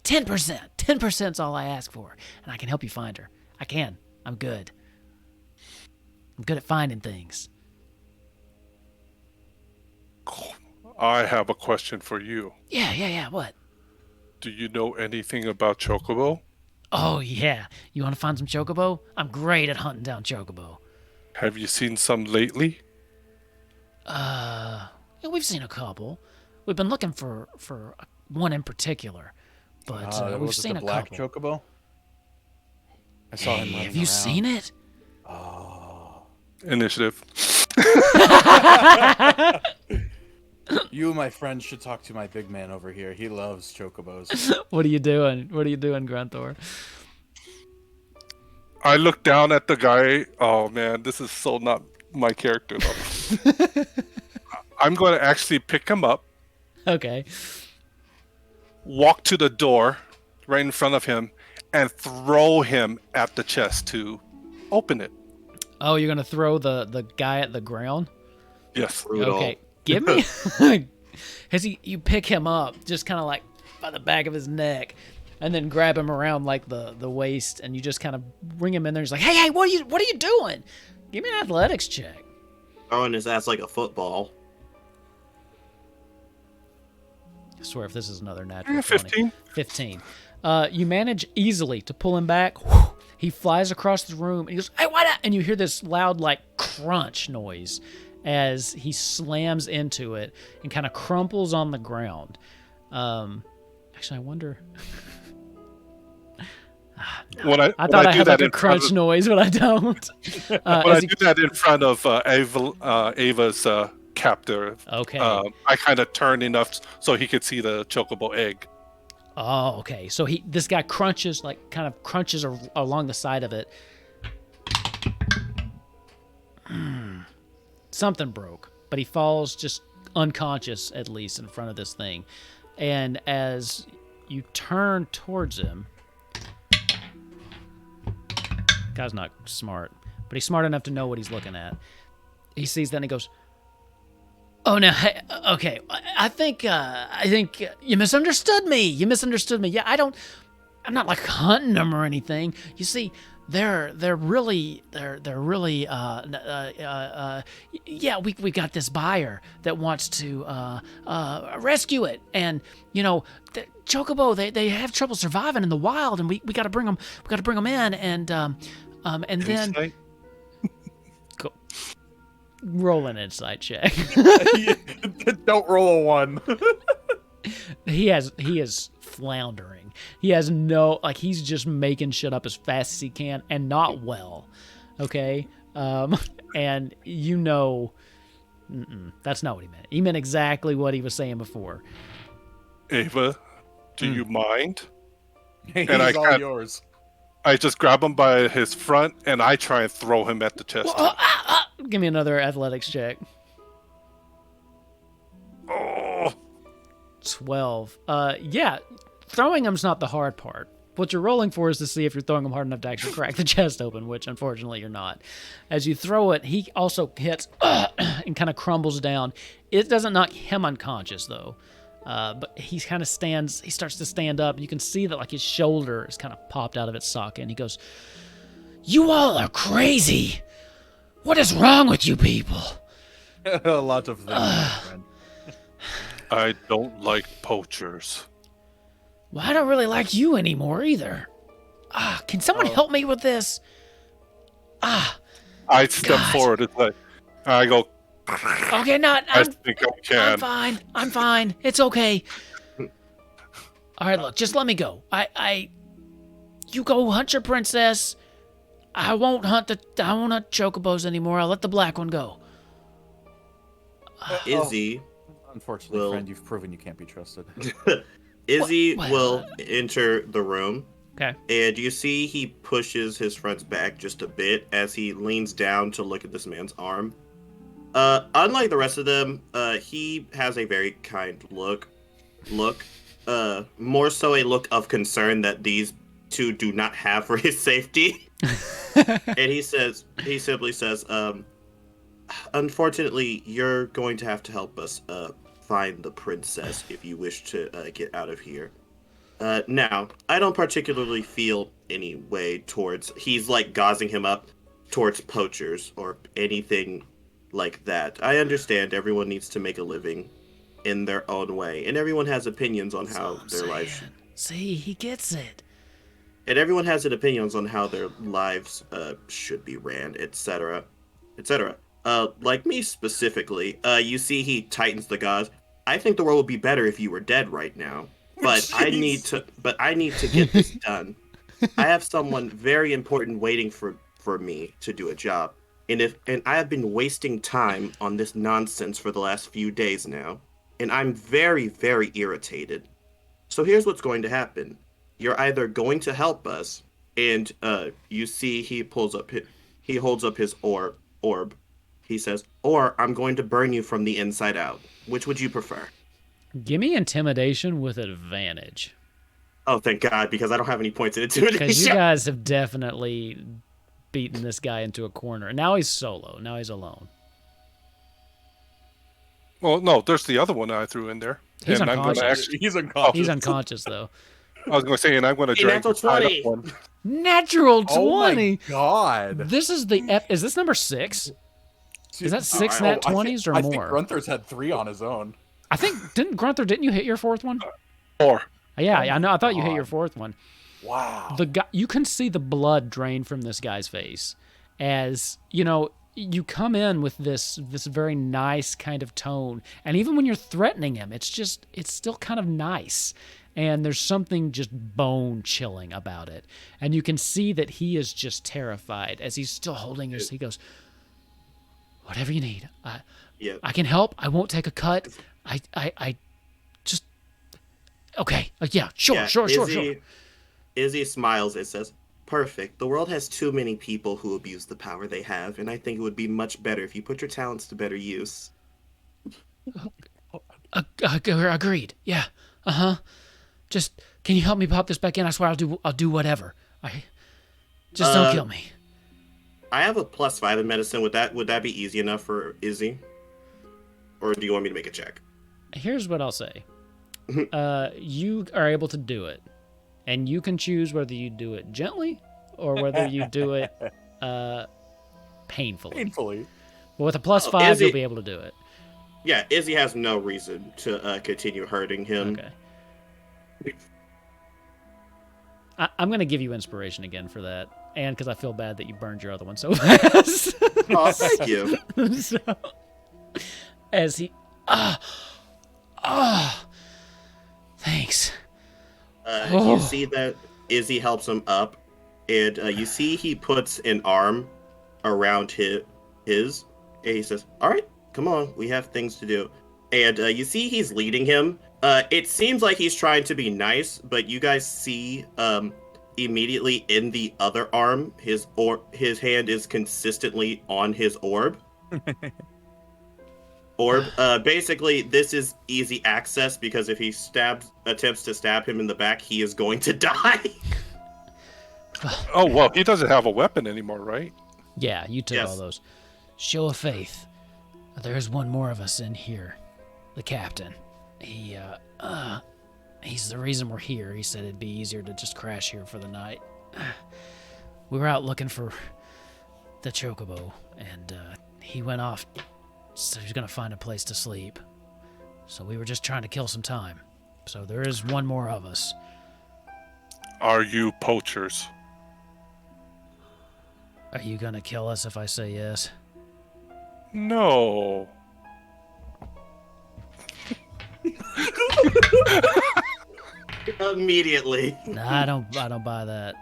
10%. 10%'s all I ask for, and I can help you find her. I can. I'm good. I'm good at finding things." I have a question for you. Yeah. What? Do you know anything about Chocobo? Oh yeah. You want to find some Chocobo? I'm great at hunting down Chocobo. Have you seen some lately? Yeah, we've seen a couple. We've been looking for one in particular, but we've Was it seen the a black couple. Chocobo? I saw him Hey, running have you around. seen it? Initiative. You, my friend, should talk to my big man over here. He loves Chocobos. What are you doing? Grunthor? I look down at the guy. Oh man, this is so not my character though. I'm going to actually pick him up, Okay. walk to the door right in front of him, and throw him at the chest to open it. Oh, you're gonna throw the guy at the ground? Yes. Brutal. Okay. Give me. You pick him up just kind of like by the back of his neck, and then grab him around like the waist, and you just kind of bring him in there. He's like, "Hey, what are you doing? Give me an athletics check." Throwing his ass like a football. I swear, if this is another natural 15. 15. You manage easily to pull him back. He flies across the room, and he goes, "Hey, what?" And you hear this loud, like, crunch noise as he slams into it and kind of crumples on the ground. Actually, I wonder... When I thought I do had, that like, a in front crunch of- noise, but I don't. When I As he- do that in front of Ava's captor, Okay. I kind of turn enough so he could see the Chocobo egg. Oh, okay. So this guy crunches, along the side of it. something broke, but he falls just unconscious, at least, in front of this thing. And as you turn towards him, guy's not smart, but he's smart enough to know what he's looking at. He sees that and he goes, "Oh no, hey, okay. I think you misunderstood me. Yeah, I'm not like hunting them or anything. You see, they're really yeah, we got this buyer that wants to rescue it, and the Chocobo, they have trouble surviving in the wild, and we got to bring them in, and then Insight? go, roll an insight check. Don't roll a 1. He is floundering. He has he's just making shit up as fast as he can, and not well. Okay? And that's not what he meant. He meant exactly what he was saying before. Ava, do you mind? He's And I all can't- yours. I just grab him by his front and I try and throw him at the chest. Give me another athletics check. Oh, 12. Yeah, throwing him's not the hard part. What you're rolling for is to see if you're throwing him hard enough to actually crack the chest open, which unfortunately you're not. As you throw it, he also hits and kind of crumbles down. It doesn't knock him unconscious though, but he kind of stands. He starts to stand up. You can see that his shoulder is kind of popped out of its socket, and he goes, "You all are crazy. What is wrong with you people?" A lot of things, my friend. I don't like poachers. Well, I don't really like you anymore either. Can someone help me with this? I step God. forward and I go, Okay, I I'm think I can. I'm fine. It's okay. All right, look, just let me go. You go hunt your princess. I won't hunt Chocobos anymore. I'll let the black one go. Izzy Unfortunately, Well- friend, you've proven you can't be trusted. Izzy What? will enter the room, Okay. and you see he pushes his friend's back just a bit as he leans down to look at this man's arm. Unlike the rest of them, he has a very kind look. More so a look of concern that these two do not have for his safety. And he simply says, unfortunately, you're going to have to help us find the princess if you wish to get out of here. Now, I don't particularly feel any way towards, he's gauzing him up towards poachers or anything like that. I understand everyone needs to make a living in their own way, and everyone has opinions on how their lives should. See, he gets it. And everyone has an opinions on how their lives should be ran, etc., etc. Like me specifically, you see he tightens the gauze. I think the world would be better if you were dead right now, but I need to get this done. I have someone very important waiting for me to do a job, and I have been wasting time on this nonsense for the last few days now, and I'm very, very irritated. So here's what's going to happen. You're either going to help us, and you see he holds up his orb. He says, or I'm going to burn you from the inside out. Which would you prefer? Give me intimidation with advantage. Oh, thank God, because I don't have any points in Because you intimidation. guys have definitely beaten this guy into a corner. And now he's solo. Now he's alone. Well, no, there's the other one I threw in there. He's and I'm going to unconscious. actually. He's unconscious. He's unconscious, though. I was going to say, and I'm going to Hey, drag the natural tied 20. up one. Natural 20. Oh my god. This is is this number 6? Is that 6 Oh, nat I 20s or I think more? Grunther's had 3 on his own. I think, didn't you hit your 4th one? 4. Yeah, I know. I thought you hit God. your 4th one. Wow. The guy, you can see the blood drain from this guy's face as you come in with this very nice kind of tone, and even when you're threatening him, it's still kind of nice, and there's something just bone chilling about it, and you can see that he is just terrified as he's still holding his. He goes, "Whatever you need, Yeah. I can help. I won't take a cut. I just okay. Yeah, sure. Izzy smiles and says, Perfect. The world has too many people who abuse the power they have, and I think it would be much better if you put your talents to better use. Agreed. Yeah. Just can you help me pop this back in? I swear I'll do whatever. Just don't kill me. I have a +5 in medicine. Would that be easy enough for Izzy? Or do you want me to make a check? Here's what I'll say. You are able to do it, and you can choose whether you do it gently or whether you do it painfully. Painfully. But with a +5, Izzy, you'll be able to do it. Yeah, Izzy has no reason to continue hurting him. Okay. I'm going to give you inspiration again for that, and because I feel bad that you burned your other one so fast. Oh, thank you. So, as he... thanks. You see that Izzy helps him up, and you see he puts an arm around his, and he says, "All right, come on, we have things to do." And you see he's leading him. It seems like he's trying to be nice, but you guys see immediately in the other arm, his hand is consistently on his orb. Basically, this is easy access because if he attempts to stab him in the back, he is going to die. Oh, well, he doesn't have a weapon anymore, right? Yeah, you took all those. Show of faith. There's one more of us in here. The captain. He's the reason we're here. He said it'd be easier to just crash here for the night. We were out looking for the Chocobo, and he went off, so he's gonna find a place to sleep. So we were just trying to kill some time. So there is one more of us. Are you poachers? Are you gonna kill us if I say yes? No. Immediately. Nah, I don't buy that.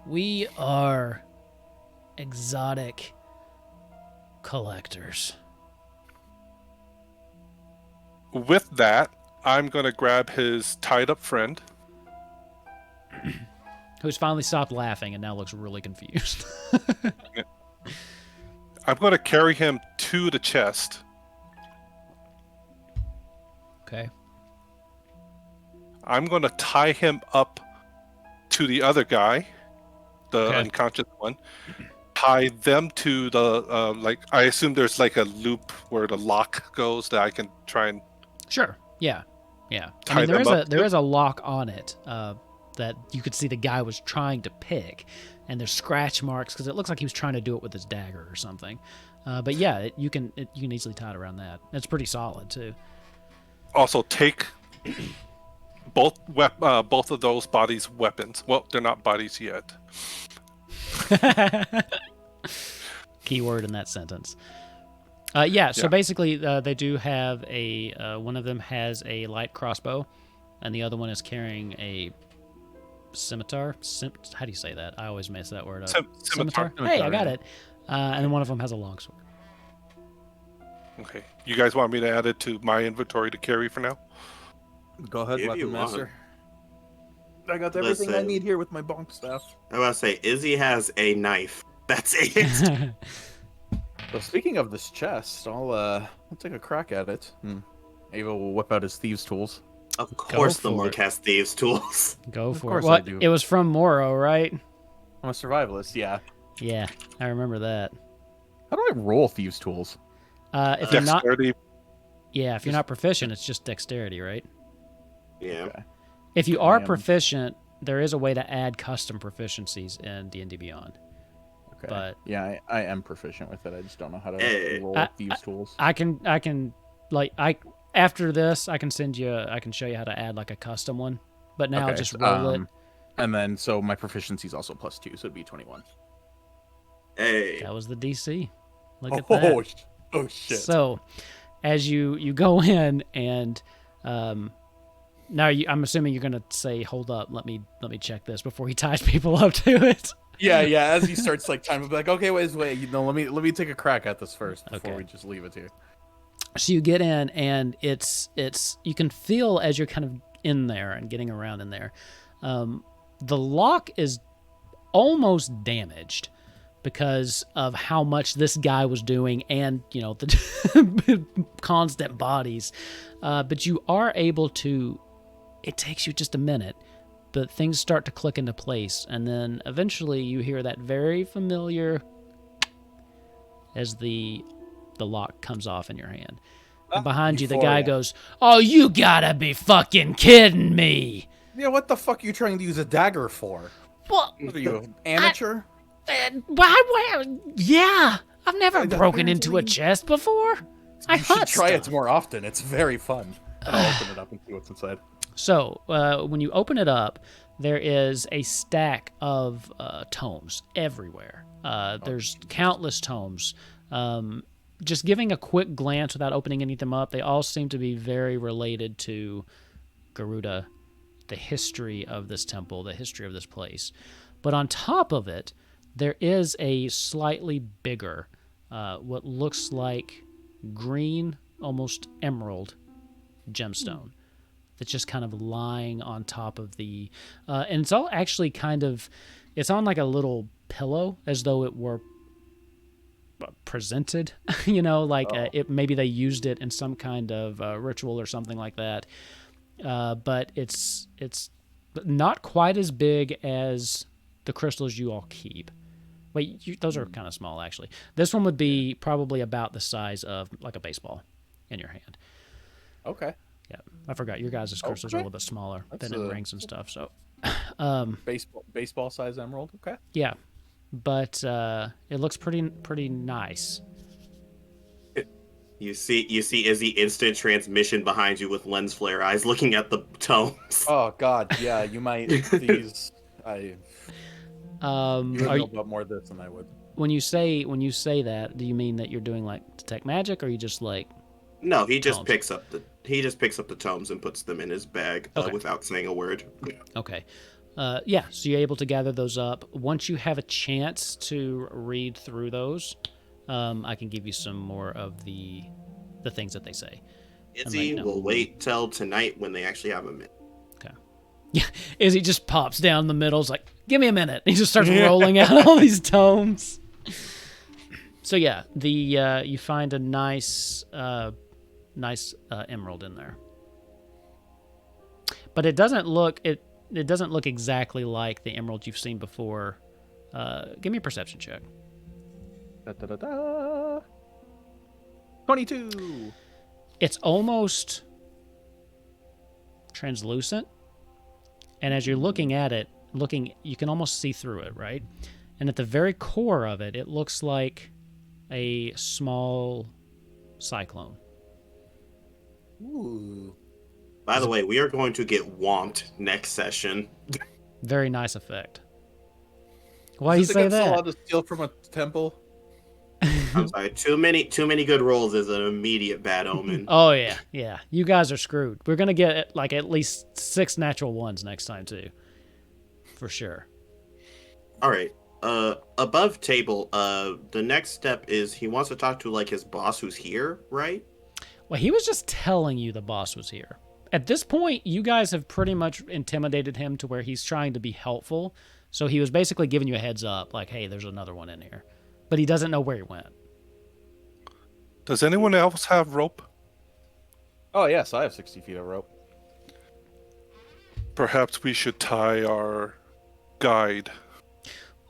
We are exotic collectors. With that, I'm going to grab his tied up friend. Who's finally stopped laughing and now looks really confused. I'm going to carry him to the chest. Okay. I'm going to tie him up to the other guy, the unconscious one. Tie them to the, I assume there's like a loop where the lock goes that I can try and... Sure. Yeah. I Tie mean, them there is a lock on it that you could see the guy was trying to pick, and there's scratch marks because it looks like he was trying to do it with his dagger or something. But yeah, you can easily tie it around that. It's pretty solid too. Also, take both of those bodies' weapons. Well, they're not bodies yet. Keyword in that sentence. So basically, they do have one of them has a light crossbow, and the other one is carrying a scimitar. How do you say that? I always mess that word up. Scimitar. Hey, I got it. And then one of them has a longsword. Okay. You guys want me to add it to my inventory to carry for now? Go ahead, If you Weapon want. Master. I got everything I Listen. need here with my bonk staff. I was about to say, Izzy has a knife. That's it. So speaking of this chest, I'll take a crack at it. Ava will whip out his thieves' tools. Of course the for monk has thieves' tools. Go for course it. I Well, do. it was from Moro, right? I'm a survivalist, yeah. Yeah, I remember that. How do I roll thieves' tools? If you're not, Dexterity. if you're not proficient, it's just dexterity, right? Yeah. Okay. If you are am. proficient, there is a way to add custom proficiencies in D&D Beyond. Okay. But yeah, I am proficient with it. I just don't know how to Hey. roll thieves' tools. I can after this, I can show you how to add like a custom one. But now Okay, just roll it. And then, so my proficiency is also +2, so it'd be 21. Hey. That was the DC. Look at that. Oh shit. So, as you go in and now I'm assuming you're gonna say, "Hold up, let me check this" before he ties people up to it. yeah. As he starts like time, be like, okay, wait. Let me take a crack at this first before we just leave it here. So you get in, and it's you can feel as you're kind of in there and getting around in there. The lock is almost damaged because of how much this guy was doing and, the constant bodies. But you are able to, it takes you just a minute, but things start to click into place. And then eventually you hear that very familiar as the lock comes off in your hand. And behind you, the guy goes, "Oh, you gotta be fucking kidding me." Yeah, what the fuck are you trying to use a dagger for? Well, What are you, an amateur? Yeah, I've never broken into a chest before. I You should hunt try stuff. it more often. It's very fun. And I'll open it up and see what's inside. So, when you open it up, there is a stack of tomes everywhere. There's countless tomes. Just giving a quick glance without opening any of them up, they all seem to be very related to Garuda, the history of this temple, the history of this place. But on top of it, there is a slightly bigger, what looks like green, almost emerald gemstone that's just kind of lying on top of the... and it's all actually kind of... It's on like a little pillow as though it were presented, maybe they used it in some kind of ritual or something like that. But it's not quite as big as the crystals you all keep. Wait, those are kind of small, actually. This one would be probably about the size of like a baseball in your hand. Okay. Yeah, I forgot your guys' crystals are a little bit smaller than in rings and stuff. So, baseball size emerald. Okay. yeah, but it looks pretty nice. You see Izzy instant transmission behind you with lens flare eyes looking at the tomes. Oh God, yeah. You might these. You would know about more of this than I would. When you say that, do you mean that you're doing like detect magic, or you just like? No, he just Tomes. picks up the tomes and puts them in his bag without saying a word. Okay. Yeah, so you're able to gather those up. Once you have a chance to read through those, I can give you some more of the things that they say. Izzy will wait till tonight when they actually have a minute. Okay. Yeah, Izzy just pops down the middle. Is like, give me a minute. He just starts rolling out all these tomes. So yeah, you find a nice emerald in there, but it doesn't look exactly like the emerald you've seen before. Give me a perception check. 22. It's almost translucent, and as you're looking at it, you can almost see through it, right? And at the very core of it, it looks like a small cyclone. Ooh. By the way, we are going to get whomped next session. Very nice effect. Why you Is it say against the that? law to steal from a temple? I'm sorry, too many good rolls is an immediate bad omen. Oh yeah. You guys are screwed. We're gonna get like at least 6 natural ones next time too, for sure. All right. Above table. The next step is he wants to talk to like his boss who's here, right? Well, he was just telling you the boss was here. At this point, you guys have pretty much intimidated him to where he's trying to be helpful. So he was basically giving you a heads up, like, hey, there's another one in here. But he doesn't know where he went. Does anyone else have rope? Oh yes, I have 60 feet of rope. Perhaps we should tie our guide.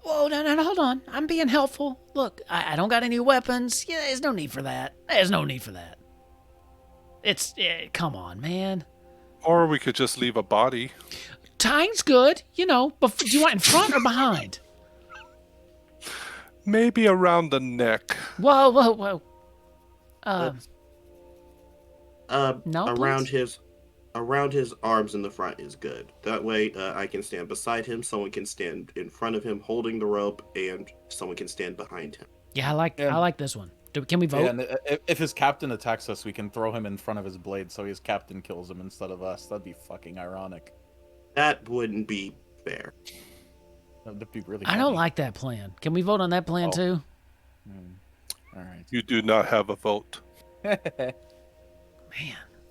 Whoa, no, hold on. I'm being helpful. Look, I don't got any weapons. Yeah, there's no need for that. Come on, man. Or we could just leave a body. Tying's good, but do you want in front or behind? Maybe around the neck. Whoa. No, around his arms in the front is good. That way, I can stand beside him. Someone can stand in front of him holding the rope, and someone can stand behind him. Yeah, I like this one. Can we vote? Yeah, and if his captain attacks us, we can throw him in front of his blade so his captain kills him instead of us. That'd be fucking ironic. That wouldn't be fair. That'd be really I don't like that plan. Can we vote on that plan too? All right. You do not have a vote. Man.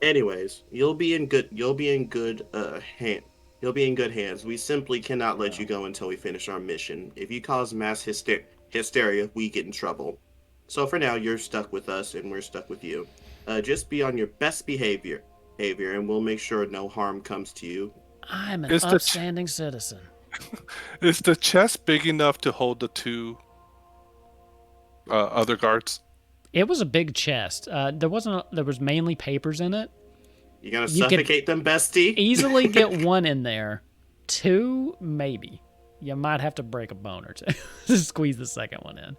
Anyways, you'll be in good hand. He'll be in good hands. We simply cannot let you go until we finish our mission. If you cause mass hysteria, we get in trouble. So for now, you're stuck with us, and we're stuck with you. Just be on your best behavior, and we'll make sure no harm comes to you. I'm an Is the upstanding citizen. Is the chest big enough to hold the two other guards? It was a big chest. There was mainly papers in it. You gonna You could suffocate them, bestie? Easily get one in there. Two, maybe. You might have to break a bone or two to squeeze the second one in.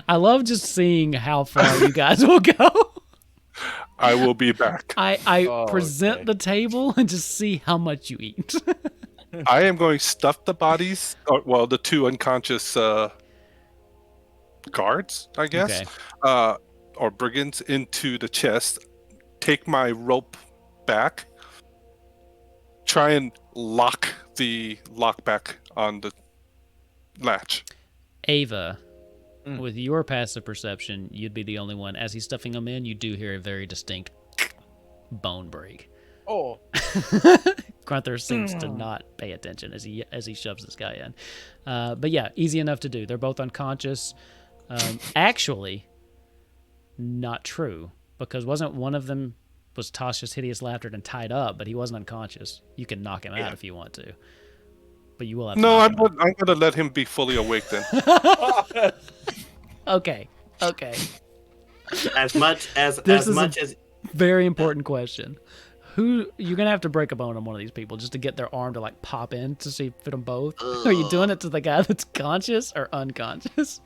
I love just seeing how far you guys will go. I will be back. I present the table and just see how much you eat. I am going to stuff the bodies, the two unconscious guards, I guess, or brigands, into the chest, take my rope back, try and lock the lockback on the latch. Ava, with your passive perception, you'd be the only one. As he's stuffing them in, you do hear a very distinct bone break. Oh. Grunther seems to not pay attention as he shoves this guy in. But yeah, easy enough to do. They're both unconscious. Actually, not true, because wasn't one of them was Tasha's hideous laughter and tied up, but he wasn't unconscious. You can knock him out if you want to, but you will have to. No, I'm going to let him be fully awake then. Okay. As much as Very important question. Who you're gonna have to break a bone on one of these people just to get their arm to like pop in to see fit them both? Are you doing it to the guy that's conscious or unconscious?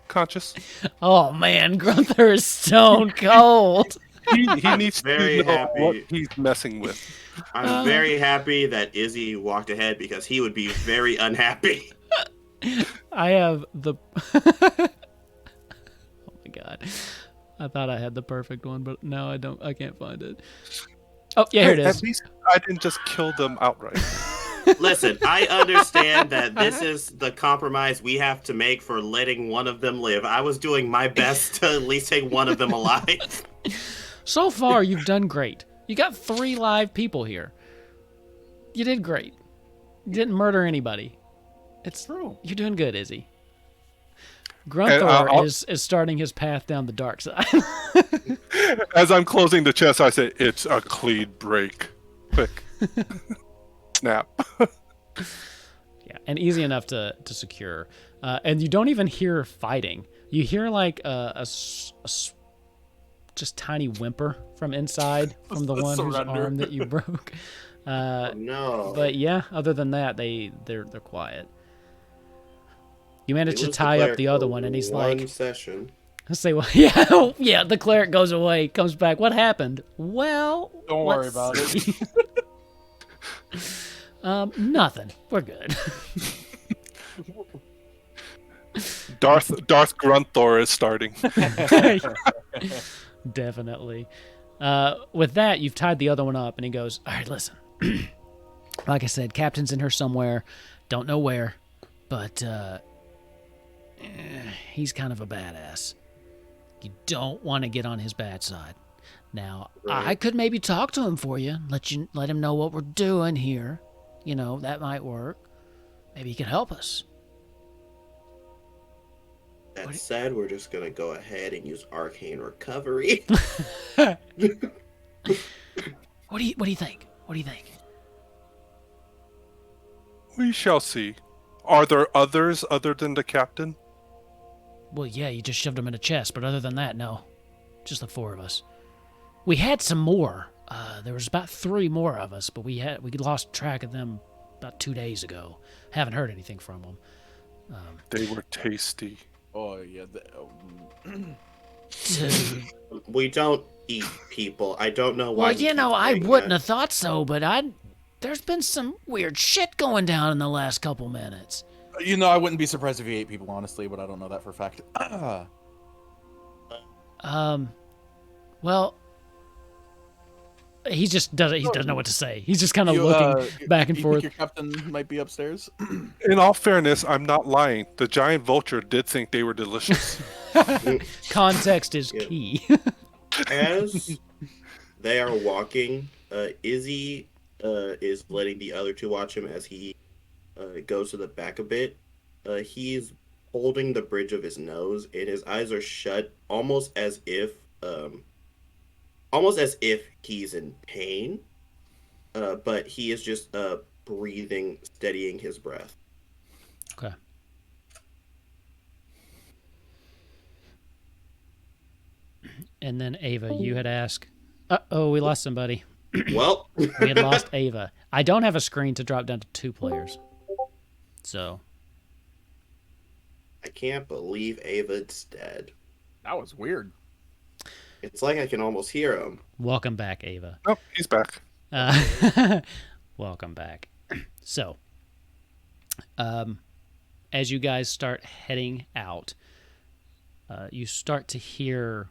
Conscious. Oh man, Grunther is stone cold. He needs very to know happy. what he's messing with. I'm very happy that Izzy walked ahead because he would be very unhappy. I have the. Oh my god, I thought I had the perfect one, but now I don't. I can't find it. Oh yeah, here it is. At least I didn't just kill them outright. Listen, I understand that this is the compromise we have to make for letting one of them live. I was doing my best to at least take one of them alive. So far, you've done great. You got 3 live people here. You did great. You didn't murder anybody. It's true. You're doing good, Izzy. Grunthor is starting his path down the dark side. As I'm closing the chest, I say, "It's a clean break. Quick, snap." Yeah, and easy enough to secure. And you don't even hear fighting. You hear like a just tiny whimper from inside from the one whose arm that you broke. No. But yeah, other than that, they're quiet. You managed to tie up the other one, and he's like, session. I say, well, yeah. The cleric goes away, comes back. What happened? Well, Don't worry about it. Nothing. We're good. Darth Grunthor is starting. Definitely. With that, you've tied the other one up, and he goes, all right, listen. Like I said, Captain's in here somewhere. Don't know where, but he's kind of a badass. You don't want to get on his bad side. Now, Right. I could maybe talk to him for you, let him know what we're doing here. You know, that might work. Maybe he could help us. That said, we're just gonna go ahead and use arcane recovery. What do you think? What do you think? We shall see. Are there others other than the captain? Well, yeah, you just shoved him in a chest, but other than that, no. Just the 4 of us. We had some more. There was about 3 more of us, but we lost track of them about 2 days ago. Haven't heard anything from them. They were tasty. Oh yeah. Dude. We don't eat people. I don't know why. Well, you you know, keep I saying wouldn't that. have thought so, but there's been some weird shit going down in the last couple minutes. You know, I wouldn't be surprised if he ate people, honestly, but I don't know that for a fact. Well, he just doesn't know what to say. He's just kind of looking back and you forth. think your captain might be upstairs? In all fairness, I'm not lying. The giant vulture did think they were delicious. Context is Yeah. key. As they are walking, Izzy is letting the other two watch him as he goes to the back a bit. He's holding the bridge of his nose, and his eyes are shut, um, almost as if he's in pain. But he is just breathing, steadying his breath. Okay. And then Ava, you had asked. Oh, we lost somebody. Well, We had lost Ava. I don't have a screen to drop down to 2 players. So I can't believe Ava's dead. That was weird. It's like I can almost hear him. welcome back, Ava. Oh, he's back. Welcome back. So, as you guys start heading out, you start to hear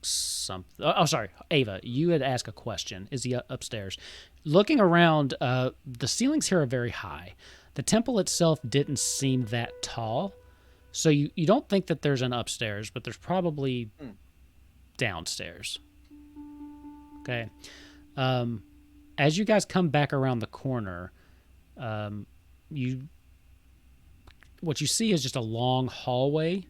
something. Oh, sorry, Ava, you had asked a question. Is he upstairs? Looking around, the ceilings here are very high. The temple itself didn't seem that tall, so you don't think that there's an upstairs, but there's probably downstairs. Okay. As you guys come back around the corner, what you see is just a long hallway,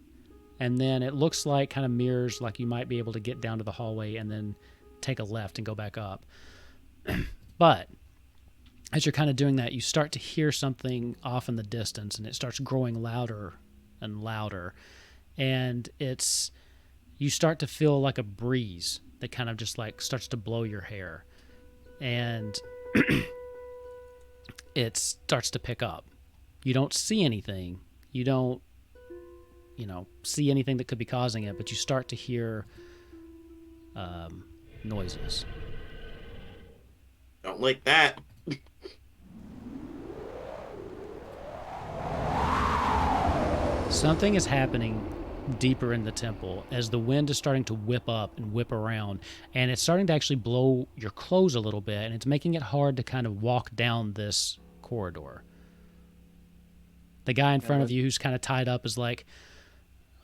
and then it looks like kind of mirrors, like you might be able to get down to the hallway and then take a left and go back up. But as you're kind of doing that, you start to hear something off in the distance, and it starts growing louder and louder, and you start to feel like a breeze that kind of just like starts to blow your hair, and it starts to pick up. You don't see anything. You don't, see anything that could be causing it, but you start to hear noises. Don't like that. Something is happening deeper in the temple as the wind is starting to whip up and whip around, and it's starting to actually blow your clothes a little bit, and it's making it hard to kind of walk down this corridor. The guy in front of you who's kind of tied up is like,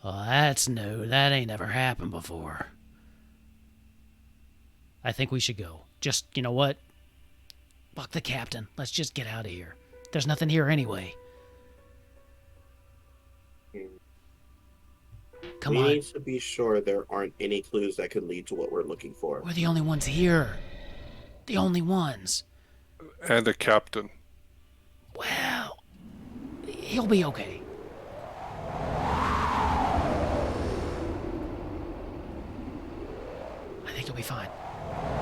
"Oh, that's new. That ain't never happened before. I think we should go. Just, you know what? Fuck the captain. Let's just get out of here. There's nothing here anyway. Come We on. need to be sure there aren't any clues that could lead to what we're looking for. We're the only ones here. The only ones. And the captain. Well, he'll be okay. I think he'll be fine.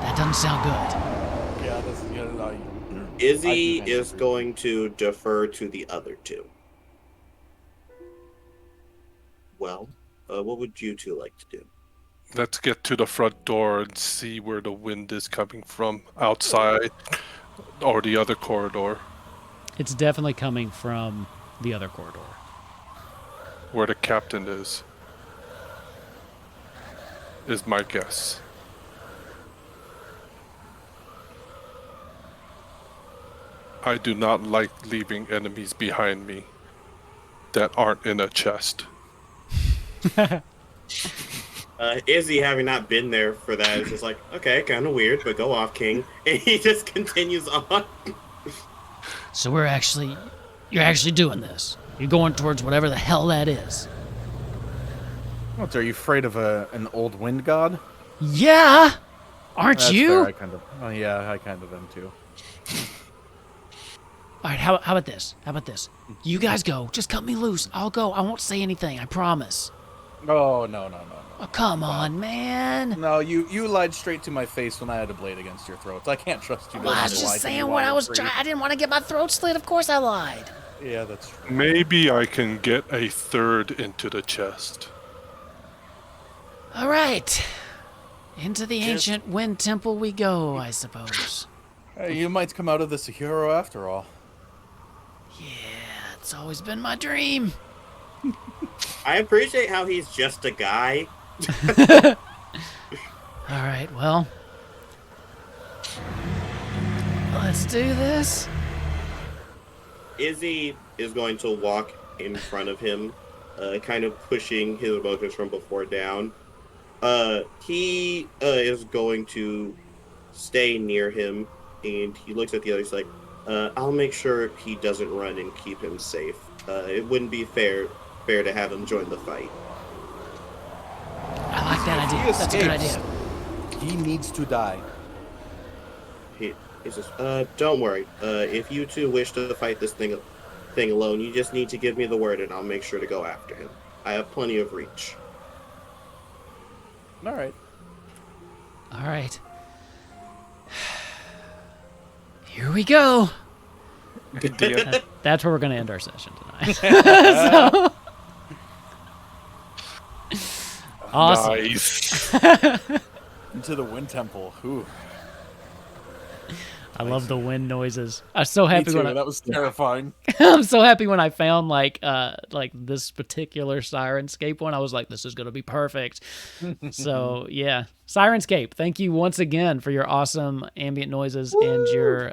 That doesn't sound good. Yeah, this is gonna. Izzy I do is agree. going to defer to the other two. Well, what would you two like to do? Let's get to the front door and see where the wind is coming from, outside or the other corridor, It's definitely coming from the other corridor. where the captain is my guess. I do not like leaving enemies behind me that aren't in a chest. Izzy, having not been there for that, is just like, okay, kind of weird, but go off, King. And he just continues on. So you're actually doing this. You're going towards whatever the hell that is. What, are you afraid of an old wind god? Yeah! Aren't That's you? fair, I kind of. Oh yeah, I kind of am too. All right, how about this? How about this? You guys go. Just cut me loose. I'll go. I won't say anything. I promise. Oh no. Oh, come on, man. No, you lied straight to my face when I had a blade against your throat. I can't trust you. Well, I was to lie just to me saying while what I you're was free. trying. I didn't want to get my throat slit. Of course I lied. Yeah, that's true. Maybe I can get a third into the chest. All right. Into the ancient wind temple we go, I suppose. Hey, you might come out of this a hero after all. Yeah, it's always been my dream. I appreciate how he's just a guy. All right, well, let's do this. Izzy is going to walk in front of him, kind of pushing his emotions from before down. He is going to stay near him and he looks at the other. He's like, "I'll make sure he doesn't run and keep him safe. It wouldn't be fair to have him join the fight." I like that idea. He That's a good idea. escapes. He needs to die. He says, "Don't worry. If you two wish to fight this thing alone, you just need to give me the word, and I'll make sure to go after him. I have plenty of reach." All right. All right. Here we go. Good deal. That's where we're going to end our session tonight. So, awesome. Nice. Into the Wind Temple. Ooh. I love the wind noises. I'm so Me happy too. when That was terrifying. I'm so happy when I found like this particular Sirenscape one. I was like, this is gonna be perfect. So yeah, Sirenscape. Thank you once again for your awesome ambient noises and your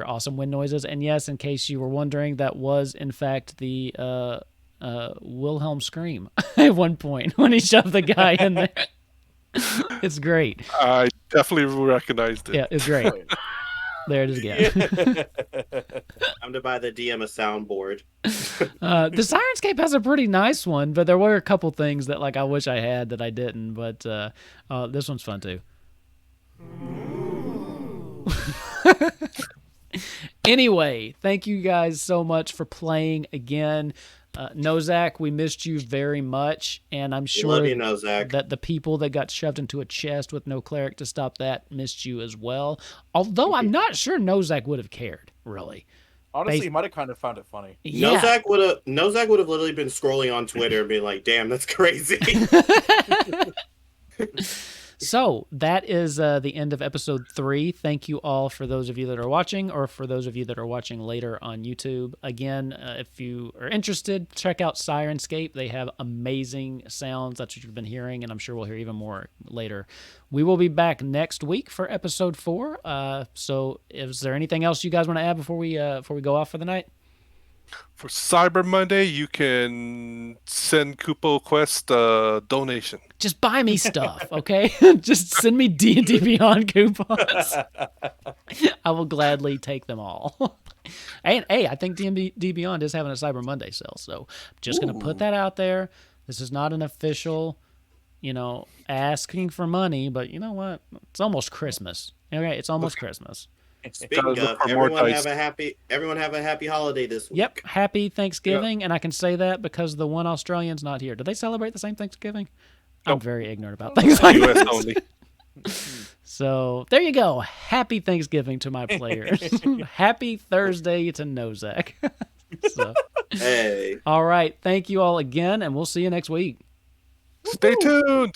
awesome wind noises. And yes, in case you were wondering, that was in fact the Wilhelm scream at one point when he shoved the guy in there. It's great. I definitely recognized it. Yeah, it's great. There it is again. I'm to buy the DM a soundboard. The Sirenscape has a pretty nice one, but there were a couple things that like I wish I had that I didn't. But this one's fun too. Anyway, thank you guys so much for playing again. Nozak, we missed you very much, and I'm sure Love you, Nozak. that the people that got shoved into a chest with no cleric to stop that missed you as well. Although I'm not sure Nozak would have cared, really. Honestly, he might have kind of found it funny. Yeah. Nozak would have literally been scrolling on Twitter and being like, "Damn, that's crazy." So that is the end of episode 3. Thank you all for those of you that are watching, or for those of you that are watching later on YouTube. Again, if you are interested, check out Sirenscape. They have amazing sounds. That's what you've been hearing, and I'm sure we'll hear even more later. We will be back next week for episode 4. So is there anything else you guys want to add before we go off for the night? For Cyber Monday, you can send Kupo Quest a donation. Just buy me stuff, okay? Just send me D&D Beyond coupons. I will gladly take them all. And hey, I think D&D Beyond is having a Cyber Monday sale, so I'm just going to put that out there. This is not an official, asking for money, but you know what? It's almost Christmas. Okay, it's almost Christmas. Speaking Gotta look of, for more everyone have a happy holiday this week. Yep, happy Thanksgiving, and I can say that because the one Australian's not here. Do they celebrate the same Thanksgiving? I'm Nope. very ignorant about things like US this. only. So there you go. Happy Thanksgiving to my players. Happy Thursday to Nozak. So, Hey. all right. Thank you all again, and we'll see you next week. Stay tuned.